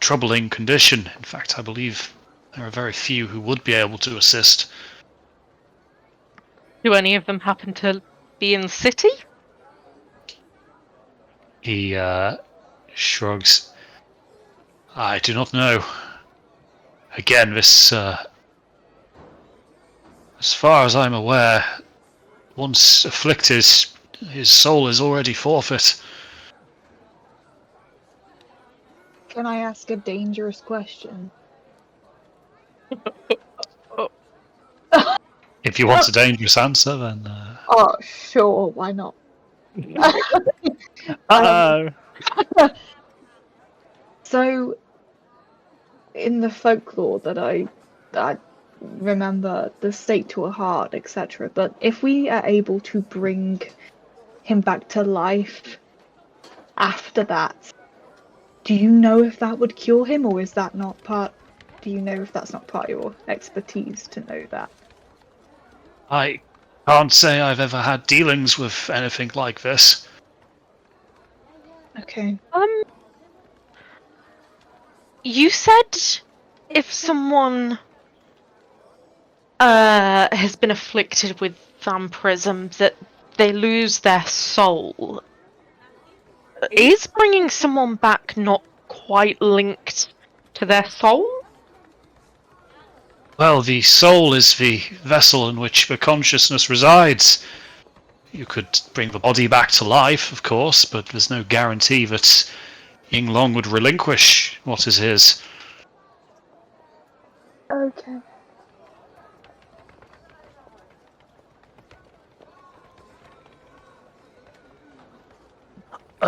troubling condition. In fact, I believe there are very few who would be able to assist. Do any of them happen to be in the city? He shrugs. I do not know. Again, this, as far as I'm aware, once afflicted, his soul is already forfeit. Can I ask a dangerous question? If you want a dangerous answer, then... Oh, sure, why not? Uh-oh. So, in the folklore that I remember, the stake to a heart, etc. But if we are able to bring him back to life after that, do you know if that would cure him, or is that not part? Do you know if that's not part of your expertise to know that? I can't say I've ever had dealings with anything like this. Okay. You said if someone has been afflicted with vampirism that they lose their soul. Is bringing someone back not quite linked to their soul? Well, the soul is the vessel in which the consciousness resides. You could bring the body back to life, of course, but there's no guarantee that Yinglong would relinquish what is his. Okay.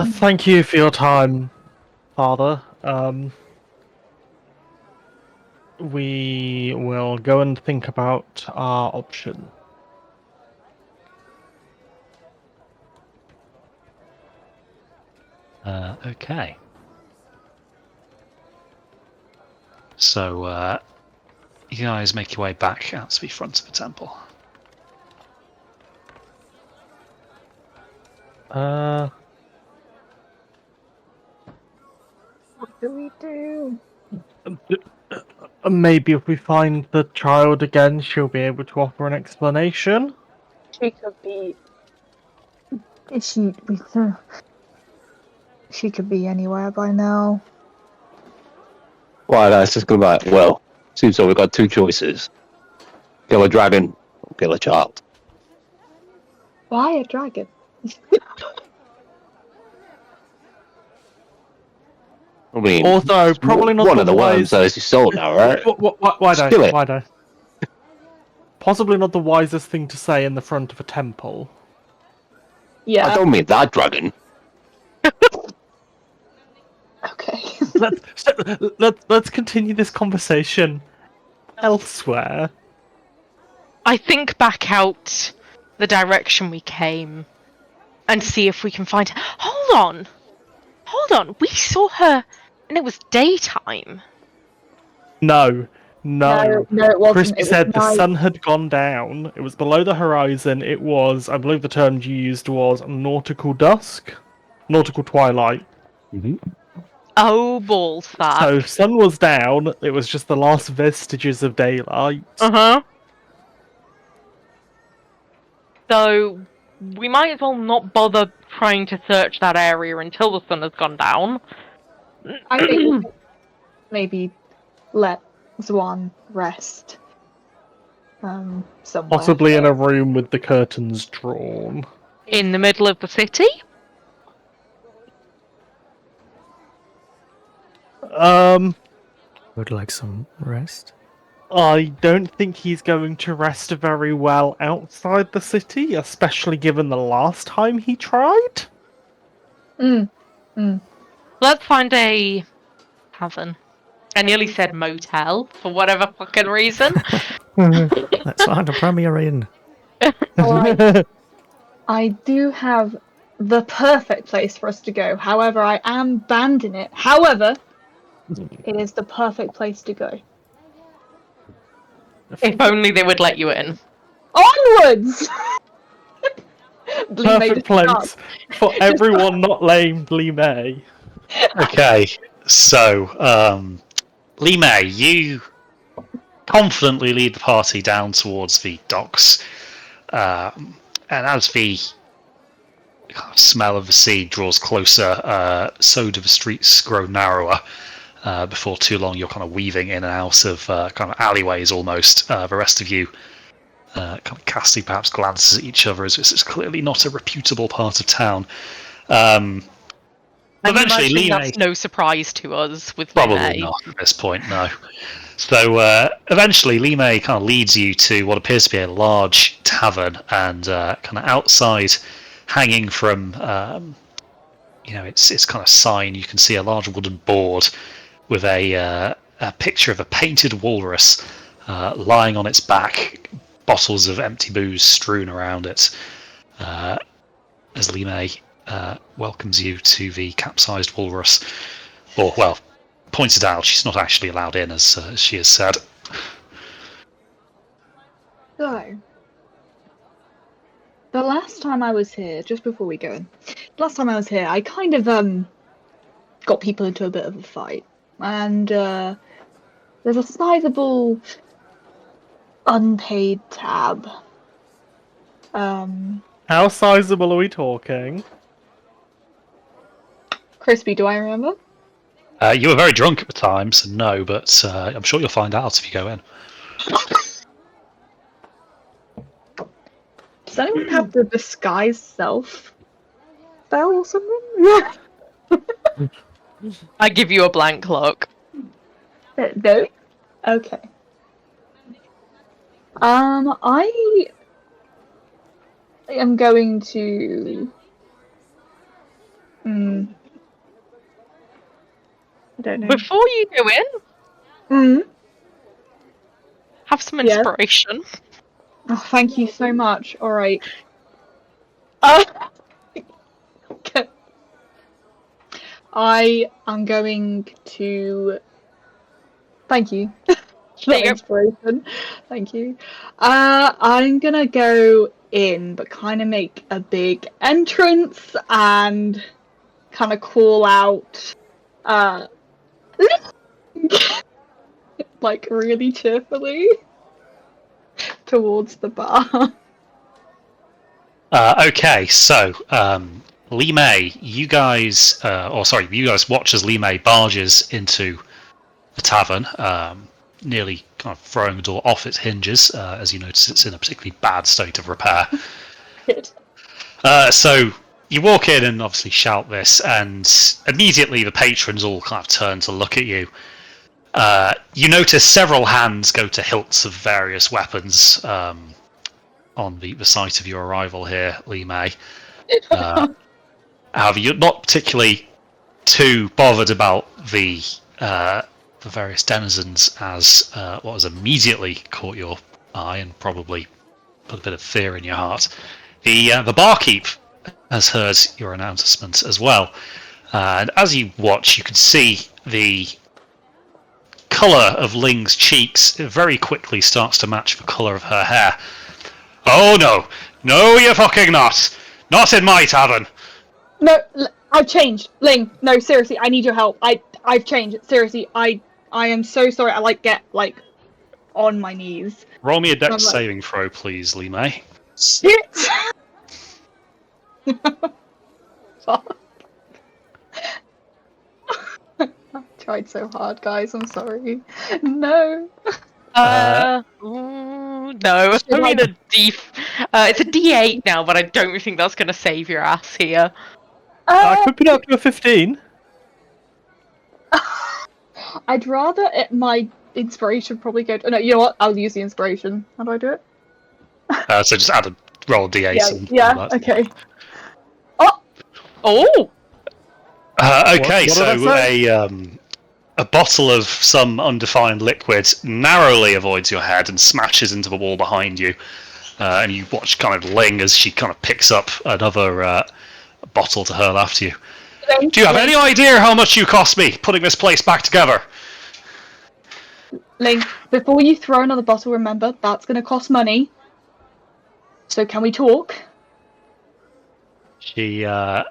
Thank you for your time, Father. We will go and think about our option. Okay. So, you guys make your way back out to the front of the temple. What do we do? Maybe if we find the child again, she'll be able to offer an explanation. She could be. She could be anywhere by now. Well, that's just gonna be like, well, seems like we've got two choices: kill a dragon or kill a child. Why a dragon? I mean, Although, probably not one the of the worms wise... has your soul now, right? Why Just kill it. don't? Possibly not the wisest thing to say in the front of a temple. Yeah. I don't mean that dragon. Okay. Let's continue this conversation elsewhere. I think back out the direction we came and see if we can find her. Hold on. We saw her, and it was daytime. No. No, it wasn't. Crispy It was said the night. sun had gone down. It was below the horizon. It was, I believe the term you used was nautical dusk, nautical twilight. Oh, ballsack. So sun was down. It was just the last vestiges of daylight. Uh-huh. So, we might as well not bother trying to search that area until the sun has gone down. I think we could maybe let Zwan rest. Somewhere. Possibly in a room with the curtains drawn. In the middle of the city? Would like some rest. I don't think he's going to rest very well outside the city, especially given the last time he tried. Let's find a tavern. I nearly said motel for whatever fucking reason. Let's find a premier inn. Alright. I do have the perfect place for us to go. However, I am banned in it. However, it is the perfect place to go. If only they would let you in. Onwards! Lee May Perfect just place starts. for everyone not named Lee May. Okay, so Lee May, you confidently lead the party down towards the docks, and as the smell of the sea draws closer, so do the streets grow narrower. Before too long, you're kind of weaving in and out of kind of alleyways almost. The rest of you kind of casting perhaps glances at each other as it's clearly not a reputable part of town. Eventually, Lee May... that's no surprise to us with Probably May. not at this point, no. So eventually, Lee May kind of leads you to what appears to be a large tavern, and kind of outside, hanging from its kind of sign, you can see a large wooden board with a picture of a painted walrus lying on its back, bottles of empty booze strewn around it. As Lee May welcomes you to the capsized walrus, or well, pointed out she's not actually allowed in, as she has said. So, the last time I was here, just before we go in, last time I was here, I kind of got people into a bit of a fight, and there's a sizable unpaid tab. How sizable are we talking? Crispy, do I remember? You were very drunk at the time, so no, but I'm sure you'll find out if you go in. Does anyone have the disguise self spell or something? I give you a blank look. No. Okay. I am going to. I don't know. Before you go in, have some Yeah. inspiration. Oh, thank you so much. All right. Okay. I am going to. Thank you. There you go. Inspiration. Thank you. I'm gonna go in, but kind of make a big entrance and kind of call out. like really cheerfully towards the bar. Okay, so Lee May, you guys watch as Lee May barges into the tavern, nearly kind of throwing the door off its hinges, as you notice it's in a particularly bad state of repair. Good. So you walk in and obviously shout this, and immediately the patrons all kind of turn to look at you. You notice several hands go to hilts of various weapons on the site of your arrival here, Lee May. However, you're not particularly too bothered about the various denizens as what has immediately caught your eye and probably put a bit of fear in your heart. The barkeep has heard your announcement as well, and as you watch, you can see the colour of Ling's cheeks very quickly starts to match the colour of her hair. Oh no, you fucking not in my tavern. No, I've changed, Ling. No, seriously, I need your help. I've changed. Seriously, I am so sorry. I get on my knees. Roll me a dex I'm like- saving throw, please, Lee May. Shit. Fuck. I tried so hard, guys. I'm sorry. No. No. I mean a D. It's a D8 now, but I don't think that's going to save your ass here. I could put it up to a 15. I'd rather my inspiration probably go. No, you know what? I'll use the inspiration. How do I do it? So just add a roll d8. Yeah. Okay. Oh! Okay, What so did I say? a bottle of some undefined liquid narrowly avoids your head and smashes into the wall behind you. And you watch kind of Ling as she kind of picks up another bottle to hurl after you. Do you have any idea how much you cost me putting this place back together? Ling, before you throw another bottle, remember that's going to cost money. So can we talk? She, you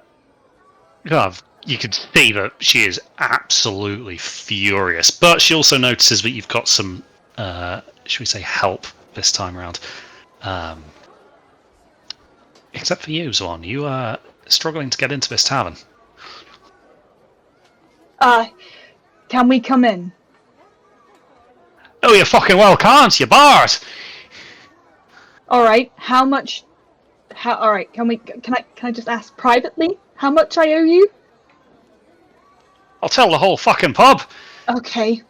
can see that she is absolutely furious, but she also notices that you've got some, should we say, help this time around. Except for you, Zwan. You are struggling to get into this tavern. Can we come in? Oh, you fucking well can't, you barred! Alright, alright, can I just ask privately how much I owe you? I'll tell the whole fucking pub. Okay.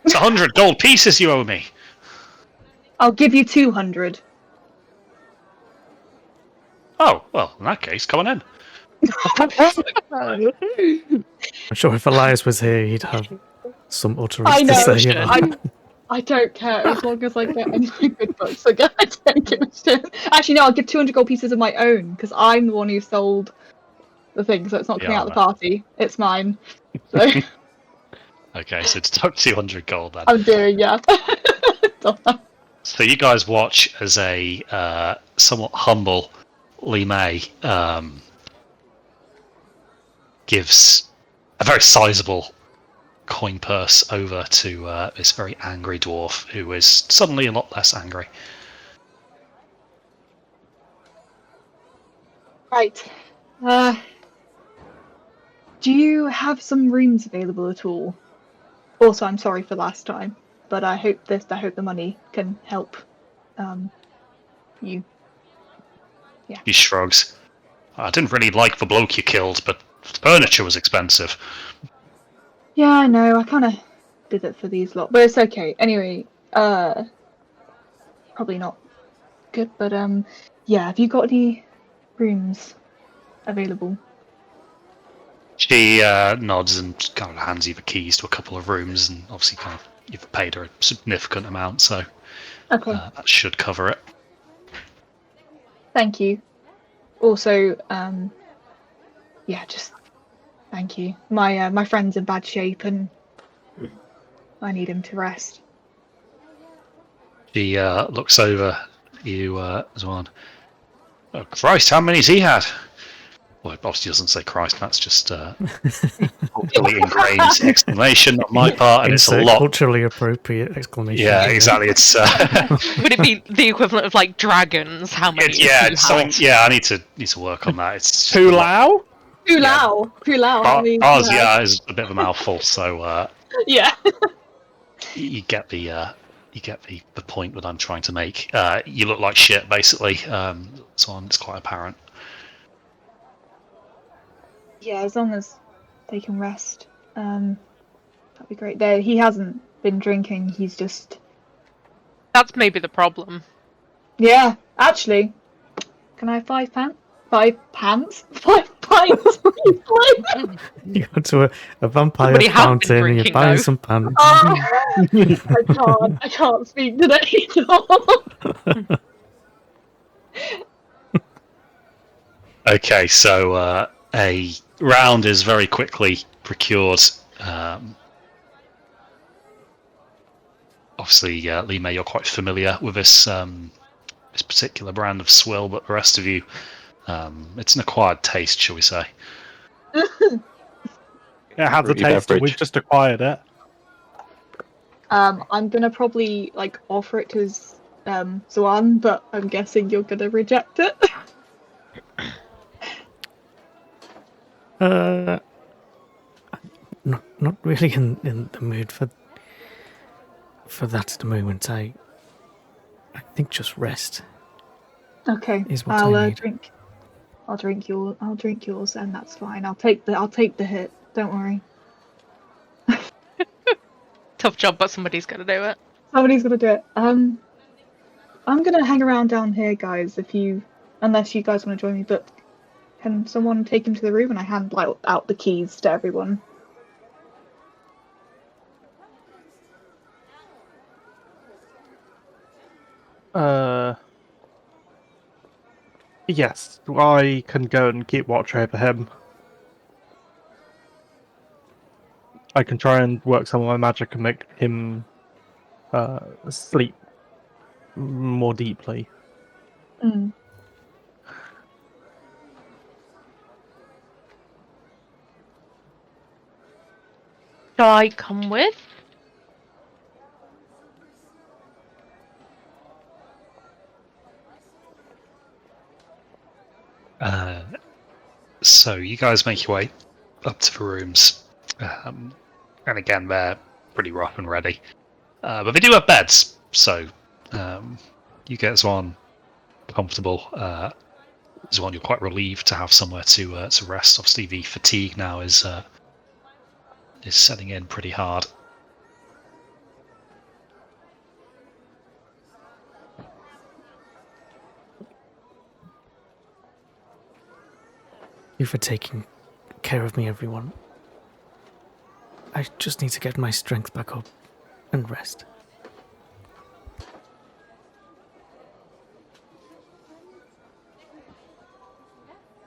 It's 100 gold pieces you owe me. I'll give you 200. Oh, well, in that case, come on in. I'm sure if Elias was here, he'd have some utterance I know. to say about that. I don't care as long as I get any good books. I don't give a shit. Actually, no, I'll give 200 gold pieces of my own because I'm the one who sold the thing, so it's not coming out of the party. It's mine. So Okay, so deduct 200 gold then. I'm doing, yeah. So you guys watch as a somewhat humble Lee May gives a very sizable coin purse over to this very angry dwarf who is suddenly a lot less angry. Right. Do you have some rooms available at all? Also, I'm sorry for last time, but I hope the money can help you. Yeah. He shrugs. I didn't really like the bloke you killed, but the furniture was expensive. Yeah, I know. I kind of did it for these lot, but it's okay. Anyway, probably not good, but yeah. Have you got any rooms available? She nods and kind of hands you the keys to a couple of rooms, and obviously kind of you've paid her a significant amount, so Okay. that should cover it. Thank you. Also, yeah, just thank you. My friend's in bad shape, and I need him to rest. She looks over you, Zwan. Oh, Christ, how many's he had? Well, it obviously doesn't say Christ. That's just culturally ingrained explanation on my part, and it's a Insert lot. culturally appropriate exclamation. Yeah, here. exactly. It's Would it be the equivalent of like dragons? How many? yeah, do you it's something. have? Yeah, I need to work on that. It's just Too a lot. loud? Pulau. I mean, Ours, yeah. is a bit of a mouthful, so Yeah. you get the point that I'm trying to make. You look like shit, basically. So it's quite apparent. Yeah, as long as they can rest, that'd be great. There, he hasn't been drinking. He's just That's maybe the problem. yeah. Actually, can I have 5 pants? 5 pants? 5 pints? You go to a vampire Somebody has been fountain and you're drinking, buying though. some pants. I can't speak today. Okay, so a round is very quickly procured. Obviously, Lee May, you're quite familiar with this particular brand of swill, but the rest of you, it's an acquired taste, shall we say? It has a Fruity taste, and beverage. we've just acquired it. I'm gonna probably like offer it to Zuan, but I'm guessing you're gonna reject it. Not really in the mood for that at the moment. I think just rest Okay, is what I'll I need. drink. I'll drink yours, and that's fine. I'll take the hit. Don't worry. Tough job, but somebody's gonna do it. Somebody's gonna do it. I'm gonna hang around down here, guys. Unless you guys want to join me, but can someone take him to the room and I hand out the keys to everyone? Yes, I can go and keep watch over him. I can try and work some of my magic and make him sleep more deeply. Mm. Shall I come with? So you guys make your way up to the rooms, and again they're pretty rough and ready, but they do have beds, so you get Zwan comfortable. Zwan, you're quite relieved to have somewhere to rest. Obviously, the fatigue now is setting in pretty hard. Thank you for taking care of me, everyone. I just need to get my strength back up and rest.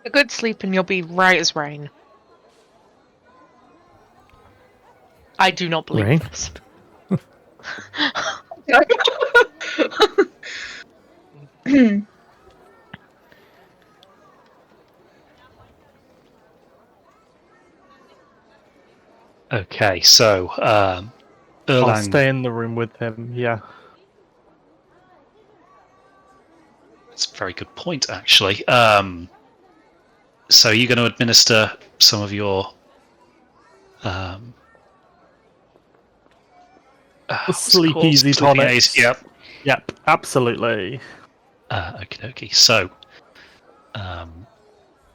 A good sleep and you'll be right as rain. I do not believe Rain? this. Okay, so I'll Erlang, stay in the room with him. Yeah. it's a very good point, actually. So you're going to administer some of your Sleep easy tonics. aids? Yep. Yep, absolutely. Okie dokie. So,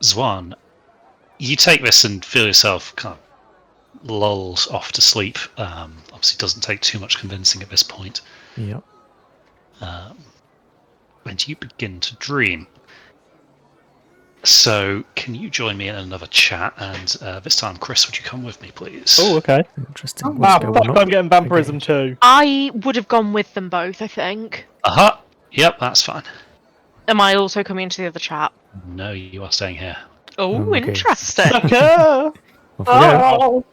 Zwan, you take this and feel yourself kind of lulled off to sleep. Obviously, it doesn't take too much convincing at this point. Yep. And you begin to dream. So, can you join me in another chat? And this time, Chris, would you come with me, please? Oh, okay. Interesting. Oh, What's Ah, going fuck, on? I'm getting vampirism Okay. too. I would have gone with them both, I think. Aha! Yep, that's fine. Am I also coming into the other chat? No, you are staying here. Oh, Okay. interesting. Sucker! Off we go.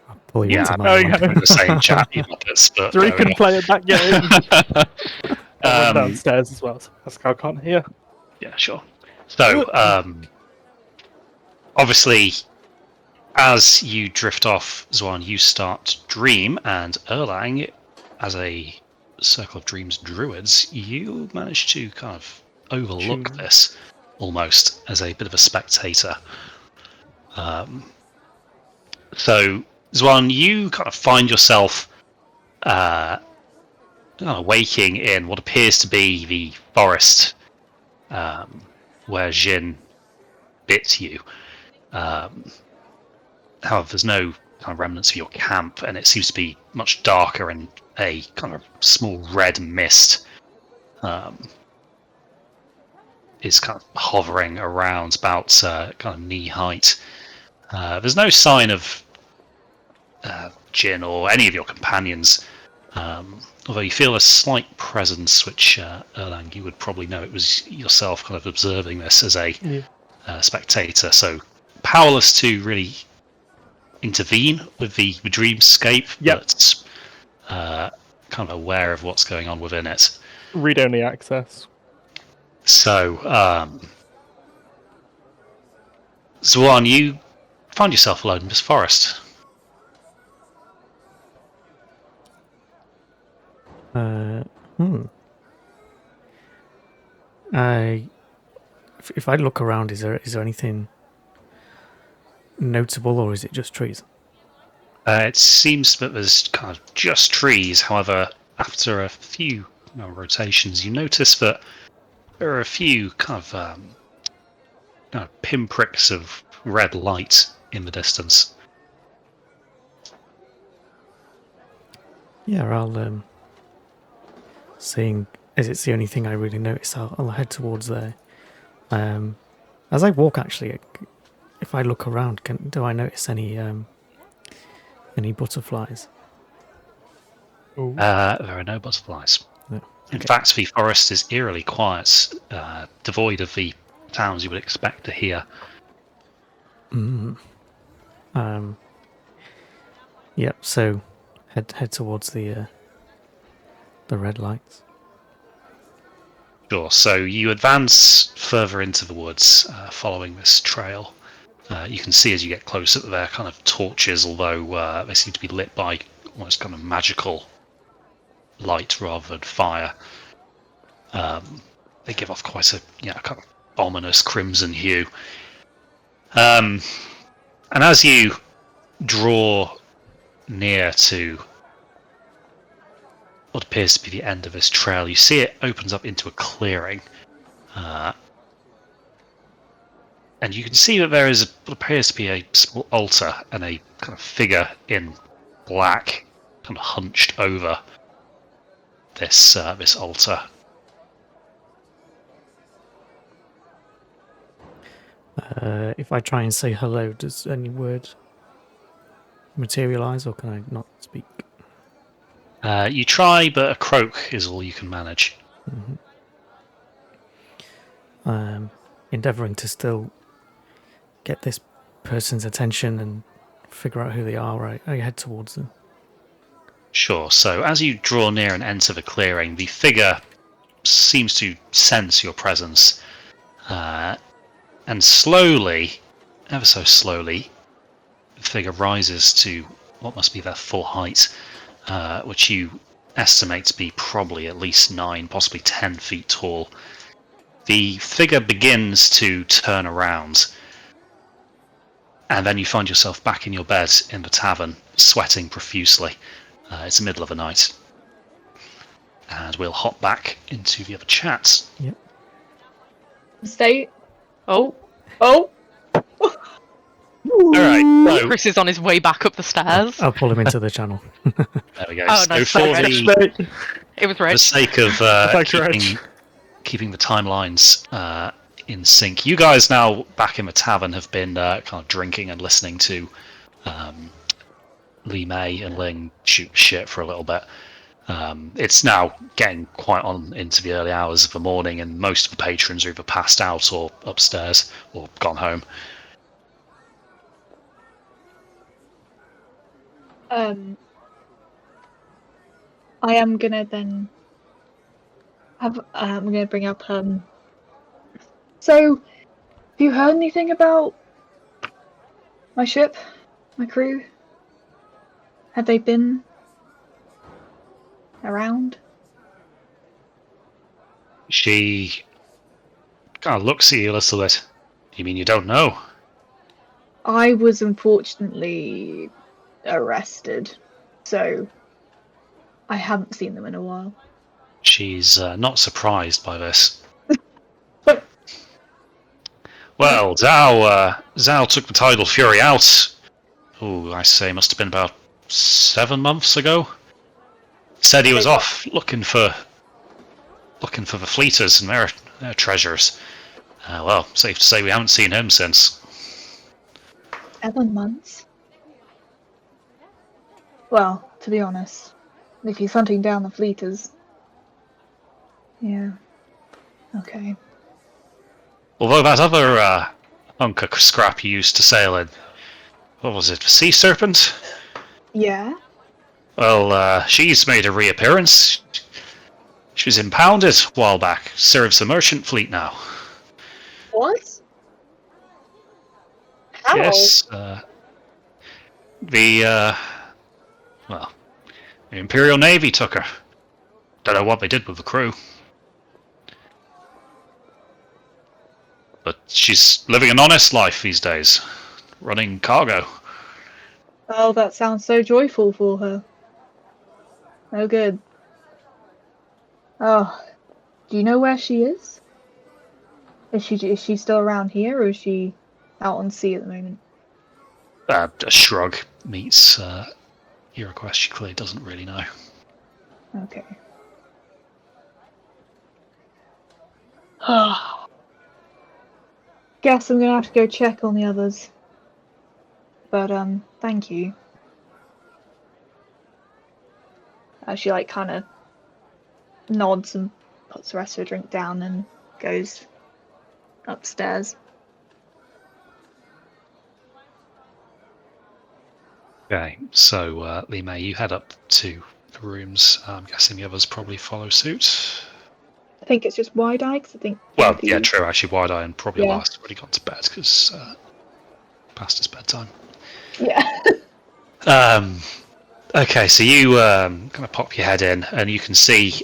Oh, pull you Yeah, into my Oh, life. yeah. we're in the same chat, you muppets, but Three there we can play at that game. I went Um, downstairs as well, so Pascal can't hear. Yeah, sure. So, obviously, as you drift off, Zwan, you start to dream, and Erlang, as a Circle of Dreams druids, you manage to kind of overlook Tune. this almost as a bit of a spectator. So, Zwan, you kind of find yourself kind of waking in what appears to be the forest where Jin bit you. However, there's no kind of remnants of your camp, and it seems to be much darker, and a kind of small red mist is kind of hovering around about kind of knee height. There's no sign of Jin or any of your companions, although you feel a slight presence, which Erlang, you would probably know it was yourself kind of observing this as a spectator, so powerless to really intervene with the dreamscape, Yep. but kind of aware of what's going on within it. Read-only access. So, Zwan, you find yourself alone in this forest. If I look around, is there anything notable, or is it just trees? It seems that there's kind of just trees. However, after a few rotations, you notice that there are a few kind of pinpricks of red light in the distance. Yeah, I'll seeing as it's the only thing I really notice, I'll head towards there. As I walk, actually, if I look around, do I notice any butterflies? Ooh. There are no butterflies. No. In Okay. fact, the forest is eerily quiet, devoid of the sounds you would expect to hear. Yep. So head towards the red lights. Sure. So you advance further into the woods, following this trail. You can see as you get closer that they're kind of torches, although they seem to be lit by almost kind of magical light rather than fire. They give off quite a kind of ominous crimson hue. And as you draw near to what appears to be the end of this trail, you see it opens up into a clearing. And you can see that there is what appears to be a small altar and a kind of figure in black kind of hunched over this altar. If I try and say hello, does any word materialize, or can I not speak? You try, but a croak is all you can manage. Endeavouring to still get this person's attention and figure out who they are, I head towards them. Sure. So as you draw near and enter the clearing, the figure seems to sense your presence, and slowly, ever so slowly, the figure rises to what must be their full height, which you estimate to be probably at least 9, possibly 10 feet tall. The figure begins to turn around, and then you find yourself back in your bed in the tavern, sweating profusely. It's the middle of the night. And we'll hop back into the other chat. Yep. State. Oh, Alright, so Chris is on his way back up the stairs. I'll pull him into the channel. there we go. Oh, So nice. for Thanks, the It was for the red. sake of Thanks, Reg. keeping the timelines in sync, you guys now back in the tavern have been kind of drinking and listening to Lee May and Ling shoot shit for a little bit. It's now getting quite on into the early hours of the morning, and most of the patrons are either passed out or upstairs or gone home. I am gonna then have. I'm gonna bring up. So, have you heard anything about my ship, my crew? Have they been around? She kind of looks at you a little bit. You mean you don't know? I was unfortunately arrested, so I haven't seen them in a while. She's not surprised by this. Well, Zhao took the tidal fury out. Oh, I say, must have been about 7 months ago. Said he was off looking for the fleeters and their treasures. Well, safe to say we haven't seen him since. 7 months? Well, to be honest, if he's hunting down the fleeters... Yeah. Okay. Although that other hunk of scrap you used to sail in, what was it, the Sea Serpent? Yeah? Well, she's made a reappearance. She was impounded a while back. Serves the merchant fleet now. What? How? Yes. The Imperial Navy took her. Don't know what they did with the crew. But she's living an honest life these days. Running cargo. Oh, that sounds so joyful for her. Oh, good. Oh, do you know where she is? Is she still around here, or is she out on sea at the moment? A shrug meets your request. She clearly doesn't really know. Okay. Guess I'm gonna have to go check on the others. But thank you. She like kind of nods and puts the rest of her drink down and goes upstairs. Okay, so Lee May, you head up to the rooms. I'm guessing the others probably follow suit. I think it's just Wide-Eye, because I think... Well, yeah, true, actually, Wide-Eye and probably Yeah. Last already gone to bed, because past his bedtime. Yeah. Okay, so you kind of pop your head in, and you can see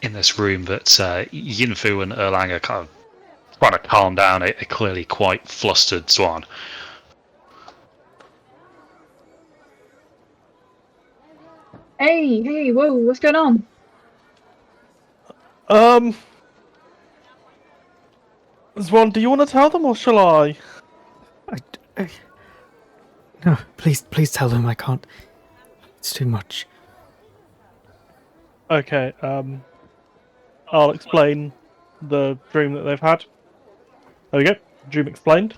in this room that Yinfu and Erlang are kind of trying to calm down a clearly quite flustered Swan. Hey, whoa, what's going on? Zwan, do you want to tell them or shall I? No, please tell them I can't. It's too much. Okay, I'll explain the dream that they've had. There we go. Dream explained.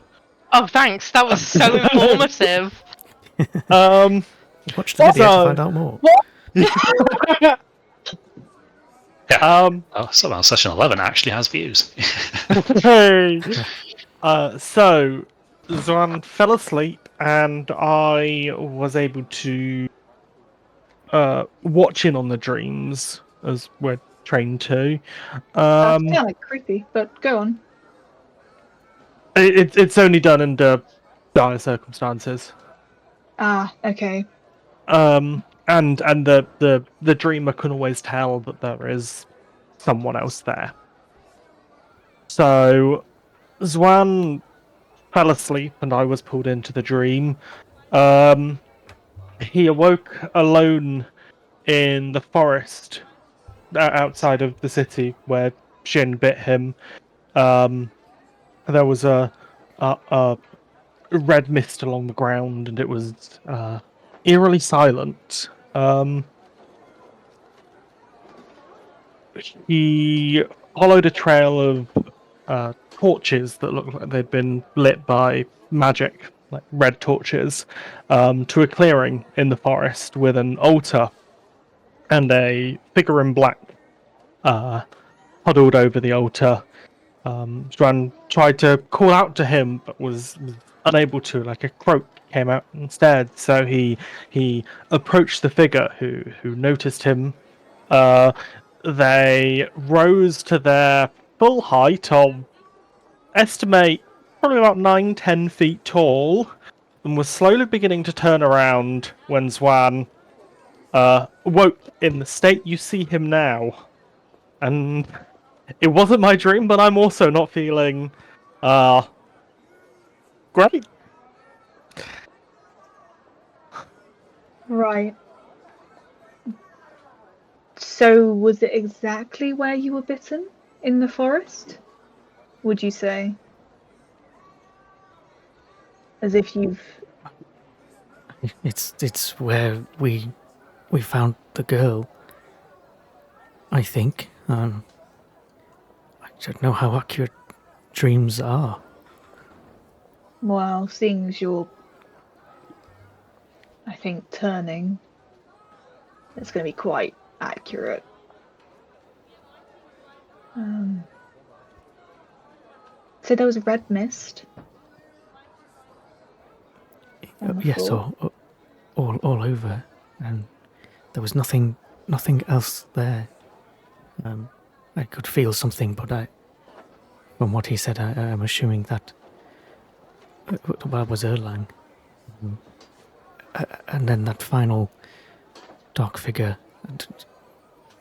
Oh, thanks. That was so informative. Watch the video to find out more. Yeah. Somehow session 11 actually has views. Hey. So Zwan fell asleep, and I was able to watch in on the dreams as we're trained to. That's kind of like creepy, but go on. It's only done under dire circumstances. Ah, okay. And the dreamer can always tell that there is someone else there. So Zwan fell asleep, and I was pulled into the dream. He awoke alone in the forest outside of the city where Shin bit him. There was a red mist along the ground, and it was eerily silent. He followed a trail of torches that looked like they'd been lit by magic, like red torches, to a clearing in the forest with an altar and a figure in black huddled over the altar. Zwan tried to call out to him, but was unable to, like a croak came out instead. So he approached the figure who noticed him. They rose to their full height of estimate probably about 9-10 feet tall, and was slowly beginning to turn around when Zwan woke in the state you see him now. And it wasn't my dream, but I'm also not feeling great. Right. So, was it exactly where you were bitten? In the forest? Would you say? As if you've. It's where we found the girl. I think. I don't know how accurate dreams are. Well, seeing as you're. I think turning. It's going to be quite accurate. So there was a red mist. On the Yes, floor. all over, and there was nothing else there. I could feel something, but from what he said, I'm assuming that was Erlang. And then that final dark figure, and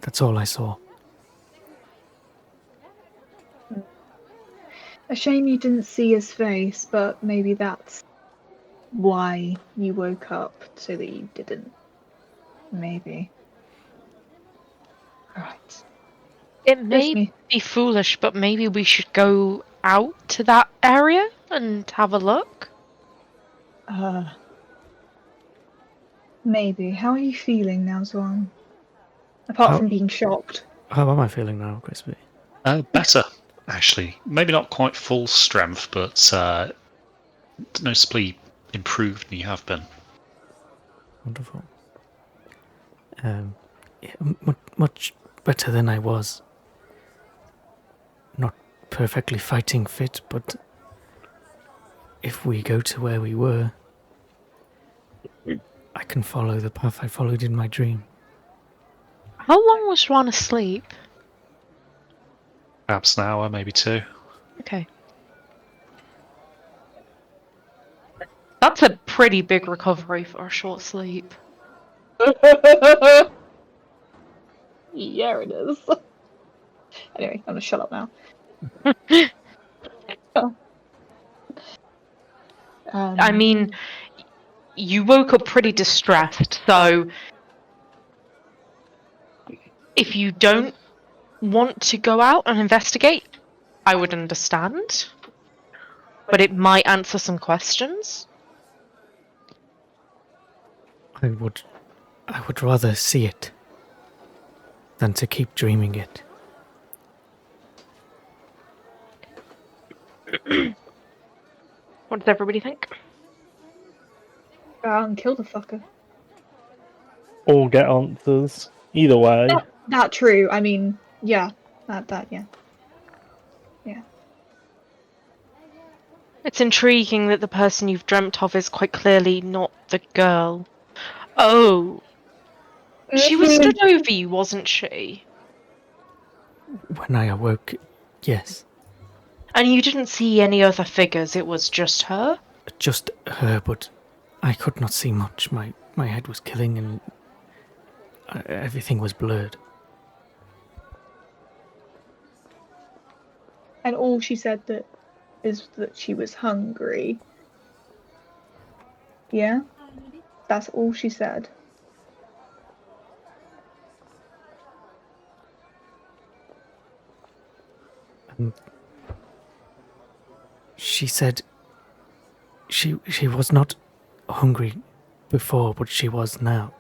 that's all I saw. A shame you didn't see his face, but maybe that's why you woke up, so that you didn't. Maybe. Right. It may me. be foolish, but maybe we should go out to that area and have a look. Maybe. How are you feeling now, Zwan? Apart from being shocked. How am I feeling now, Crispy? Better, actually. Maybe not quite full strength, but noticeably improved than you have been. Wonderful. Yeah, much better than I was. Not perfectly fighting fit, but if we go to where we were, I can follow the path I followed in my dream. How long was Ron asleep? Perhaps an hour, maybe two. Okay. That's a pretty big recovery for a short sleep. Yeah, it is. Anyway, I'm gonna shut up now. I mean, you woke up pretty distressed, so if you don't want to go out and investigate, I would understand. But it might answer some questions. I would rather see it than to keep dreaming it. What does everybody think? Go out and kill the fucker. All get answers. Either way. That true. I mean, yeah. That yeah. Yeah. It's intriguing that the person you've dreamt of is quite clearly not the girl. Oh. She was stood over you, wasn't she? When I awoke, yes. And you didn't see any other figures, it was just her? Just her, but I could not see much. My head was killing and everything was blurred. And all she said is that she was hungry. Yeah? That's all she said. She said she was not hungry before, but she was now.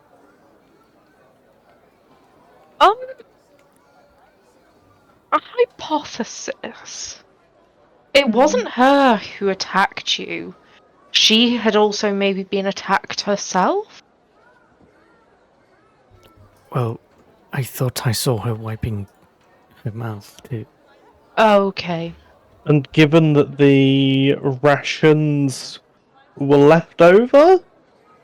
A hypothesis. It wasn't her who attacked you. She had also maybe been attacked herself? Well, I thought I saw her wiping her mouth too. Okay. And given that the rations were left over,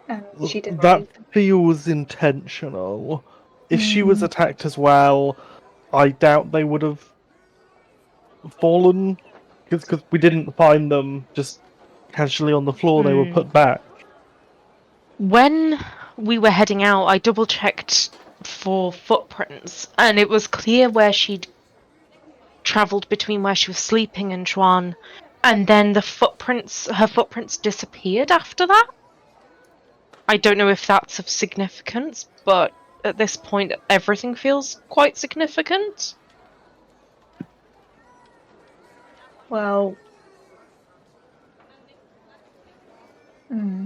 And she didn't that eat them. feels intentional. If she was Mm. attacked as well, I doubt they would have fallen, because we didn't find them just casually on the floor. They were put back. When we were heading out, I double checked for footprints, and it was clear where she'd travelled between where she was sleeping and Chuan, and then her footprints disappeared after that. I don't know if that's of significance, but at this point, everything feels quite significant. Well, hmm.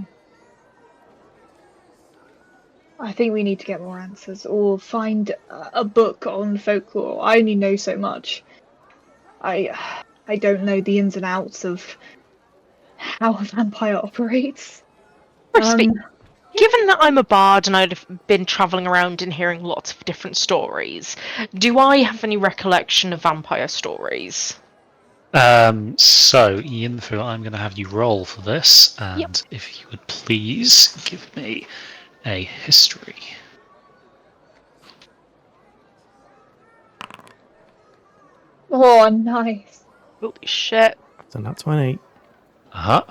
I think we need to get more answers or find a book on folklore. I only know so much. I don't know the ins and outs of how a vampire operates. Given that I'm a bard and I've been travelling around and hearing lots of different stories, do I have any recollection of vampire stories? So, Yinfu, I'm going to have you roll for this, and Yep. if you would please give me a history. Oh, nice. Holy shit. So that's 20.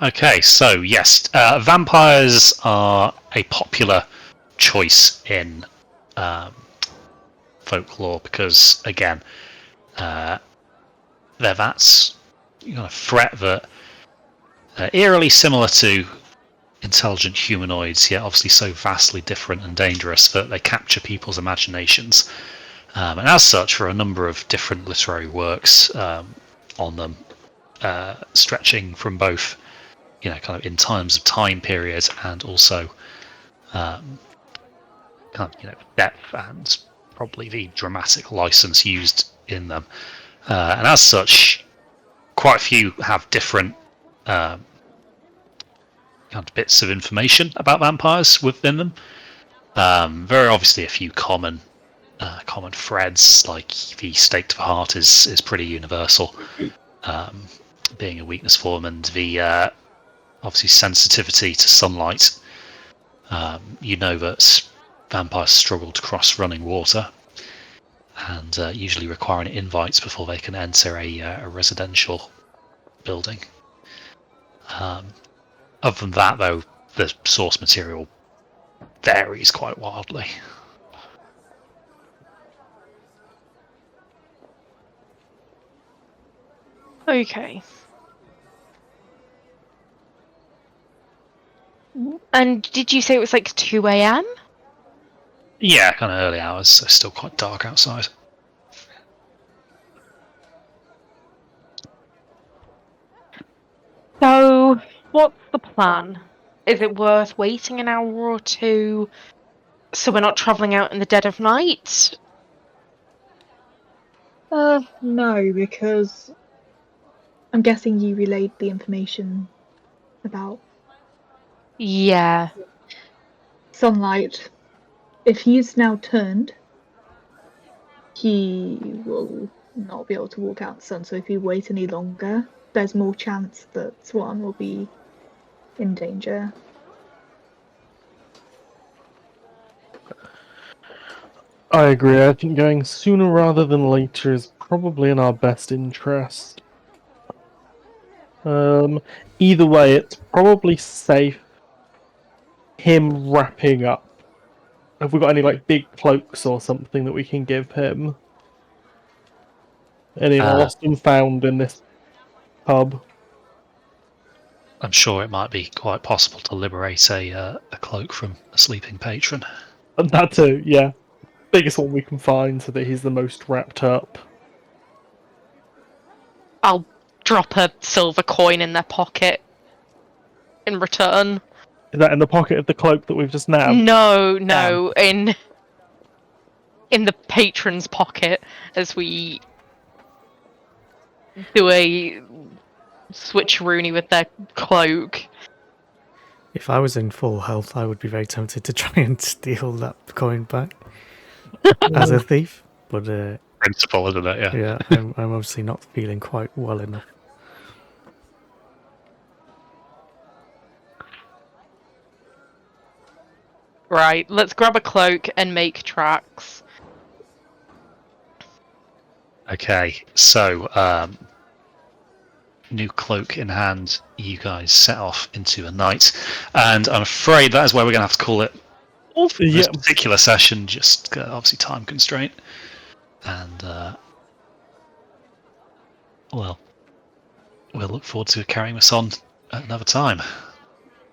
Okay, so yes, vampires are a popular choice in folklore because, again, they're that threat that eerily similar to intelligent humanoids, yet obviously so vastly different and dangerous that they capture people's imaginations. And as such, for a number of different literary works on them, stretching from both, kind of in times of time periods and also kind of, depth and probably the dramatic license used in them. And as such, quite a few have different kind of bits of information about vampires within them. Very obviously, a few common threads, like the stake to the heart is pretty universal, being a weakness for them, and the obviously sensitivity to sunlight. That vampires struggle to cross running water, and usually requiring invites before they can enter a residential building. Other than that, though, the source material varies quite wildly. Okay. And did you say it was like 2 a.m.? Yeah, kind of early hours, so still quite dark outside. So, what's the plan? Is it worth waiting an hour or two so we're not travelling out in the dead of night? No, because I'm guessing you relayed the information about Yeah. sunlight. If he's now turned, he will not be able to walk out in the sun. So if you wait any longer, there's more chance that Swan will be in danger. I agree. I think going sooner rather than later is probably in our best interest. Either way, it's probably safe him wrapping up. Have we got any big cloaks or something that we can give him? Any lost and found in this pub? I'm sure it might be quite possible to liberate a cloak from a sleeping patron. And that too, yeah. Biggest one we can find so that he's the most wrapped up. I'll drop a silver coin in their pocket in return. Is that in the pocket of the cloak that we've just nabbed? No, in the patron's pocket as we do a switcheroony with their cloak. If I was in full health, I would be very tempted to try and steal that coin back as a thief. But Principle, isn't it? yeah, I'm obviously not feeling quite well enough. Right, let's grab a cloak and make tracks. Okay, so new cloak in hand, you guys set off into a night, and I'm afraid that is where we're going to have to call it for this Yeah. particular session. Just obviously time constraint, and well, we'll look forward to carrying this on at another time.